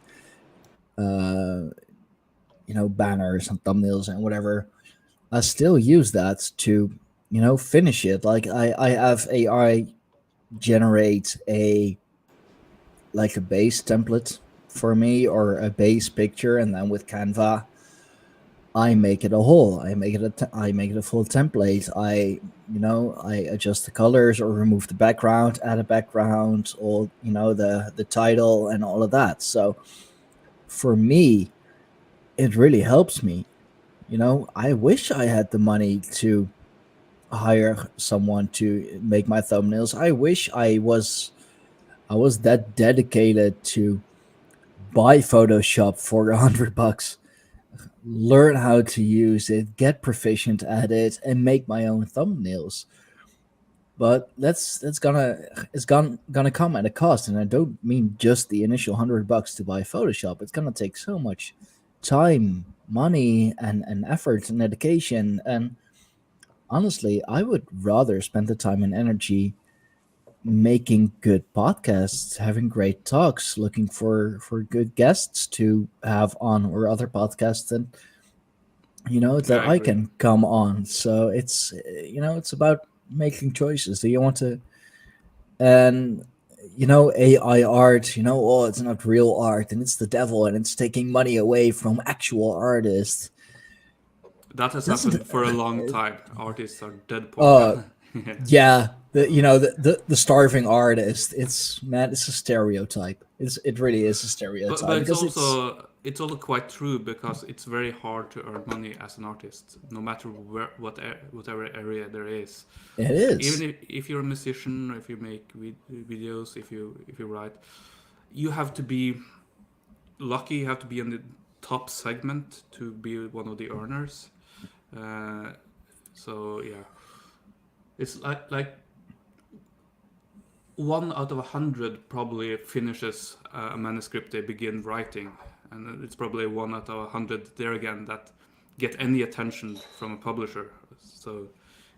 banners and thumbnails and whatever. I still use that to finish it. Like I have AI generate a base template for me, or a base picture, and then with Canva I make it a whole. I make it a full template. I adjust the colors or remove the background, add a background, or the title and all of that. So for me, it really helps me. I wish I had the money to hire someone to make my thumbnails. I wish I was that dedicated to buy Photoshop for $100, learn how to use it, get proficient at it, and make my own thumbnails. But it's gonna come at a cost, and I don't mean just the initial $100 to buy Photoshop. It's gonna take so much time, money, and effort and dedication. And honestly, I would rather spend the time and energy making good podcasts, having great talks, looking for good guests to have on, or other podcasts that that I I agree. can come on. So it's about making choices. Do you want to? And AI art, oh, it's not real art, and it's the devil, and it's taking money away from actual artists. That has Doesn't happened for a long it? time. Artists are dead poor. Yeah. Yeah, the starving artist. It's a stereotype. It really is a stereotype But because it's also quite true, because it's very hard to earn money as an artist, no matter whatever area there is. it is. Even if you're a musician, or if you make videos, if you write, you have to be lucky. You have to be in the top segment to be one of the earners. So yeah, it's like 1 out of 100 probably finishes a manuscript they begin writing, and it's probably 1 out of 100 there again that get any attention from a publisher. So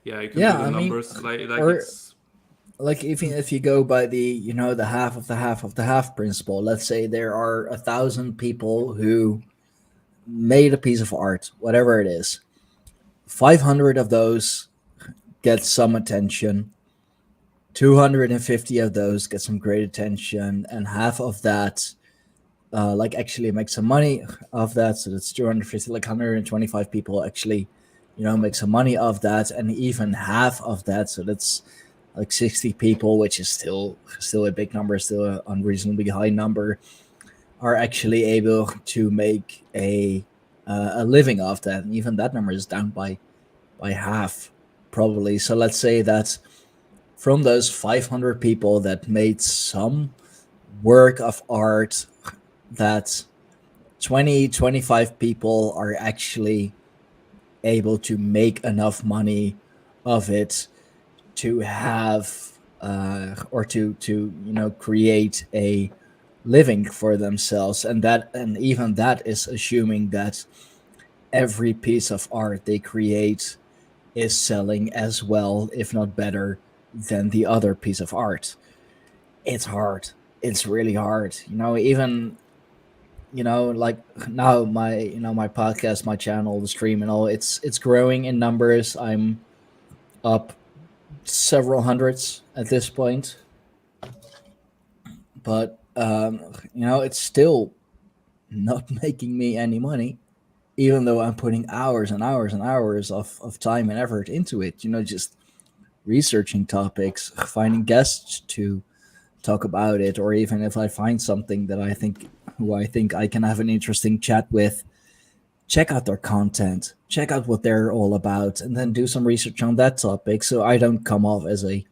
yeah, you can do Yeah, the I mean, numbers like or it's like even if you go by the half of the half of the half principle. Let's say there are 1,000 people who made a piece of art, whatever it is. 500 of those get some attention. 250 of those get some great attention, and half of that actually make some money of that. So that's 250, like 125 people actually make some money of that, and even half of that, so that's like 60 people, which is still a big number, still an unreasonably high number, are actually able to make a living off that. And even that number is down by half, probably. So let's say that from those 500 people that made some work of art, that 25 people are actually able to make enough money of it to have or to create a living for themselves. And even that is assuming that every piece of art they create is selling as well, if not better, than the other piece of art. It's hard. It's really hard. Even like now, my podcast, my channel, the stream and all, it's growing in numbers. I'm up several hundreds at this point, but it's still not making me any money, even though I'm putting hours and hours and hours of time and effort into it. Just researching topics, finding guests to talk about it, or even if I find something that I think I can have an interesting chat with, check out their content, check out what they're all about, and then do some research on that topic, so I don't come off as a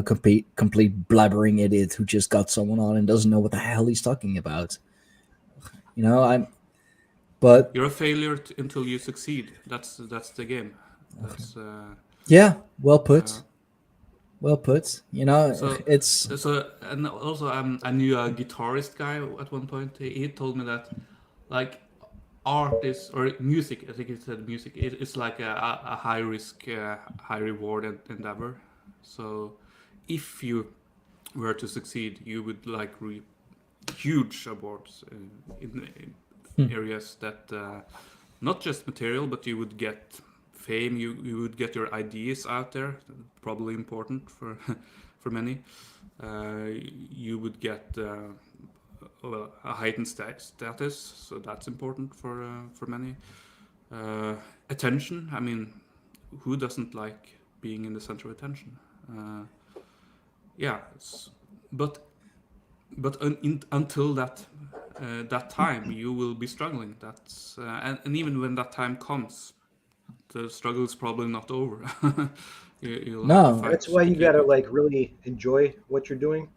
complete blabbering idiot who just got someone on and doesn't know what the hell he's talking about. But you're a failure until you succeed. That's the game. That's yeah, well put. Well put. You know, So, it's so and also I knew a guitarist guy at one point. He told me that like art is or music. I think he said music. It's like a high risk, high reward endeavor. So, if you were to succeed, you would like reap huge awards in areas that not just material, but you would get fame. You would get your ideas out there. Probably important for for many. You would get well, a heightened status, so that's important for many. Attention. I mean, who doesn't like being in the center of attention? Yeah, but until that time, you will be struggling. That's and even when that time comes, the struggle is probably not over. You'll have to no. fight That's why to you keep got to it. like really enjoy what you're doing,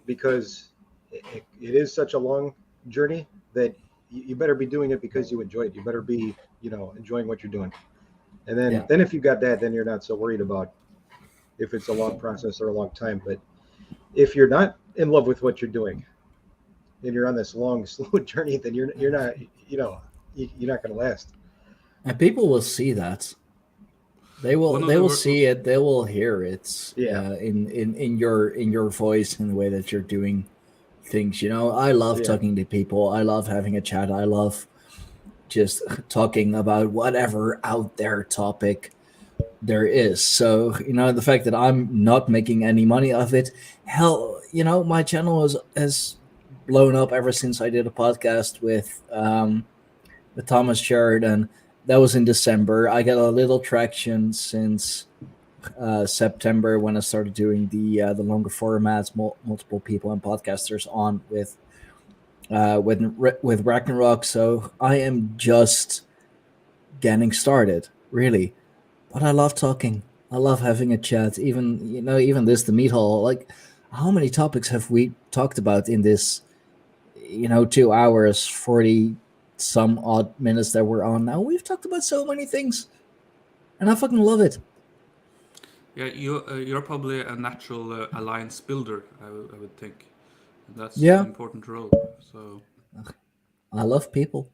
because it is such a long journey that you better be doing it because you enjoy it. You better be, enjoying what you're doing. And then, Yeah. then if you got that, then you're not so worried about if it's a long process or a long time. But if you're not in love with what you're doing and you're on this long, slow journey, then you're not, you're not going to last. And people will see that. They One will of they the will wor- see it. They will hear it. Yeah. In your voice, in the way that you're doing things. You know, I love Yeah. talking to people. I love having a chat. I love just talking about whatever out there topic there is. So, you know, the fact that I'm not making any money of it, hell, you know, my channel has blown up ever since I did a podcast with Thomas Sheridan. That was in December. I got a little traction since September when I started doing the longer formats, multiple people and podcasters on with Ragnarok. So I am just getting started, really. But I love talking. I love having a chat. Even this, the meat hall. Like, how many topics have we talked about in this? 2 hours, 40 some odd minutes that we're on now. We've talked about so many things, and I fucking love it. Yeah, you're probably a natural alliance builder. I would think. And that's Yeah. an important role. So I love people.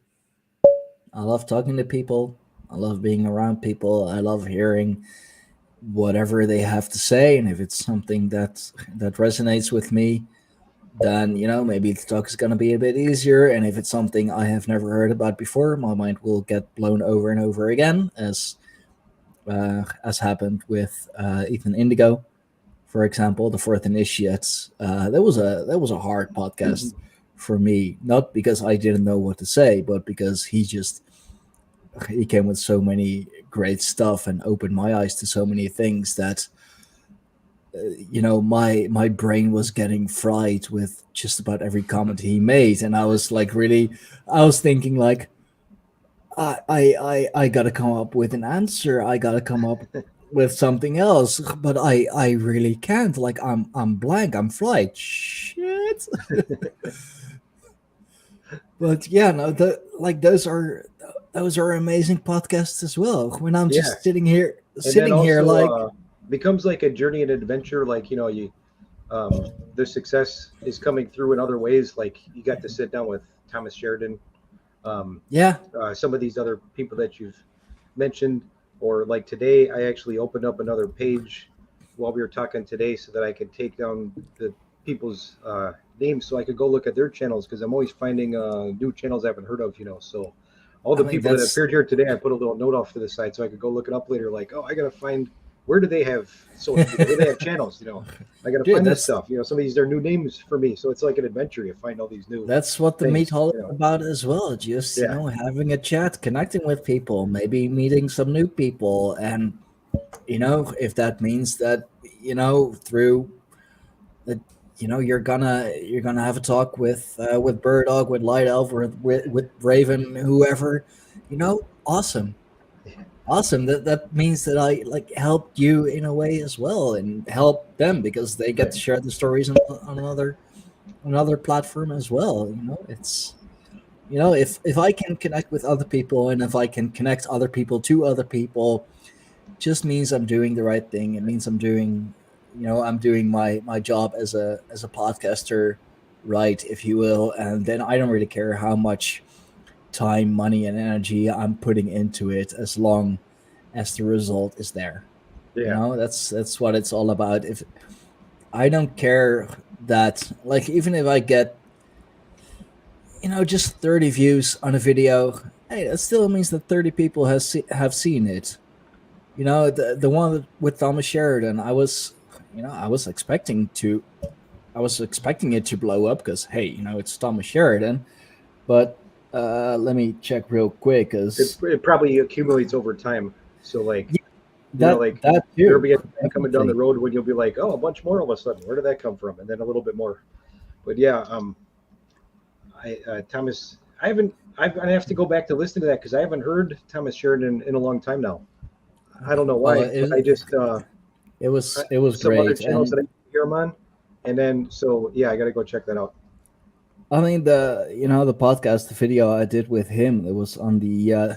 I love talking to people. I love being around people. I love hearing whatever they have to say, and if it's something that resonates with me, then maybe the talk is going to be a bit easier. And if it's something I have never heard about before, my mind will get blown over and over again, as happened with Ethan Indigo, for example, the Fourth Initiates. That was a hard podcast for me, not because I didn't know what to say, but because he came with so many great stuff and opened my eyes to so many things that my brain was getting fried with just about every comment he made. And I was like, I was thinking like, I gotta come up with an answer. I gotta come up with something else, but I really can't. Like, I'm blank. I'm fried. Shit. But yeah, no, those are amazing podcasts as well. When I'm just sitting here, becomes like a journey and adventure. Like, the success is coming through in other ways. Like, you got to sit down with Thomas Sheridan, some of these other people that you've mentioned, or like today, I actually opened up another page while we were talking today so that I could take down the people's names so I could go look at their channels, because I'm always finding new channels I haven't heard of, So all the people that appeared here today, I put a little note off to the side so I could go look it up later. Like, oh, I got to find, where do they have social media? Where do they have channels? I got to find this stuff. Some of these are new names for me. So it's like an adventure. You find all these new. That's what the Meat Hall is about as well. Just, having a chat, connecting with people, maybe meeting some new people. And, if that means that, through the, you're gonna have a talk with Birdog, with Light Elf, or with Raven, whoever, awesome. That means that I helped you in a way as well, and help them because they get to share the stories on another platform as well. It's if I can connect with other people, and if I can connect other people to other people, just means I'm doing the right thing. It means I'm doing I'm doing my job as a podcaster, right, if you will, and then I don't really care how much time, money, and energy I'm putting into it, as long as the result is there. Yeah. That's what it's all about. If I don't care that, like, even if I get just 30 views on a video, hey, that still means that 30 people have seen it. The one with Thomas Sheridan, I was expecting it to blow up because, hey, it's Thomas Sheridan. But let me check real quick, because It probably accumulates over time. So like, that there'll be a too, time coming down the road when you'll be like, oh, a bunch more all of a sudden. Where did that come from? And then a little bit more. But yeah, Thomas, I'm gonna have to go back to listen to that because I haven't heard Thomas Sheridan in a long time now. I don't know why. Well, I just it was some other great. channels And that I hear him on, and then so yeah, I got to go check that out. I mean, the podcast, the video I did with him, it was on the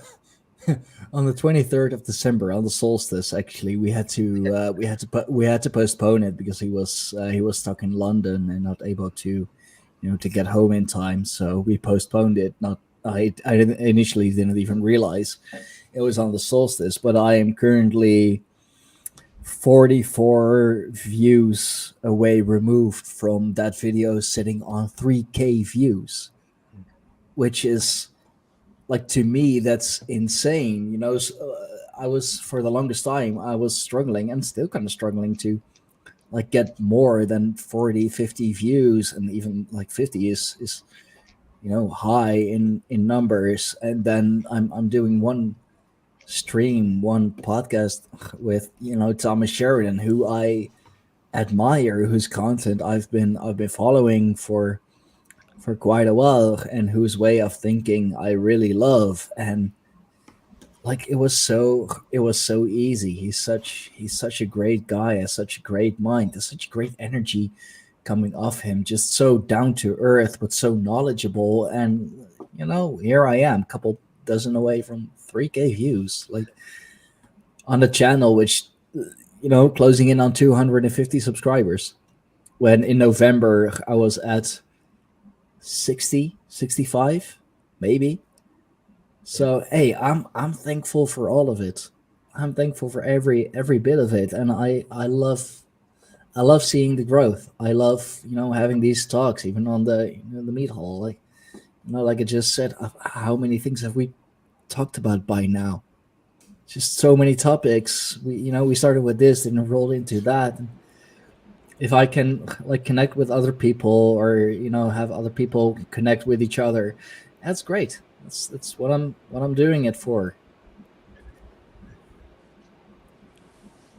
on the 23rd of December, on the solstice. Actually, we had to postpone it because he was stuck in London and not able to to get home in time. So we postponed it. Not I initially didn't even realize it was on the solstice, but I am currently 44 views away removed from that video sitting on 3K views, which is, like, to me, that's insane. I was, for the longest time, I was struggling, and still kind of struggling, to like get more than 40, 50 views, and even like 50 is high in numbers. And then I'm doing one podcast with Thomas Sheridan, who I admire, whose content I've been following for quite a while, and whose way of thinking I really love. And like, it was so easy. He's such a great guy, has such a great mind, has such great energy coming off him, just so down to earth, but so knowledgeable. And here I am, a couple dozen away from 3K views, like, on the channel, which closing in on 250 subscribers, when in November I was at 60, 65, maybe. So hey, I'm thankful for all of it. I'm thankful for every bit of it, and I love seeing the growth. I love having these talks, even on the the meat hall. Like, like I just said, how many things have we talked about by now? Just so many topics. We started with this and rolled into that. If I can, like, connect with other people, or have other people connect with each other, that's great. That's what I'm doing it for.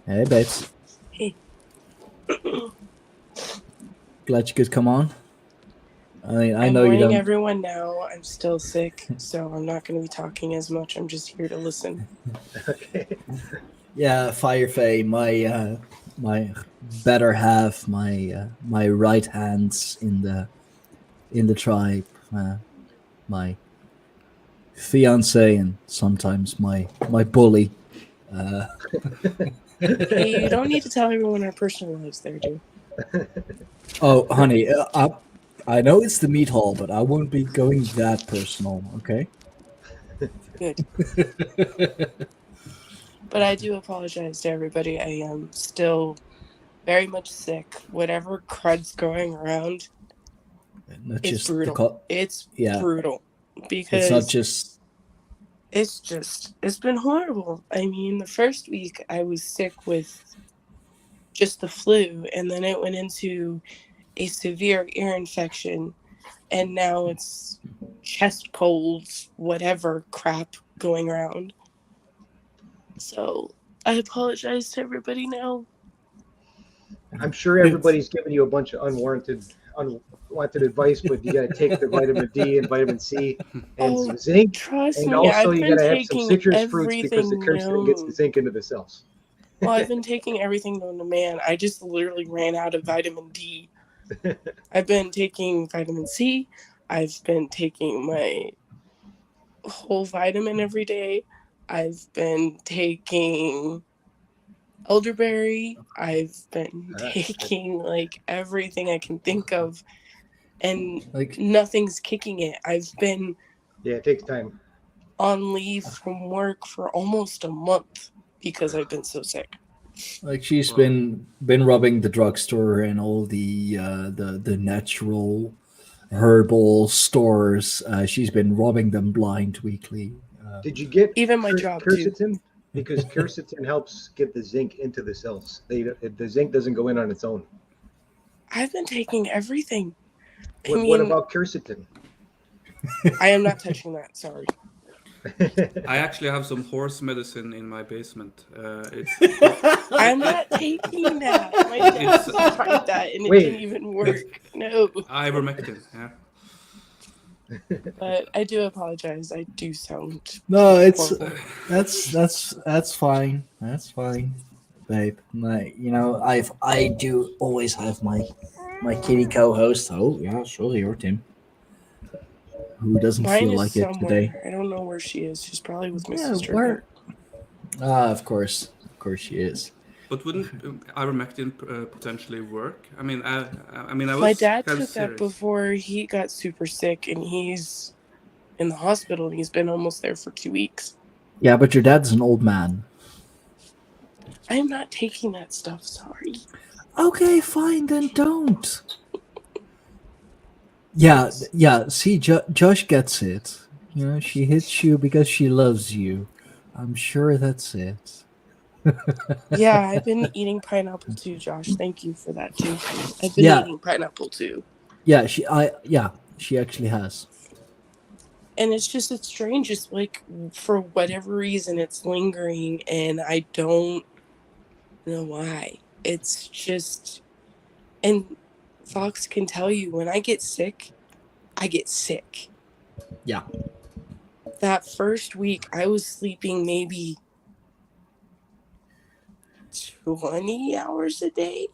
Hey, babes. Hey. Glad you could come on. I I'm know you warning don't. everyone now. I'm still sick, so I'm not going to be talking as much. I'm just here to listen. Okay. Yeah, Firefay, my better half, my right hands in the tribe, my fiance, and sometimes my bully. Hey, you don't need to tell everyone our personal lives there, dude. Oh, honey, I know it's the meat hall, but I won't be going that personal, okay? Good. But I do apologize to everybody. I am still very much sick. Whatever crud's going around, it's brutal. It's brutal. Because it's not just... It's been horrible. I mean, the first week I was sick with just the flu, and then it went into a severe ear infection, and now it's chest colds, whatever crap going around. So I apologize to everybody now. I'm sure everybody's giving you a bunch of unwanted advice, but you got to take the vitamin D and vitamin C and some zinc. Trust and me, also I've you been got to have some taking citrus fruits because the everything quercetin gets the known. zinc into the cells. Well, I've been taking everything known to man. I just literally ran out of vitamin D. I've been taking vitamin C. I've been taking my whole vitamin every day. I've been taking elderberry. I've been taking like everything I can think of, and Like, nothing's kicking it. I've been Yeah, it takes time. on leave from work for almost a month because I've been so sick. like she's been robbing the drugstore and all the natural herbal stores. She's been robbing them blind weekly. Did you get Even my job, too. quercetin? Because quercetin helps get the zinc into the cells. The zinc doesn't go in on its own. I've been taking everything. What about quercetin? I am not touching that. Sorry. I actually have some horse medicine in my basement. I'm not taking that. My dad tried that and it didn't even work. No. Ivermectin, yeah. But I do apologize. I do sound No, it's horrible. that's fine. That's fine, babe. I do always have my kitty co-host. Oh yeah, surely you're Tim. Who doesn't Mine feel is like it somewhere. today? I don't know where she is. She's probably with my Yeah, sister. where? Of course she is. But wouldn't ivermectin potentially work? I mean, I was My dad kind took of that serious. before he got super sick, and he's in the hospital, and he's been almost there for 2 weeks. Yeah, but your dad's an old man. I am not taking that stuff. Sorry. Okay, fine, then don't. Yeah. See, Josh gets it. She hits you because she loves you. I'm sure that's it. Yeah, I've been eating pineapple too, Josh. Thank you for that too. I've been eating pineapple too. Yeah, she actually has. And it's strange. It's like, for whatever reason, it's lingering, and I don't know why. It's just, and Fox can tell you, when I get sick, I get sick. Yeah. That first week, I was sleeping maybe 20 hours a day.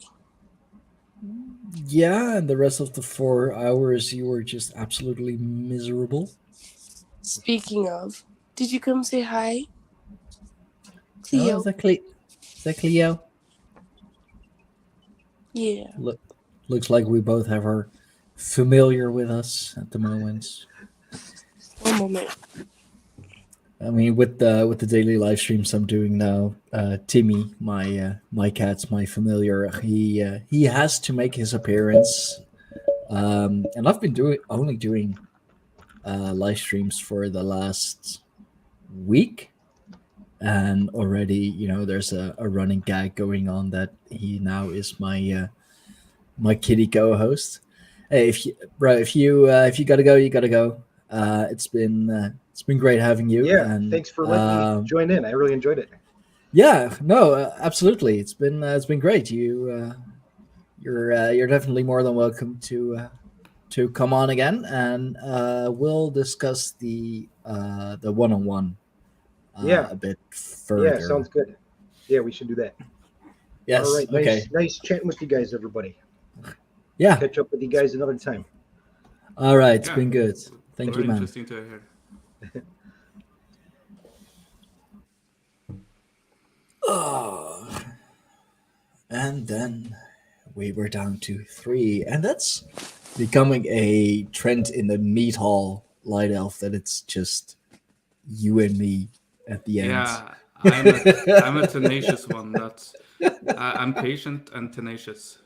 Yeah, and the rest of the 4 hours you were just absolutely miserable. Speaking of, did you come say hi? Cleo. Oh, is that Cleo? Yeah. Looks like we both have her familiar with us at the moment. One moment. I mean, with the daily live streams I'm doing now, Timmy, my cat's my familiar. He has to make his appearance, and I've been only doing live streams for the last week, and already there's a running gag going on that he now is my kitty co-host. Hey, if you gotta go, you gotta go. It's been great having you. Yeah, and thanks for letting me join in. I really enjoyed it. Yeah, no, absolutely. It's been great. You're definitely more than welcome to come on again, and we'll discuss the one-on-one a bit further. Yeah, sounds good. Yeah, we should do that. Yes. All right. Okay. Nice chatting with you guys, everybody. Yeah. Catch up with you guys another time. All right. It's been good. Thank you, man. Interesting to hear. Oh, and then we were down to 3, and that's becoming a trend in the Mead Hall Light Elf that it's just you and me at the end. Yeah, I'm a tenacious one. I'm patient and tenacious.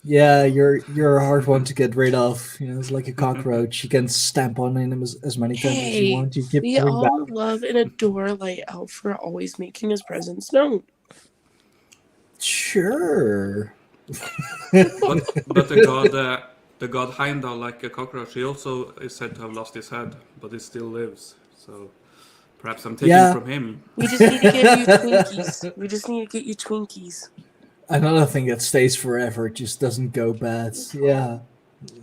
Yeah, you're a hard one to get rid of. It's like a cockroach. You can stamp on him as many times as you want. You keep we coming all back. love and adore Light Elf for always making his presence known. Sure. but the god Heimdall, like a cockroach, he also is said to have lost his head, but he still lives. So perhaps I'm taking from him. We just need to give you Twinkies. We just need to get you Twinkies. Another thing that stays forever, just doesn't go bad. Yeah,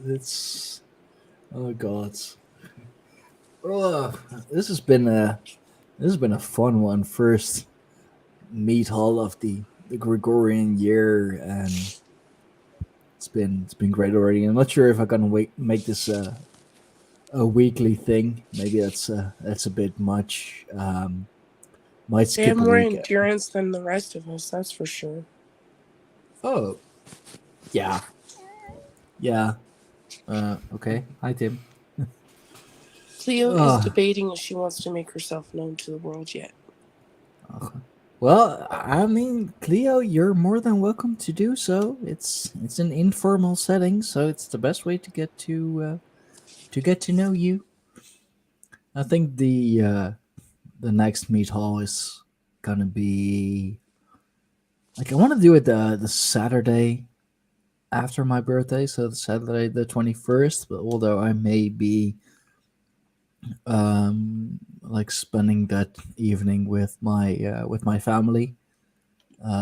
it's oh god. Oh, this has been a fun one. First Mead Hall of the Gregorian year, and it's been great already. I'm not sure if I'm gonna make this a weekly thing. Maybe that's a bit much. Might They skip have a more week. endurance than the rest of us, that's for sure. Oh, yeah. Yeah. Okay. Hi, Tim. Cleo is Ah. debating if she wants to make herself known to the world yet. Well, I mean, Cleo, you're more than welcome to do so. It's an informal setting, so it's the best way to get to know you. I think the next meet hall is gonna be like I want to do it the Saturday after my birthday, so the Saturday the 21st. But although I may be like spending that evening with my family,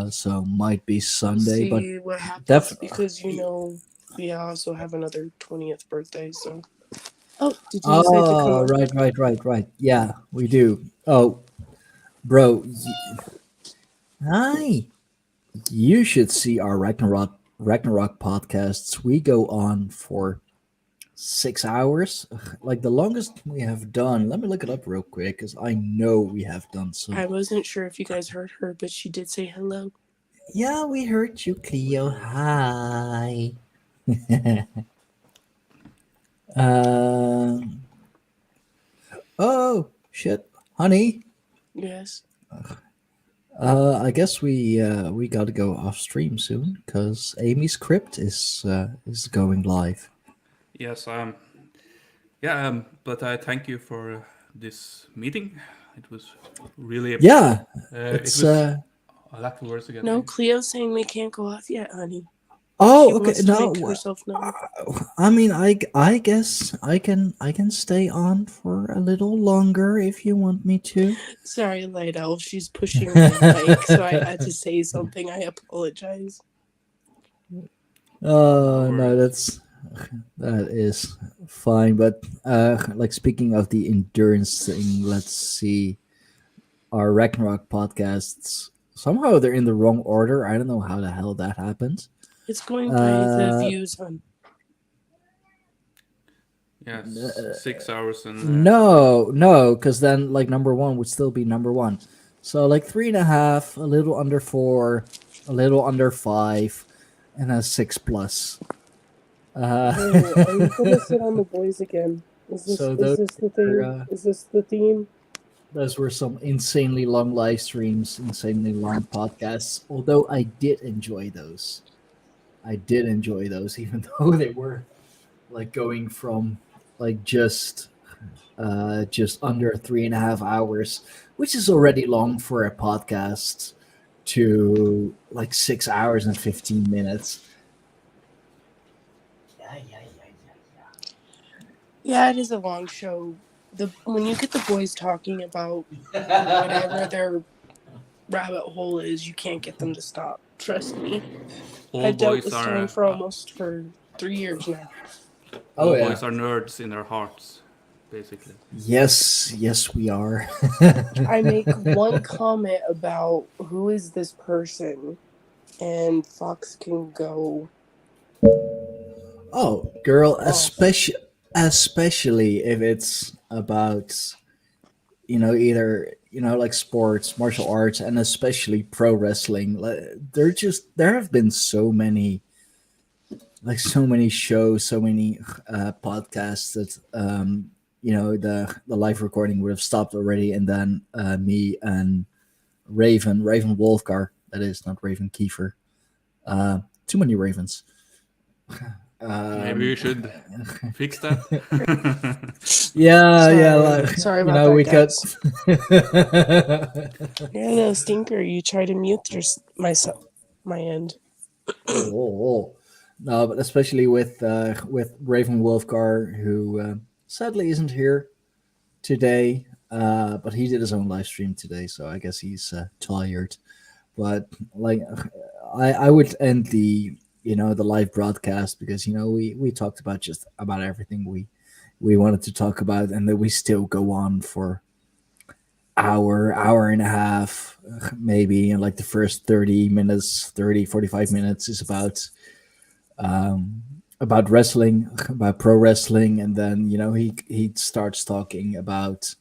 so might be Sunday. But See what happens definitely, because we also have another 20th birthday. So, did you decide to come oh, on? right. Yeah, we do. Oh, bro, hi. You should see our Ragnarok podcasts. We go on for 6 hours, like the longest we have done. Let me look it up real quick because I know we have done some. I wasn't sure if you guys heard her, but she did say hello. Yeah, we heard you, Cleo. Hi. um. Oh shit, honey. Yes. I guess we got to go off stream soon because Amy's crypt is going live. Yes, yeah, but I thank you for this meeting. It was really Yeah, it it's was I lack the words again. No, Cleo's saying we can't go off yet, honey. Oh, She okay. wants to No, make herself known. I mean, I guess I can stay on for a little longer if you want me to. Sorry, Light Elf. She's pushing my mic, so I had to say something. I apologize. No, that is fine. But like speaking of the endurance thing, let's see. Our Ragnarok podcasts somehow they're in the wrong order. I don't know how the hell that happens. It's going by the views, hon. Yeah, 6 hours and no, because then like number one would still be number one. So like 3.5, a little under 4, a little under 5, and a 6 plus. Are you gonna sit on the boys again? Is this the thing? Is this the theme? Those were some insanely long live streams, insanely long podcasts. Although I did enjoy those. Even though they were like going from like just under 3.5 hours, which is already long for a podcast, to like 6 hours and 15 minutes. Yeah, it is a long show. When you get the boys talking about whatever their rabbit hole is, you can't get them to stop. Trust me. I've dealt with Stone for 3 years now. All boys are nerds in their hearts, basically. Yes, we are. I make one comment about who is this person, and Fox can go. Oh, girl, especially if it's about either like sports, martial arts, and especially pro wrestling. There have been so many shows, so many podcasts that the live recording would have stopped already, and then me and Raven Wolfgar, that is not Raven Kiefer, too many Ravens. Maybe we should fix that. Sorry about that, guys. You're a little stinker. You try to mute my end. No, but especially with Raven Wolfgar, who sadly isn't here today, but he did his own live stream today, so I guess he's tired. But like, I would end the live broadcast because we talked about just about everything we wanted to talk about, and then we still go on for hour and a half maybe, and like the first 45 minutes is about wrestling, about pro wrestling, and then he starts talking about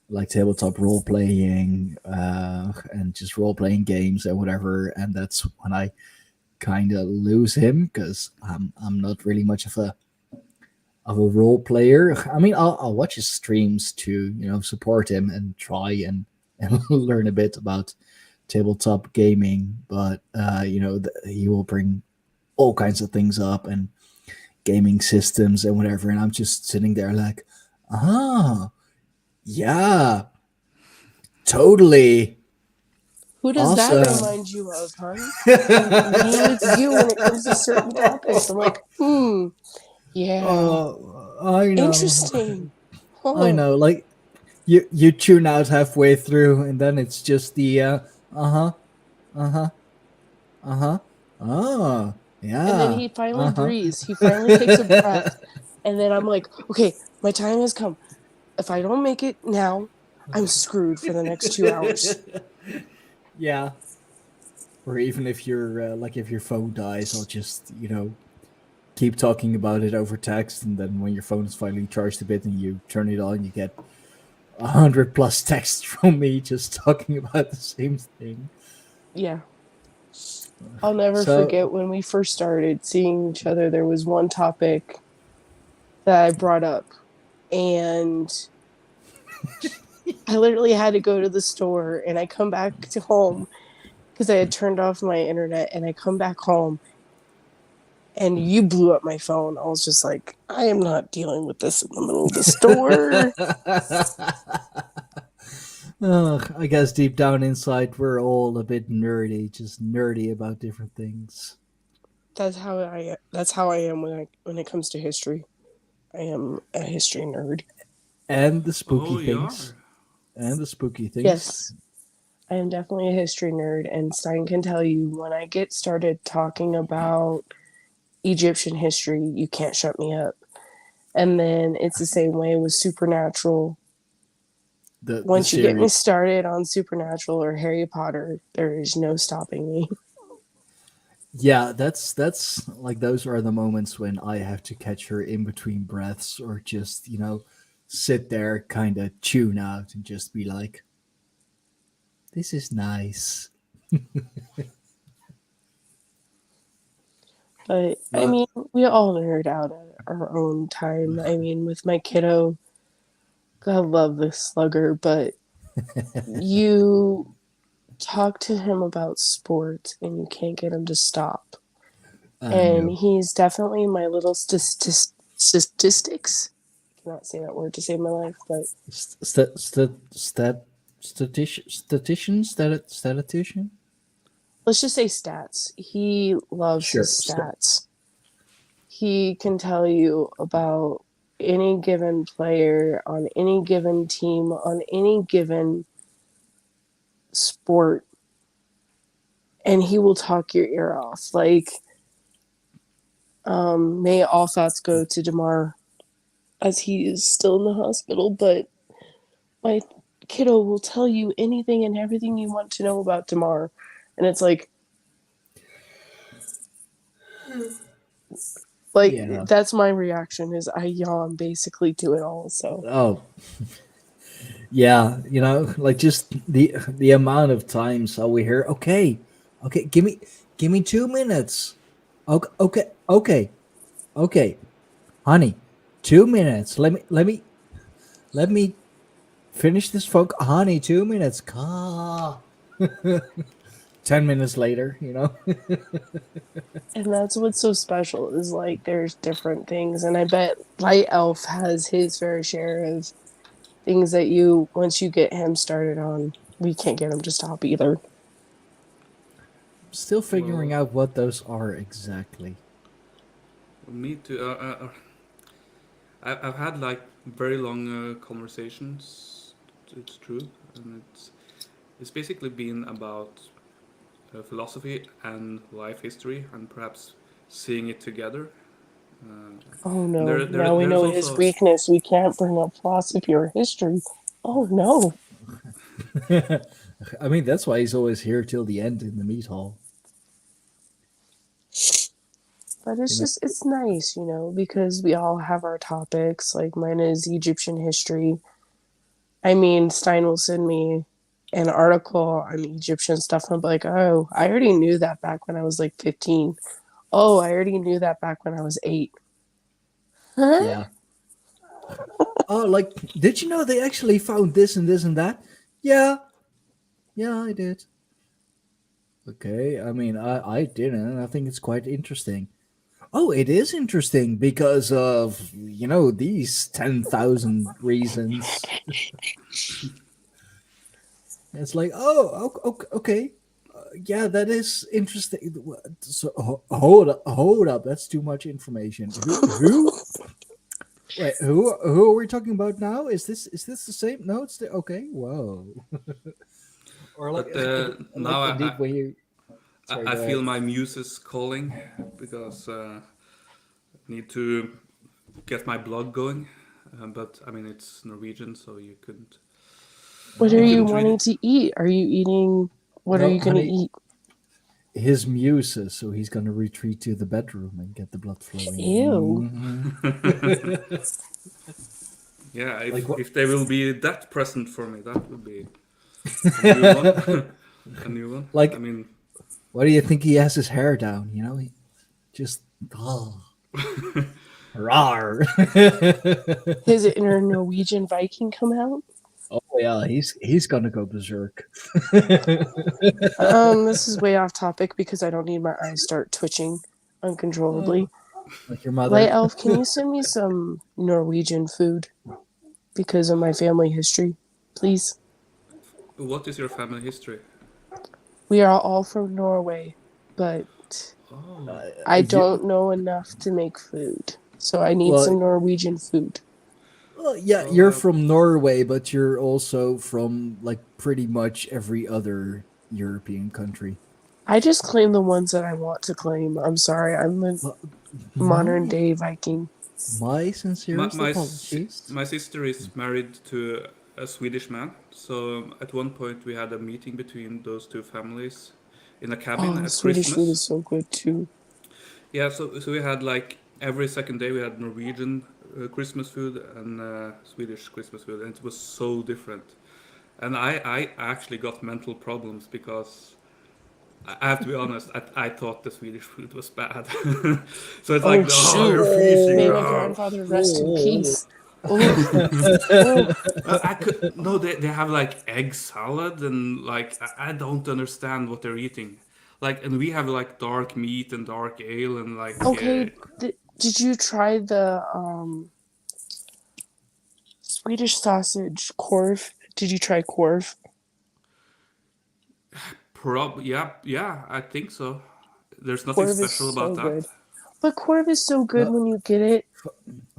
like tabletop role playing and just role playing games or whatever. And that's when I kind of lose him because I'm not really much of a role player. I mean, I'll watch his streams to support him and try and learn a bit about tabletop gaming, but he will bring all kinds of things up and gaming systems and whatever, and I'm just sitting there like, yeah, totally. Who does Awesome. that remind you of, huh? Me with you when it comes to certain topics. I'm like, yeah. I know. Interesting. I know. Like you tune out halfway through, and then it's just the oh, yeah. And then he finally breathes. He finally takes a breath, and then I'm like, okay, my time has come. If I don't make it now, I'm screwed for the next 2 hours. Yeah. Or even if you're if your phone dies, I'll just keep talking about it over text, and then when your phone is finally charged a bit and you turn it on, you get 100+ texts from me just talking about the same thing. Yeah. I'll never forget when we first started seeing each other. There was one topic that I brought up, and I literally had to go to the store, and I come back to home because I had turned off my internet, and I come back home, and you blew up my phone. I was just like, I am not dealing with this in the middle of the store. I guess deep down inside, we're all a bit nerdy, just nerdy about different things. That's how I am when it comes to history. I am a history nerd. And the spooky things. And the spooky things. Yes. I am definitely a history nerd, and Stein can tell you when I get started talking about Egyptian history, you can't shut me up. And then it's the same way with Supernatural. Once you get me started on Supernatural or Harry Potter, there is no stopping me. Yeah, that's like those are the moments when I have to catch her in between breaths or just, sit there, kind of tune out and just be like, this is nice. But, I mean, we all nerd out at our own time. I mean, with my kiddo, I love this slugger, but you talk to him about sports and you can't get him to stop. And he's definitely my little statistics. I cannot say that word to save my life, but statistician. Let's just say stats. He loves his stats. He can tell you about any given player on any given team on any given sport, and he will talk your ear off. Like, may all thoughts go to DeMar as he is still in the hospital, but my kiddo will tell you anything and everything you want to know about DeMar. And it's like that's my reaction is I yawn basically to it all. So yeah, like just the amount of times we hear, okay, give me 2 minutes. Okay, honey, 2 minutes. Let me finish this phone. Honey, 2 minutes. 10 minutes later, And that's what's so special is like there's different things, and I bet Light Elf has his fair share of things that once you get him started on, we can't get him to stop either. Still figuring out what those are exactly. Me too. I've had like very long conversations. It's true, and it's basically been about philosophy and life history, and perhaps seeing it together. Oh no! Now we know his weakness. We can't bring up philosophy or history. Oh no! I mean, that's why he's always here till the end in the meat hall. But it's it's nice, because we all have our topics. Like mine is Egyptian history. I mean, Stein will send me an article on Egyptian stuff, and I'll be like, oh, I already knew that back when I was like 15. Oh, I already knew that back when I was 8. Huh? Yeah. Oh, like, did you know they actually found this and this and that? Yeah. Yeah, I did. Okay, I mean, I didn't. I think it's quite interesting. Oh, it is interesting because of, these 10,000 reasons. It's like, oh, okay. Yeah, that is interesting. So, hold up. That's too much information. Who? Wait, who are we talking about now? Is this the same? No, it's okay. Whoa. Or like, But now like indeed when you. Sorry, I go feel ahead. my muse is calling because I need to get my blood going. But I mean, it's Norwegian, so you couldn't. What You are you couldn't read wanting it. to eat? Are you eating? What are No, you going to honey, eat? his muses, so he's gonna retreat to the bedroom and get the blood flowing. Ew. Yeah, Like what? if they will be that present for me, that would be a new one. A new one. I Like, mean, why do you think he has his hair down? He just rar. His inner Norwegian Viking come out? Oh yeah, he's gonna go berserk. This is way off topic because I don't need my eyes start twitching uncontrollably. Like your mother. Light Elf, can you send me some Norwegian food because of my family history, please? what is your family history? We are all from Norway, but Oh, I don't know enough to make food, so I need Well, some Norwegian food. yeah, you're from Norway, but you're also from like pretty much every other European country. I just claim the ones that I want to claim. I'm sorry, I'm a Well, modern day Viking. my sincerest my apologies. sister is married to a Swedish man. So at one point we had a meeting between those two families in a cabin Oh, at Swedish food Christmas. is so good too. Yeah, so we had like every second day we had Norwegian Christmas food and Swedish Christmas food, and it was so different. And I actually got mental problems because I have to be honest, I thought the Swedish food was bad. So it's like, Oh oh, shoot! you're freezing. May my Oh. grandfather rest in peace. Oh, oh. I could no, they have like egg salad and like I don't understand what they're eating. Like, and we have like dark meat and dark ale and like Okay, did you try the Swedish sausage korv? Did you try korv? yeah, I think so. There's nothing Korv is special about so that. good. But korv is so good No, when you get it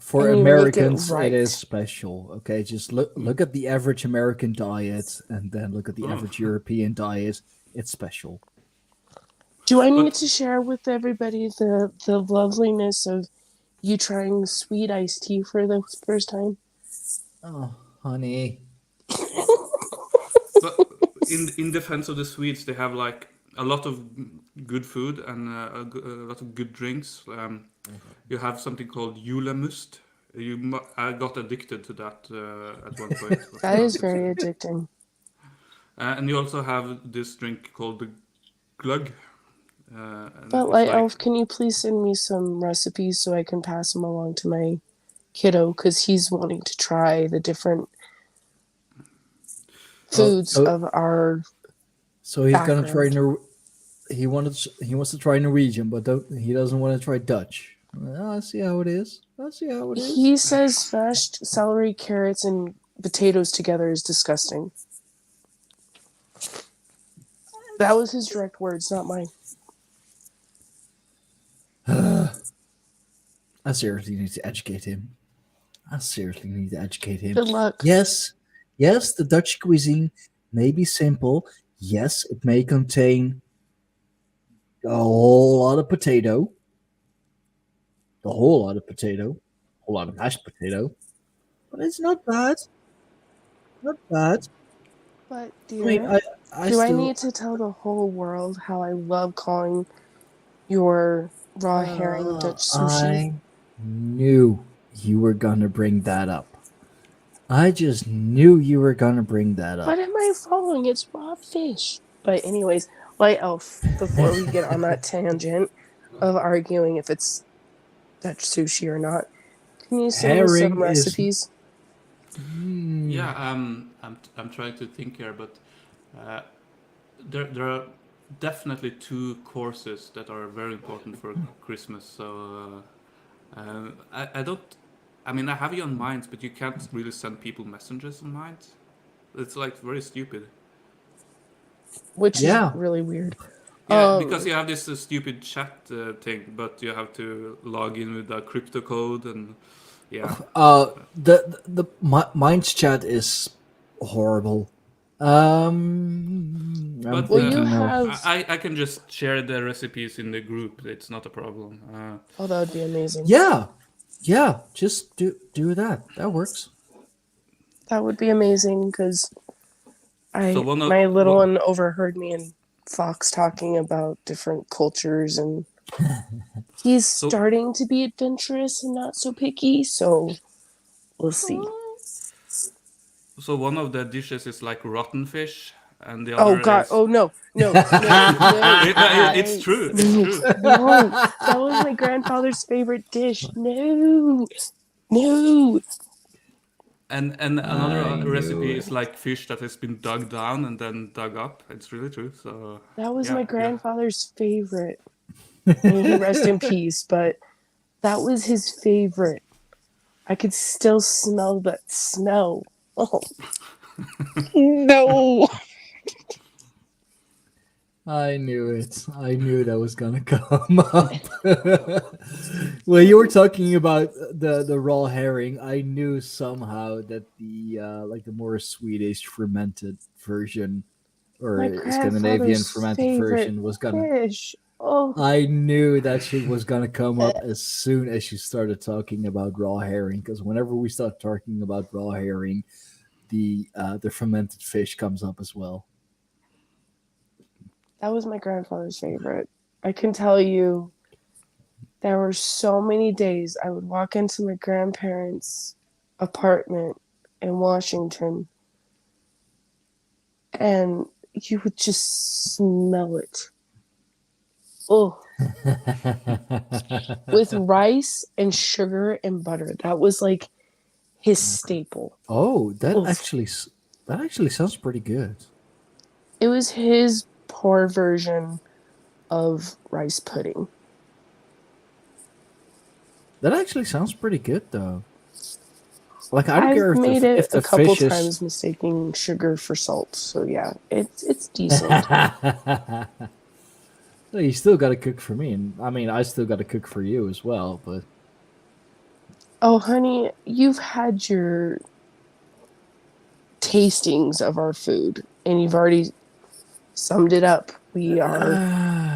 for and you make it Americans, it is right. special. Okay, just look at the average American diet, and then look at the Oh. average European diet. It's special. Do I need But to share with everybody the loveliness of you trying sweet iced tea for the first time? Oh, honey. but in defense of the Swedes, they have like a lot of good food and a lot of good drinks. You have something called julemust. I got addicted to that at one point. That is very addicting. And you also have this drink called the glug. And But it's Light like, Elf, can you please send me some recipes so I can pass them along to my kiddo because he's wanting to try the different foods of our So he's gonna try background. he wants to try Norwegian, but he doesn't want to try Dutch. I see how it is. He says smashed celery, carrots, and potatoes together is disgusting. That was his direct words, not mine. I seriously need to educate him. Good luck. Yes, the Dutch cuisine may be simple. Yes, it may contain a whole lot of potato, a whole lot of mashed potato, but it's not bad. But I mean, dear, I do I still need to tell the whole world how I love calling your raw herring Dutch sushi? I knew you were gonna bring that up. I just knew you were gonna bring that up. What am I following? It's raw fish. But anyways, White Elf, before we get on that tangent of arguing if it's Dutch sushi or not, can you send me Herring some is- recipes? Yeah, I'm trying to think here, but there are definitely two courses that are very important for Christmas. So I don't. I mean, I have you on Minds, but you can't really send people messages on Minds. It's like very stupid. Which Yeah. is really weird. Yeah, because you have this stupid chat thing, but you have to log in with a crypto code and yeah. The Minds chat is horrible. I'm But Well, you thinking of- have. I can just share the recipes in the group. It's not a problem. Oh, that would be amazing. Yeah, just do that. That works. That would be amazing because So one of- my little one- one overheard me and Fox talking about different cultures, and he's starting to be adventurous and not so picky. So we'll see. So one of the dishes is like rotten fish, and the Oh other God! is... Oh no! No! It's true. It's true. No, that was my grandfather's favorite dish. No. And another recipe is like fish that has been dug down and then dug up. It's really true. So That was yeah, my yeah. grandfather's favorite. May he rest in peace, but that was his favorite. I could still smell that smell. Oh. No. I knew it. I knew that was gonna come up. Well, you were talking about the raw herring. I knew somehow that the like the more Swedish fermented version or My Scandinavian grandfather's fermented favorite version was gonna. fish. Oh. I knew that shit was gonna come up as soon as you started talking about raw herring. Because whenever we start talking about raw herring, the fermented fish comes up as well. That was my grandfather's favorite. I can tell you, there were so many days I would walk into my grandparents' apartment in Washington, and you would just smell it. Oh, with rice and sugar and butter. That was like his staple. Oh, that Oof. actually sounds pretty good. It was his poor version of rice pudding. That actually sounds pretty good, though. Like I don't care I've if made the, it if the a couple fish times mistaking sugar for salt. So yeah, it's decent. Well, you still got to cook for me, and I mean, I still got to cook for you as well. But Oh, honey, you've had your tastings of our food, and you've already summed it up. We are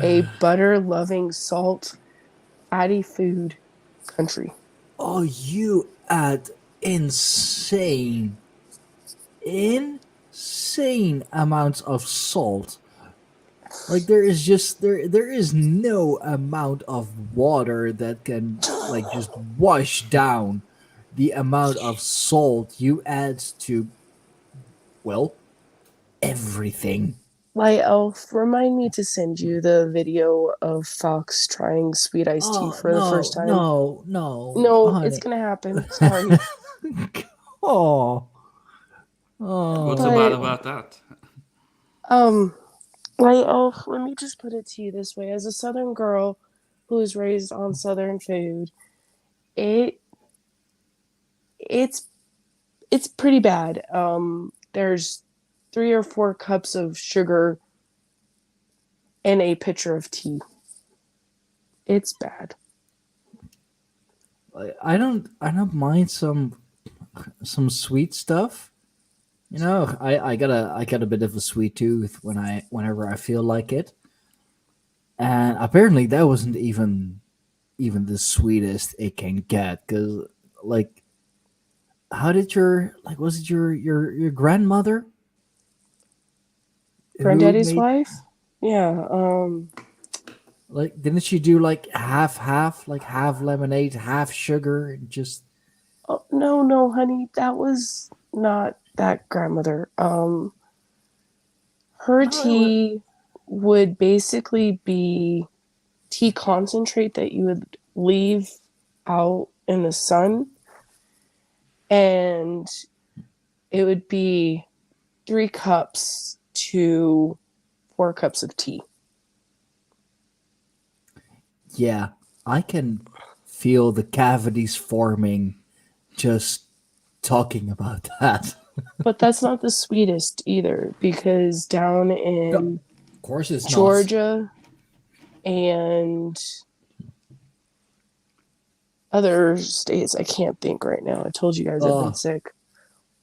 a butter-loving, salt, fatty food country. oh, you add insane amounts of salt. Like there is no amount of water that can like just wash down the amount of salt you add to, well, everything. Light Elf, remind me to send you the video of Fox trying sweet iced tea for the first time. No, No, honey. it's gonna happen. Sorry. Oh. What's Oh. so bad But- about that? Light Elf, let me just put it to you this way. As a Southern girl who was raised on Southern food, it's pretty bad. There's 3 or 4 cups of sugar and a pitcher of tea. It's bad. I don't mind some sweet stuff. You know, I got a bit of a sweet tooth whenever I feel like it. And apparently that wasn't even the sweetest it can get, cuz like how did was it your grandmother? who Granddaddy's made- wife? Yeah, Like didn't she do like half, like half lemonade, half sugar, and just oh, no, honey. That was not that grandmother. Her tea would basically be tea concentrate that you would leave out in the sun, and it would be 3 cups to 4 cups of tea. Yeah, I can feel the cavities forming just talking about that. But that's not the sweetest either, because down in Of course it's Georgia and other states, I can't think right now. I told you guys I've been sick.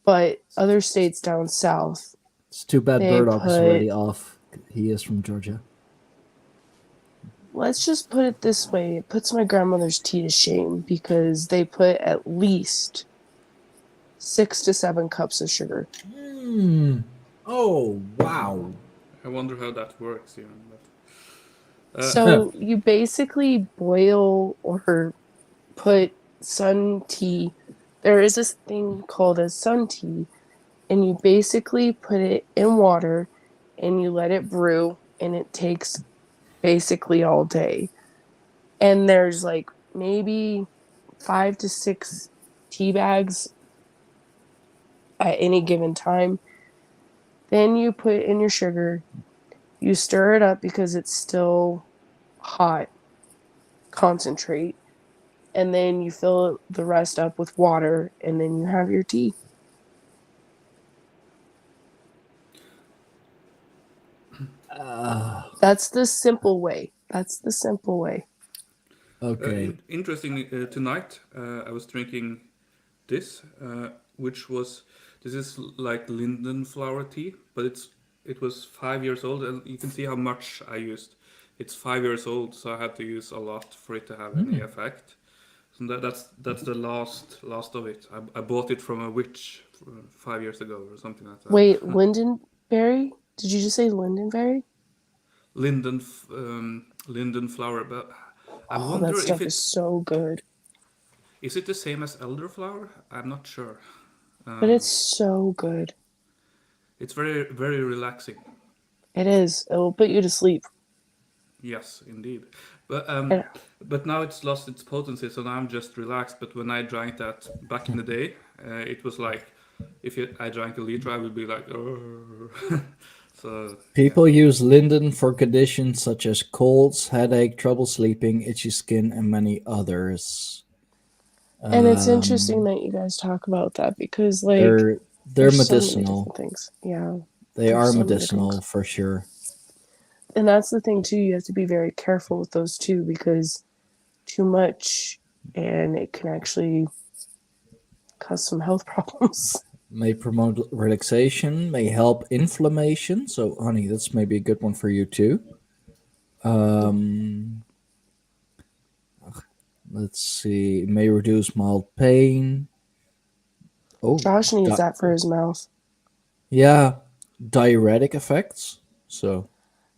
But other states down south. It's too bad Burdock is already off. He is from Georgia. Let's just put it this way. It puts my grandmother's tea to shame because they put at least 6 to 7 cups of sugar. Oh, wow. I wonder how that works. So you basically boil or put sun tea. There is this thing called a sun tea, and you basically put it in water and you let it brew, and it takes basically all day. And there's like maybe 5 to 6 tea bags at any given time. Then you put in your sugar, you stir it up because it's still hot, concentrate, and then you fill the rest up with water, and then you have your tea. That's the simple way. Okay. Interestingly, tonight I was drinking this, this is like linden flower tea, but it was 5 years old, and you can see how much I used. It's 5 years old, so I had to use a lot for it to have any effect. So that's the last of it. I bought it from a witch 5 years ago or something like that. Wait, lindenberry? Did you just say lindenberry? Linden flower, but I wonder that stuff if is so good. Is it the same as elderflower? I'm not sure. But it's so good. It's very, very relaxing. It is. It will put you to sleep. Yes, indeed. But now it's lost its potency, so now I'm just relaxed. But when I drank that back in the day, it was like I drank a liter, I would be like, oh. So people use linden for conditions such as colds, headache, trouble sleeping, itchy skin, and many others. And it's interesting that you guys talk about that because, like, they're medicinal. So things. Yeah, they are medicinal for sure. And that's the thing too. You have to be very careful with those too, because too much, and it can actually cause some health problems. May promote relaxation, may help inflammation. So, honey, that's maybe a good one for you too. Let's see. It may reduce mild pain. Oh, Josh needs that for his mouth. Yeah, diuretic effects. So.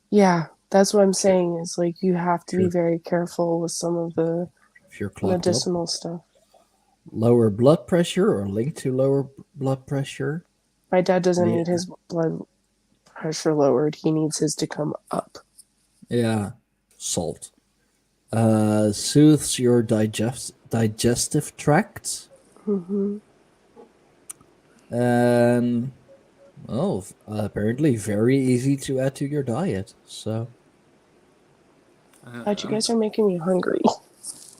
Yeah, that's what I'm saying. Is like you have to be very careful with some of the medicinal stuff. Lower blood pressure or linked to lower blood pressure. My dad doesn't need his blood pressure lowered. He needs his to come up. Yeah, salt. Soothes your digestive tract. Mm-hmm. And apparently very easy to add to your diet. So. God, you guys are making me hungry.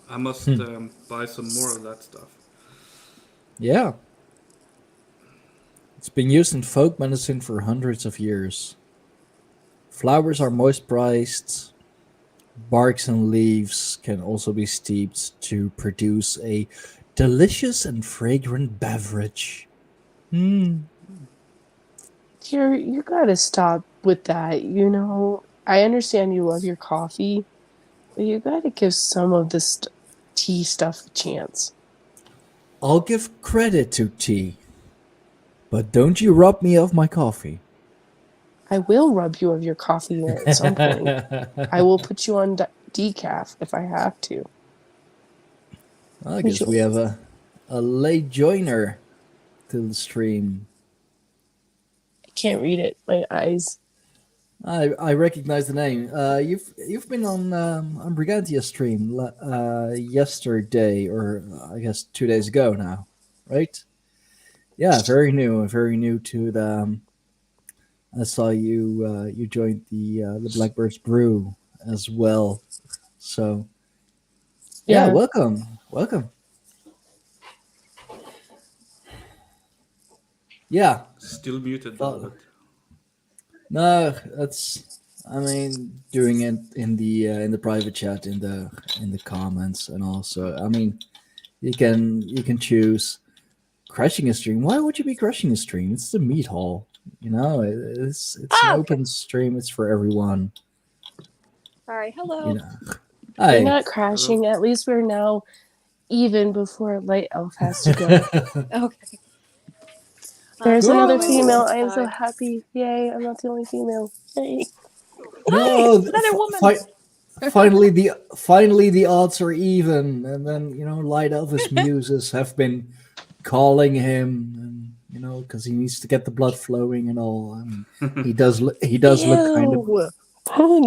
I must buy some more of that stuff. Yeah. It's been used in folk medicine for hundreds of years. Flowers are moisturized. Barks and leaves can also be steeped to produce a delicious and fragrant beverage. You gotta stop with that. You know, I understand you love your coffee, but you gotta give some of this tea stuff a chance. I'll give credit to tea, but don't you rub me of my coffee. I will rub you of your coffee at some point. I will put you on decaf if I have to. I guess we have a late joiner to the stream. I can't read it. My eyes. I recognize the name. You've been on Brigantia stream yesterday, or I guess 2 days ago now, right? Yeah, very new to the. I saw you you joined the Blackbird's Brew as well, so yeah, welcome. Yeah, Still muted though. But... No, that's. I mean, doing it in the private chat, in the comments, and also, I mean, you can choose crashing a stream. Why would you be crashing a stream? It's the Mead Hall, It's an open stream. It's for everyone. Sorry. Hello. Hi. We're not crashing. At least we're now even before Light Elf has to go. Okay. There's another female. I am so happy. Yay, I'm not the only female. Yay. No, another woman. Finally the odds are even, and then Light Elvis muses have been calling him, and because he needs to get the blood flowing and all. And he does look kind of.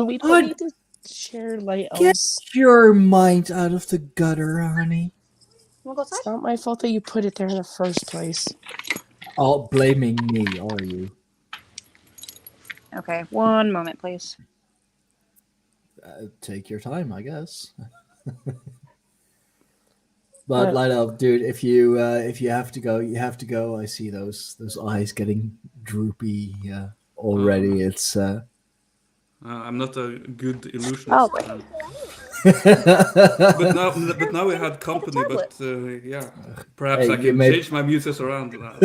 We don't need to share Light Elves. Get your mind out of the gutter, honey. Wanna go outside? It's not my fault that you put it there in the first place. Oh, blaming me, are you? Okay, one moment, please. Take your time, I guess. But Light Elf, dude, if you have to go, you have to go. I see those eyes getting droopy already. It's. I'm not a good illusionist. Oh, but now we had company. But yeah, perhaps I can change my muses around now.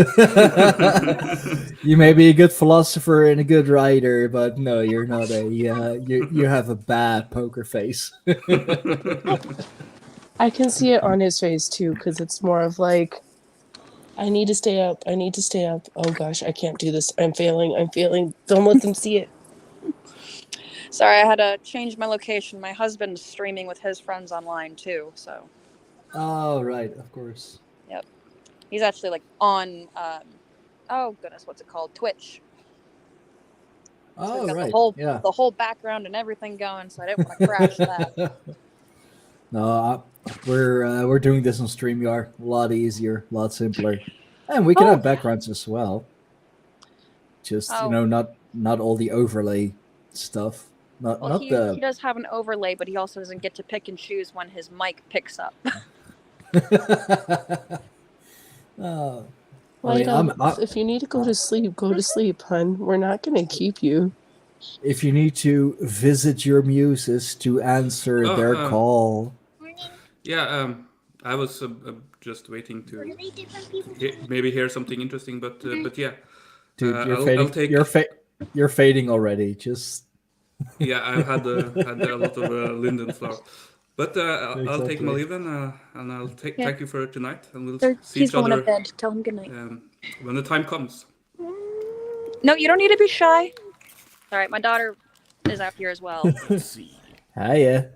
You may be a good philosopher and a good writer, but no, you're not a. You have a bad poker face. I can see it on his face too, because it's more of like, I need to stay up. I need to stay up. Oh gosh, I can't do this. I'm failing. Don't let them see it. Sorry, I had to change my location. My husband's streaming with his friends online too, so. Oh, right, of course. Yep. He's actually like on, oh goodness, what's it called? Twitch. So got right. the whole background and everything going, so I didn't want to crash that. No, we're doing this on StreamYard. A lot easier, a lot simpler, and we can have backgrounds as well. Just not all the overlay stuff. He does have an overlay, but he also doesn't get to pick and choose when his mic picks up. If you need to go to sleep, hun. We're not going to keep you. If you need to visit your muses to answer their call. Yeah, I was just waiting to maybe hear something interesting, but yeah. Dude, you're fading already. Just. Yeah, I've had a lot of linden flower, but I'll take my leave then, and I'll thank you for tonight, and we'll see each other. He's going to bed. Tell him good night. When the time comes. No, you don't need to be shy. All right, my daughter is out here as well. Let's see. Hiya.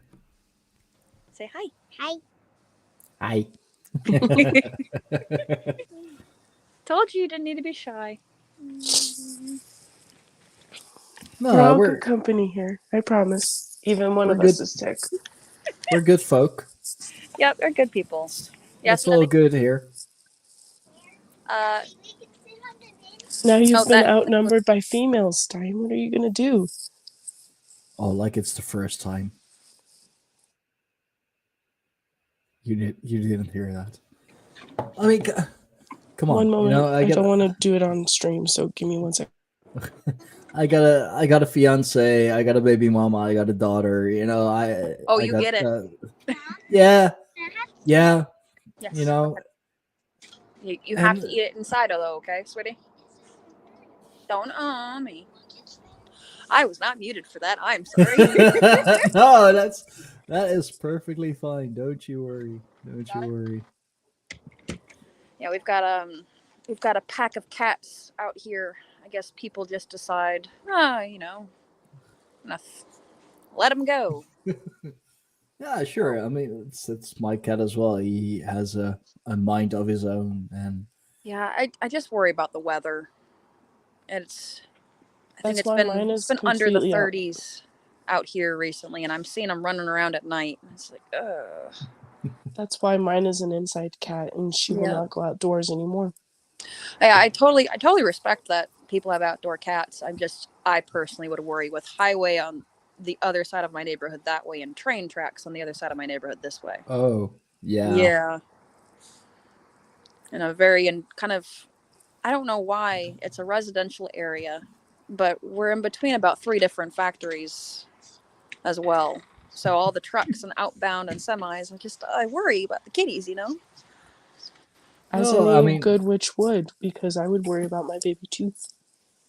Say hi. Hi. Told you didn't need to be shy. No, we're good company here. I promise. Even one of us is sick. We're good folk. Yep, we're good people. It's all good here. Now you've been outnumbered by females, Stein. What are you gonna do? Oh, like it's the first time. You didn't hear that. I mean, come on. One moment. I don't want to do it on stream, so give me 1 second. I got a fiance. I got a baby mama. I got a daughter. You get it. Yeah. Yes. You have to eat it inside, though. Okay, sweetie. Don't me. I was not muted for that. I'm sorry. No, that is perfectly fine. Don't you worry. Yeah, we've got a pack of cats out here. I guess people just decide, let them go. Yeah, sure. I mean, it's my cat as well. He has a mind of his own, and Yeah, I just worry about the weather. I think That's why mine it's is been under the completely out. 30s out here recently, and I'm seeing them running around at night. It's like, ugh. That's why mine is an inside cat, and she will Yeah. not go outdoors anymore. Yeah, I totally respect that people have outdoor cats. I personally would worry with highway on the other side of my neighborhood that way and train tracks on the other side of my neighborhood this way. Oh, yeah. Yeah. And kind of, I don't know why it's a residential area, but we're in between about 3 different factories as well. So all the trucks and outbound and semis, I worry about the kitties, you know? As No, I any mean, good witch would, because I would worry about my baby too.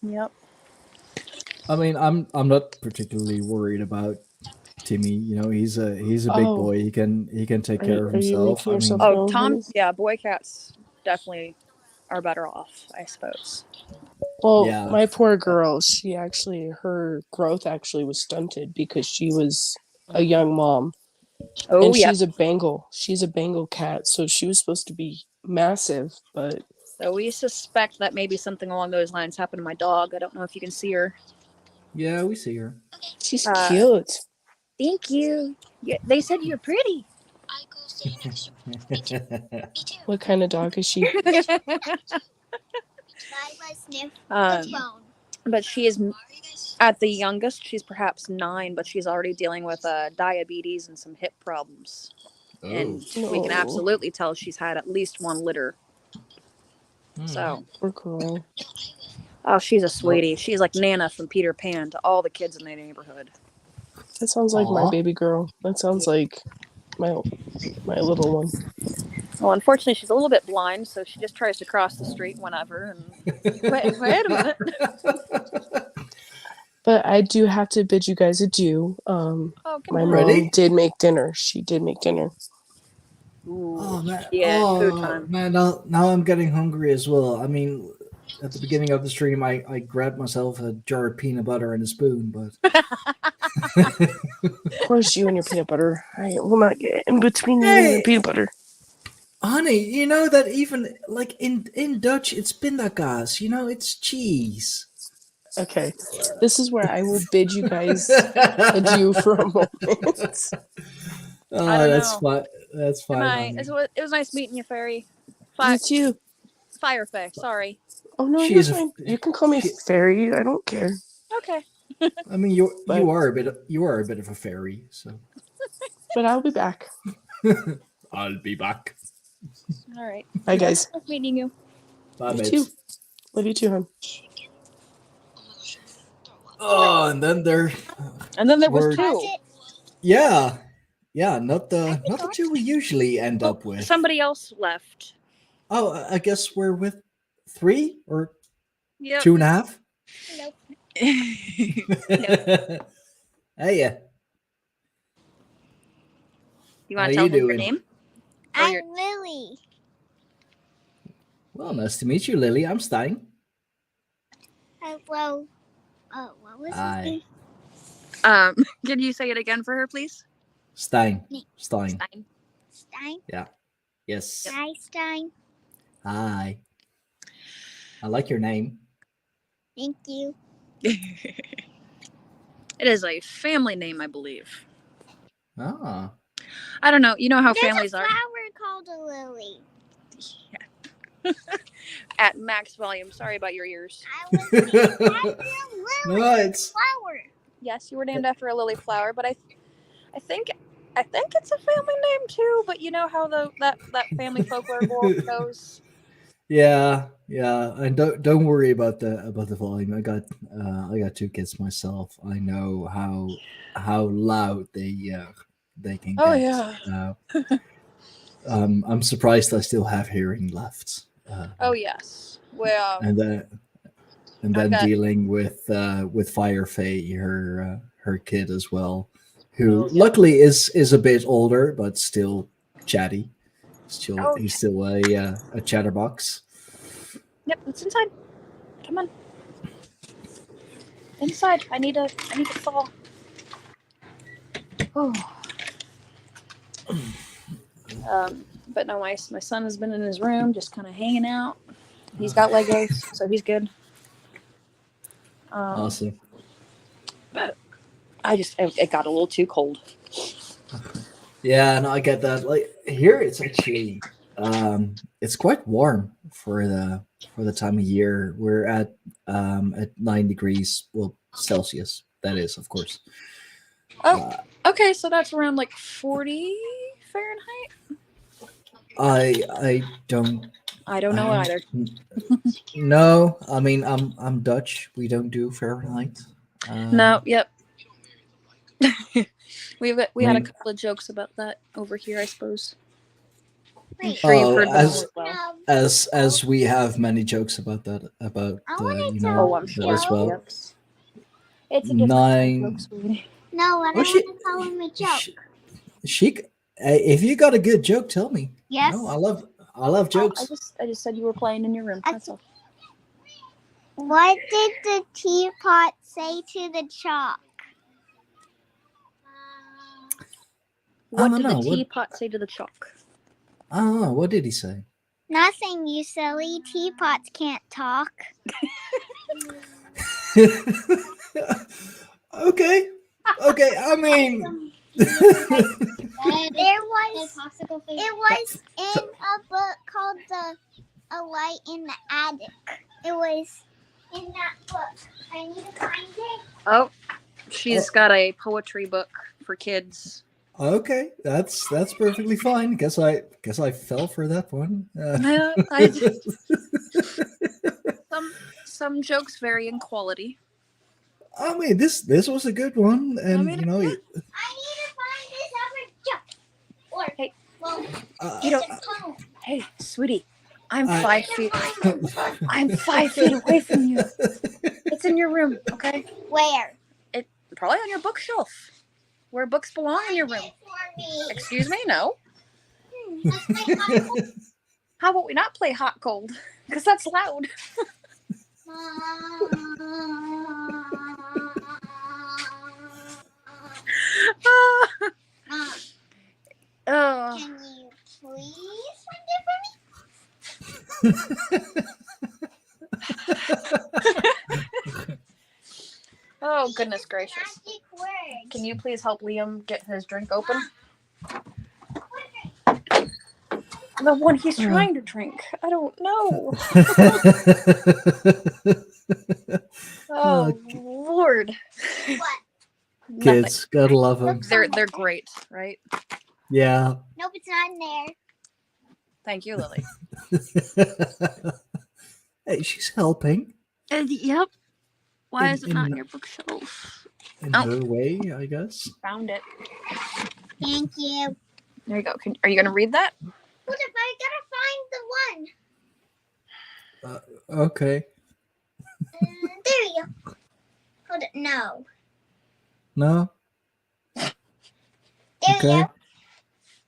Yep. I'm not particularly worried about Timmy. You know, he's a big Oh, boy. He can take are care of you himself. making I yourself mean, Oh, known, Tom, honey? yeah, boy cats definitely are better off, I suppose. Well, yeah. my poor girl, her growth actually was stunted because she was a young mom. Oh, And yeah. she's a Bengal. She's a Bengal cat, so she was supposed to be massive, but So we suspect that maybe something along those lines happened to my dog. I don't know if you can see her. Yeah, we see her. she's cute. Thank you. Yeah, they said you're pretty. What kind of dog is she? But she is at the youngest. She's perhaps 9, but she's already dealing with diabetes and some hip problems. And we can No. absolutely tell she's had at least 1 litter. Hmm. So, Poor girl. oh, she's a sweetie. She's like Nana from Peter Pan to all the kids in the neighborhood. That sounds like my Aw. baby girl. That sounds like my little one. Well, unfortunately, she's a little bit blind, so she just tries to cross the street whenever. And wait a minute. But I do have to bid you guys adieu. Oh, My come on. mom did make dinner. She did make dinner. Ooh, Oh man! yeah, food Oh time. man! Now I'm getting hungry as well. I mean, at the beginning of the stream, I grabbed myself a jar of peanut butter and a spoon, but Of course, you and your peanut butter. I will not get in between you and the peanut butter. honey, you know that even like in Dutch, it's pindakaas. You know, it's cheese. Okay, this is where I will bid you guys adieu for a moment. Oh, I don't that's know. fine. That's Good fine. night. Honey. It was nice meeting you, Fairy. You too. Fireface, sorry. Oh no, She you're is a- fine. You can call me she- Fairy. I don't care. Okay. I mean, you But- are a bit of a fairy, so But I'll be back. I'll be back. All right. Bye, guys. Nice meeting you. Bye, You mates. too. Love you too, hon. Oh, and then there was were- 2. Yeah, not the 2 we usually end up with. Somebody else left. Oh, I guess we're with 3 or Yep. 2.5. Nope. Hey, yeah. You How want to tell you them your doing? name? I'm Lily. Well, nice to meet you, Lily. I'm Stein. What was Hi. his name? Can you say it again for her, please? Stein. Stein. Stein. Yeah. Yes. Hi, Stein. Hi. I like your name. Thank you. It is a family name, I believe. Ah. I don't know. You know how There's families a are. flower called a lily. At max volume. Sorry about your ears. I was named after a lily No, it's flower. Yes, you were named after a lily flower, but I think it's a family name too. But you know how that family folklore goes. yeah. And don't worry about the volume. I got 2 kids myself. I know how loud they can get. Oh yeah. I'm surprised I still have hearing left. Oh yes. Well. And then dealing with Firefay, her kid as well, who luckily is a bit older but still chatty. He's still a chatterbox. Yep, it's inside. Come on. Inside. I need to fall. Oh. But no, my son has been in his room just kind of hanging out. He's got Legos, so he's good. Awesome. But it got a little too cold. Yeah, no, I get that. Like here, it's actually it's quite warm for the time of year. We're at 9 degrees, well, Celsius. That is, of course. Oh, okay, so that's around like 40 Fahrenheit. I don't know either. No, I mean I'm Dutch. We don't do Fahrenheit. No, yep. we had a couple of jokes about that over here, I suppose. I'm sure you've heard them as well. As we have many jokes about that I'm sure as well. Yep. It's a different 9. joke, sweetie. No, I don't want to tell him a joke. If you got a good joke, tell me. Yes. No, I love jokes. I just said you were playing in your room. That's all. What did the teapot say to the chalk? What did the teapot say to the chalk? I don't know. What did he say? Nothing, you silly. Teapots can't talk. Okay. I mean, It was in a book called A Light in the Attic. It was in that book. I need to find it. Oh, she's got a poetry book for kids. okay, that's perfectly fine. Guess I fell for that one. No, some jokes vary in quality. I mean, this was a good one, and I need to find this other joke. Or, hey, well, hey, sweetie, I'm 5 feet. I'm 5 feet away from you. It's in your room, okay? Where? It probably on your bookshelf, where books belong in your room. Excuse me, no. Let's make hot cold. How about we not play hot cold? Because that's loud. Can you please find it for me? Oh, goodness gracious. Can you please help Liam get his drink open? The one he's trying to drink. I don't know. Oh, Lord. What? Kids, gotta love them. They're great, right? Yeah. Nope, it's not in there. Thank you, Lily. Hey, she's helping. Yep. Why is it not in your bookshelf? In her way, I guess. Found it. Thank you. There you go. Are you going to read that? Hold up, I gotta find the one. Okay. There you go. Hold it. No. No. There Okay. you go.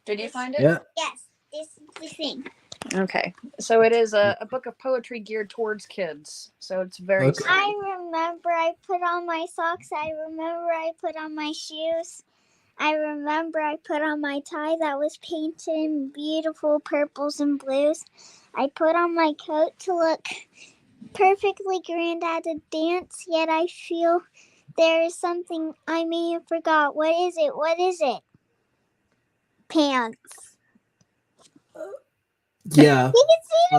Did you find it? Yeah. Yes. This is the thing. Okay. So it is a book of poetry geared towards kids. So it's very Okay. I remember I put on my socks. I remember I put on my shoes. I remember I put on my tie that was painted in beautiful purples and blues. I put on my coat to look perfectly grand at a dance, yet I feel there is something I may have forgot. What is it? What is it? Pants. Yeah. You can see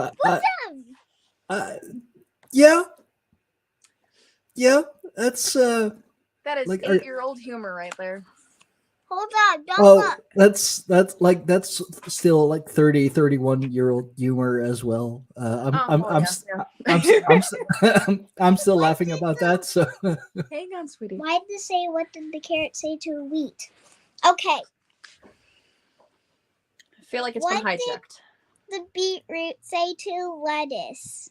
it. Yeah. Yeah. That's That is like, 8-year-old humor right there. Hold on, don't look. that's still like 31-year-old humor as well. I'm still laughing about that. So hang on, sweetie. Why did it say? What did the carrot say to wheat? Okay. I feel like it's been hijacked. The beetroot say to lettuce?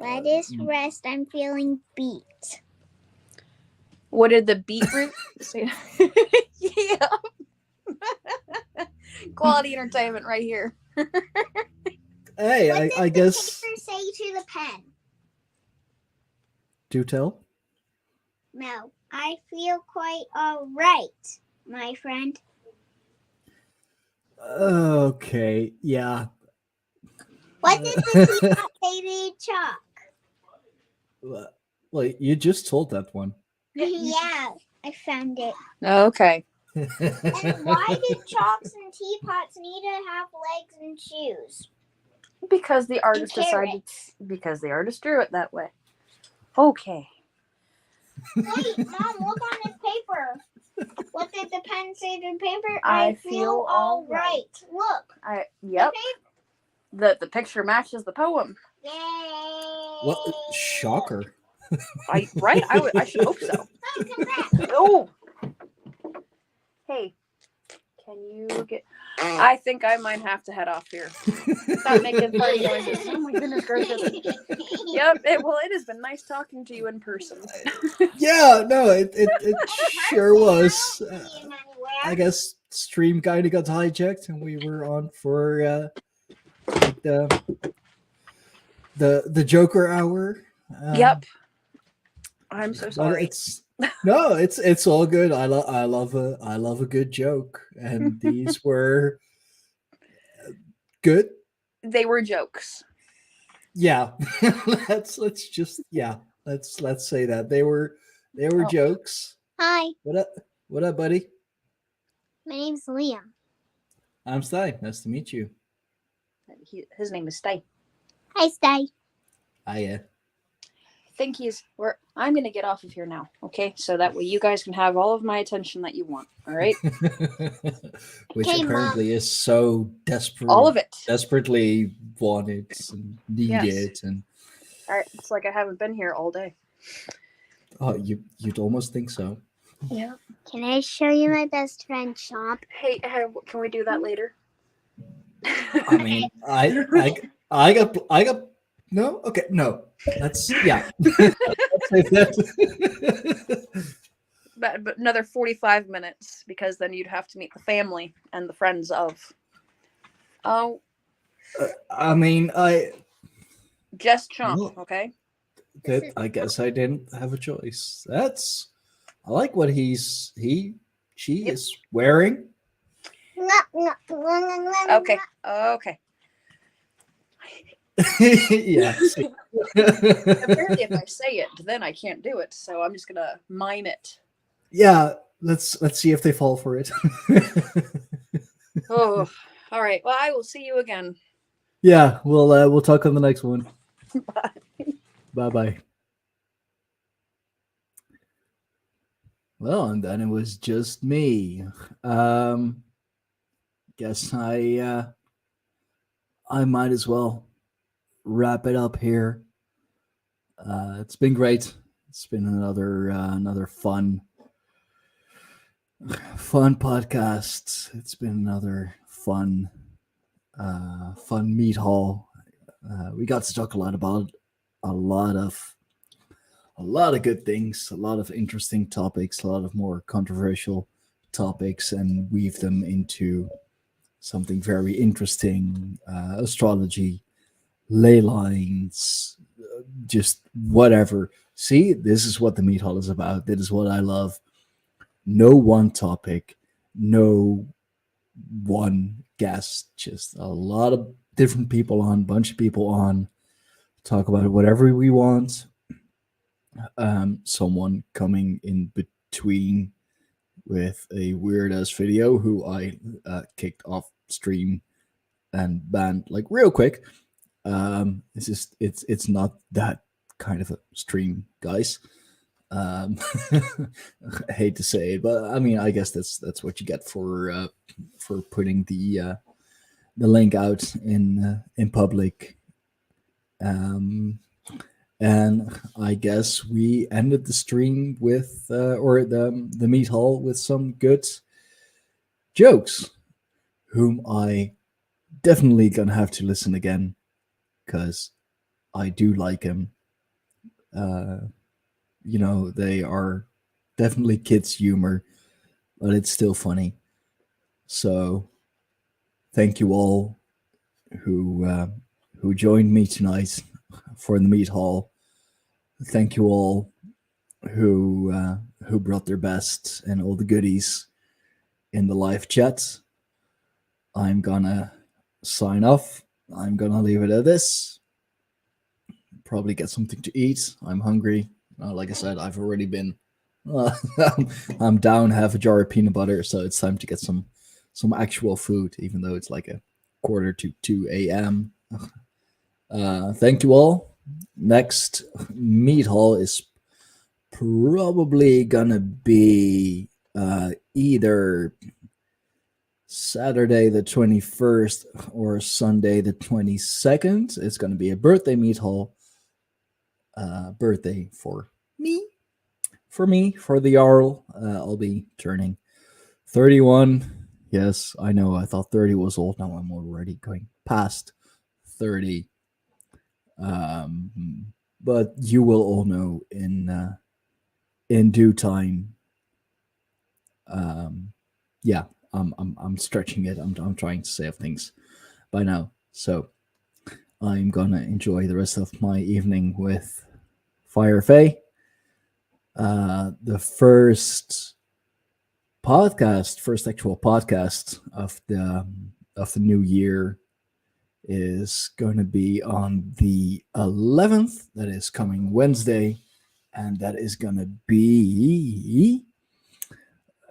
Lettuce rest. I'm feeling beat. What did the beetroot say? Yeah. Quality entertainment right here. Hey, What I did guess. the paper say to the pen? Do tell. No, I feel quite all right, my friend. Okay, yeah. What did the teapot say to eat chalk? Well, you just told that one. Yeah, I found it. Okay. And why did chalks and teapots need to have legs and shoes? Because the artist decided. Because the artist drew it that way. Okay. Wait, Mom, look on this paper. What did the pen say to the paper? I feel all right. Look. Yep. The picture matches the poem. Yay! What? Shocker. Right? I should hope so. Oh. Hey, can you get? I think I might have to head off here. Stop making funny noises. Oh my goodness gracious. Yep. It has been nice talking to you in person. Yeah, no, it sure was. I guess stream kind of got hijacked, and we were on for the Joker hour. Yep. I'm so sorry. It's all good. I love a good joke, and these were good. They were jokes. Yeah, let's say that they were jokes. Hi. What up, buddy? My name's Liam. I'm Sty. Nice to meet you. His name is Stay. Hi, Stay. Hiya. I'm gonna get off of here now, okay? So that way you guys can have all of my attention that you want, all right? Which apparently is so desperate. All of it. Desperately wanted and needed. And all right, it's like I haven't been here all day. Oh, you'd almost think so. Yeah. Can I show you my best friend's shop? Hey, can we do that later? I mean, I got no. Okay, no. That's yeah. But another 45 minutes, because then you'd have to meet the family and the friends of. Oh. I mean, Just Chomp, okay? I guess I didn't have a choice. I like what she is wearing. Okay. Yeah. Apparently, if I say it, then I can't do it. So I'm just gonna mime it. Yeah. Let's see if they fall for it. Oh, all right. Well, I will see you again. Yeah, we'll talk on the next one. Bye. Bye. Well, and then it was just me. Guess I might as well wrap it up here. It's been great. It's been another fun podcast. It's been another fun meat hall. We got to talk a lot about a lot of good things, a lot of interesting topics, a lot of more controversial topics, and weave them into something very interesting. Astrology, ley lines, just whatever. See, this is what the meat hall is about. That is what I love. No one topic, no one guest, just a lot of different people on, bunch of people on, talk about whatever we want. Someone coming in between with a weird ass video who I kicked off stream and banned like real quick. It's not that kind of a stream, guys. I hate to say it, but I mean, I guess that's what you get for putting the link out in public. And I guess we ended the stream with or the meat hall with some good jokes, whom I definitely gonna have to listen again because I do like him. You know, they are definitely kids' humor, but it's still funny. So thank you all who joined me tonight for the meat hall. Thank you all who brought their best and all the goodies in the live chat. I'm gonna sign off. I'm gonna leave it at this. Probably get something to eat. I'm hungry. Like I said, I've already been. I'm down half a jar of peanut butter, so it's time to get some actual food, even though it's like a 1:45 a.m. Thank you all. Next mead hall is probably gonna be either Saturday the 21st or Sunday the 22nd. It's gonna be a birthday mead hall. Birthday for me, for the Jarl. I'll be turning 31. Yes, I know. I thought 30 was old. Now I'm already going past 30. But you will all know in due time. Yeah, I'm stretching it. I'm trying to save things by now. So I'm gonna enjoy the rest of my evening with Fire Faye. The first actual podcast of the new year is going to be on the 11th. That is coming Wednesday, and that is going to be.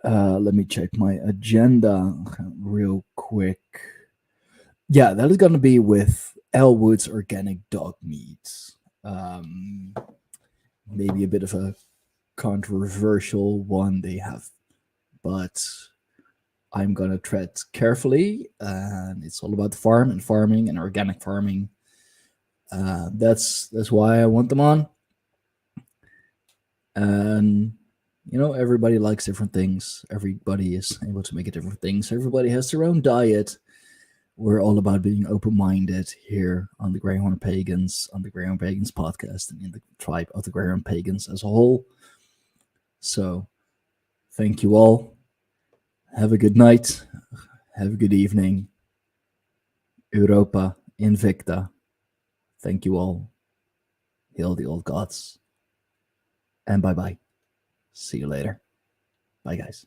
Let me check my agenda real quick. Yeah, that is going to be with Elwood's Organic Dog Meat. Maybe a bit of a controversial one they have, but I'm gonna tread carefully, and it's all about the farm and farming and organic farming. That's why I want them on. And everybody likes different things. Everybody is able to make it different things. Everybody has their own diet. We're all about being open-minded here on the Greyhorn Pagans, on the Greyhorn Pagans podcast, and in the tribe of the Greyhorn Pagans as a whole. So, thank you all. Have a good night. Have a good evening. Europa Invicta. Thank you all. Hail the old gods. And bye-bye. See you later. Bye, guys.